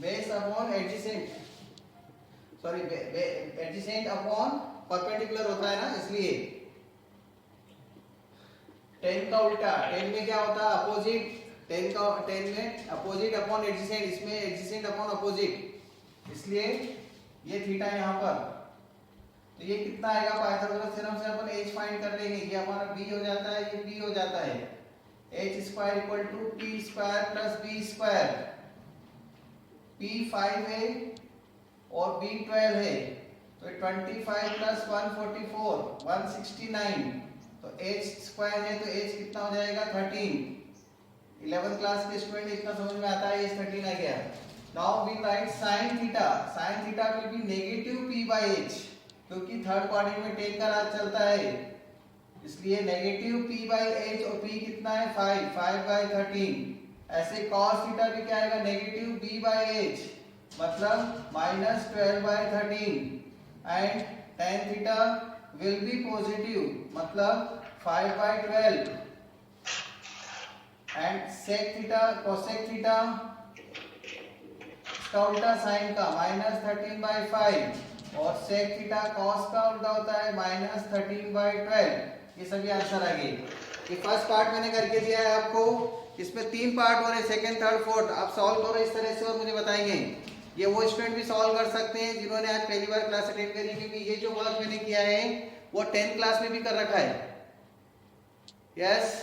Base upon adjacent upon perpendicular होता है ना, इसलिए 10 का उल्टा, 10 में क्या होता है अपोजिट, 10 में अपोजिट अपॉन एडजेसेंट, इसमें एडजेसेंट अपॉन अपोजिट, इसलिए ये थीटा यहाँ पर। तो ये कितना आएगा, पाइथागोरस थ्योरम से अपन h फाइंड कर लेंगे, ये हमारा b हो जाता है, ये b हो जाता है। h square equal to p square plus b square. p 5 है और b 12 है, तो 25 प्लस 144 169, तो h स्क्वायर है तो h कितना हो जाएगा 13। 11th क्लास के स्टूडेंट इतना समझ में आता है, h 13 आ गया। Now we write sin theta, sin theta will be negative p by h, क्योंकि थर्ड क्वाड्रेंट में टेन का राज चलता है, इसलिए नेगेटिव p बाय h और p कितना है 5/13। ऐसे cos थीटा भी क्या आएगा, नेगेटिव b बाय h, मतलब -12/13, and tan theta will B positive, मतलब 5/12, and sec theta cosec theta इसका उल्टा sin का -13/5, और sec थीटा cos का उल्टा होता है -13/12। ये सभी आंसर आ गए। ये फर्स्ट पार्ट मैंने करके दिया है आपको, इसमें 3 पार्ट हो रहे, सेकंड थर्ड फोर्थ। आप सॉल्व करो इस तरह से और मुझे बताएंगे। ये वो स्टूडेंट भी सॉल्व कर सकते हैं जिन्होंने आज पहली बार क्लास अटेंड करी, क्योंकि ये जो वर्क मैंने किया है वो 10th क्लास में भी कर रखा है। Yes,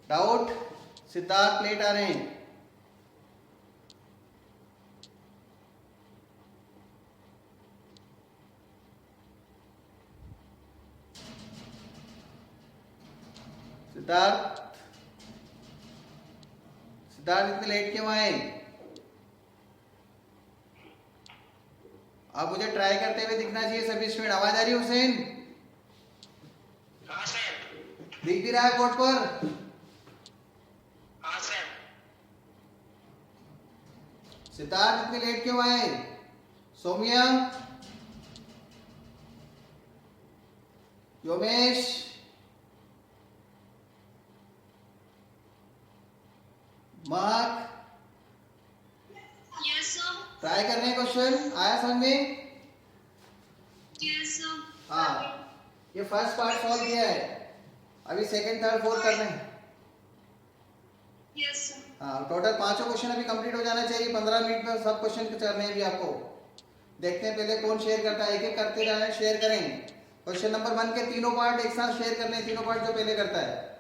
doubt? सिद्धार्थ लेट आ रहे हैं। सिद्धार्थ इतने लेट क्यों आए? आप मुझे ट्राई करते हुए दिखना चाहिए सभी स्टूडेंट। आवाज आ रही है हुसैन? दिख भी रहा है बोर्ड पर? सिद्धार्थ इतने लेट क्यों आए? सौम्या, योमेश, महक, ट्राई करने क्वेश्चन आया समझ में? हाँ, ये फर्स्ट पार्ट सॉल्व किया है, अभी सेकंड थर्ड फोर्थ करना है। हाँ, टोटल 5 क्वेश्चन अभी कंप्लीट हो जाना चाहिए। 15 मिनट में सब क्वेश्चन करने हैं अभी आपको। देखते हैं पहले कौन शेयर करता है, एक एक करते जाए, शेयर करें। क्वेश्चन नंबर 1 के तीनों पार्ट एक साथ शेयर करने हैं, तीनों पार्ट जो पहले करता है।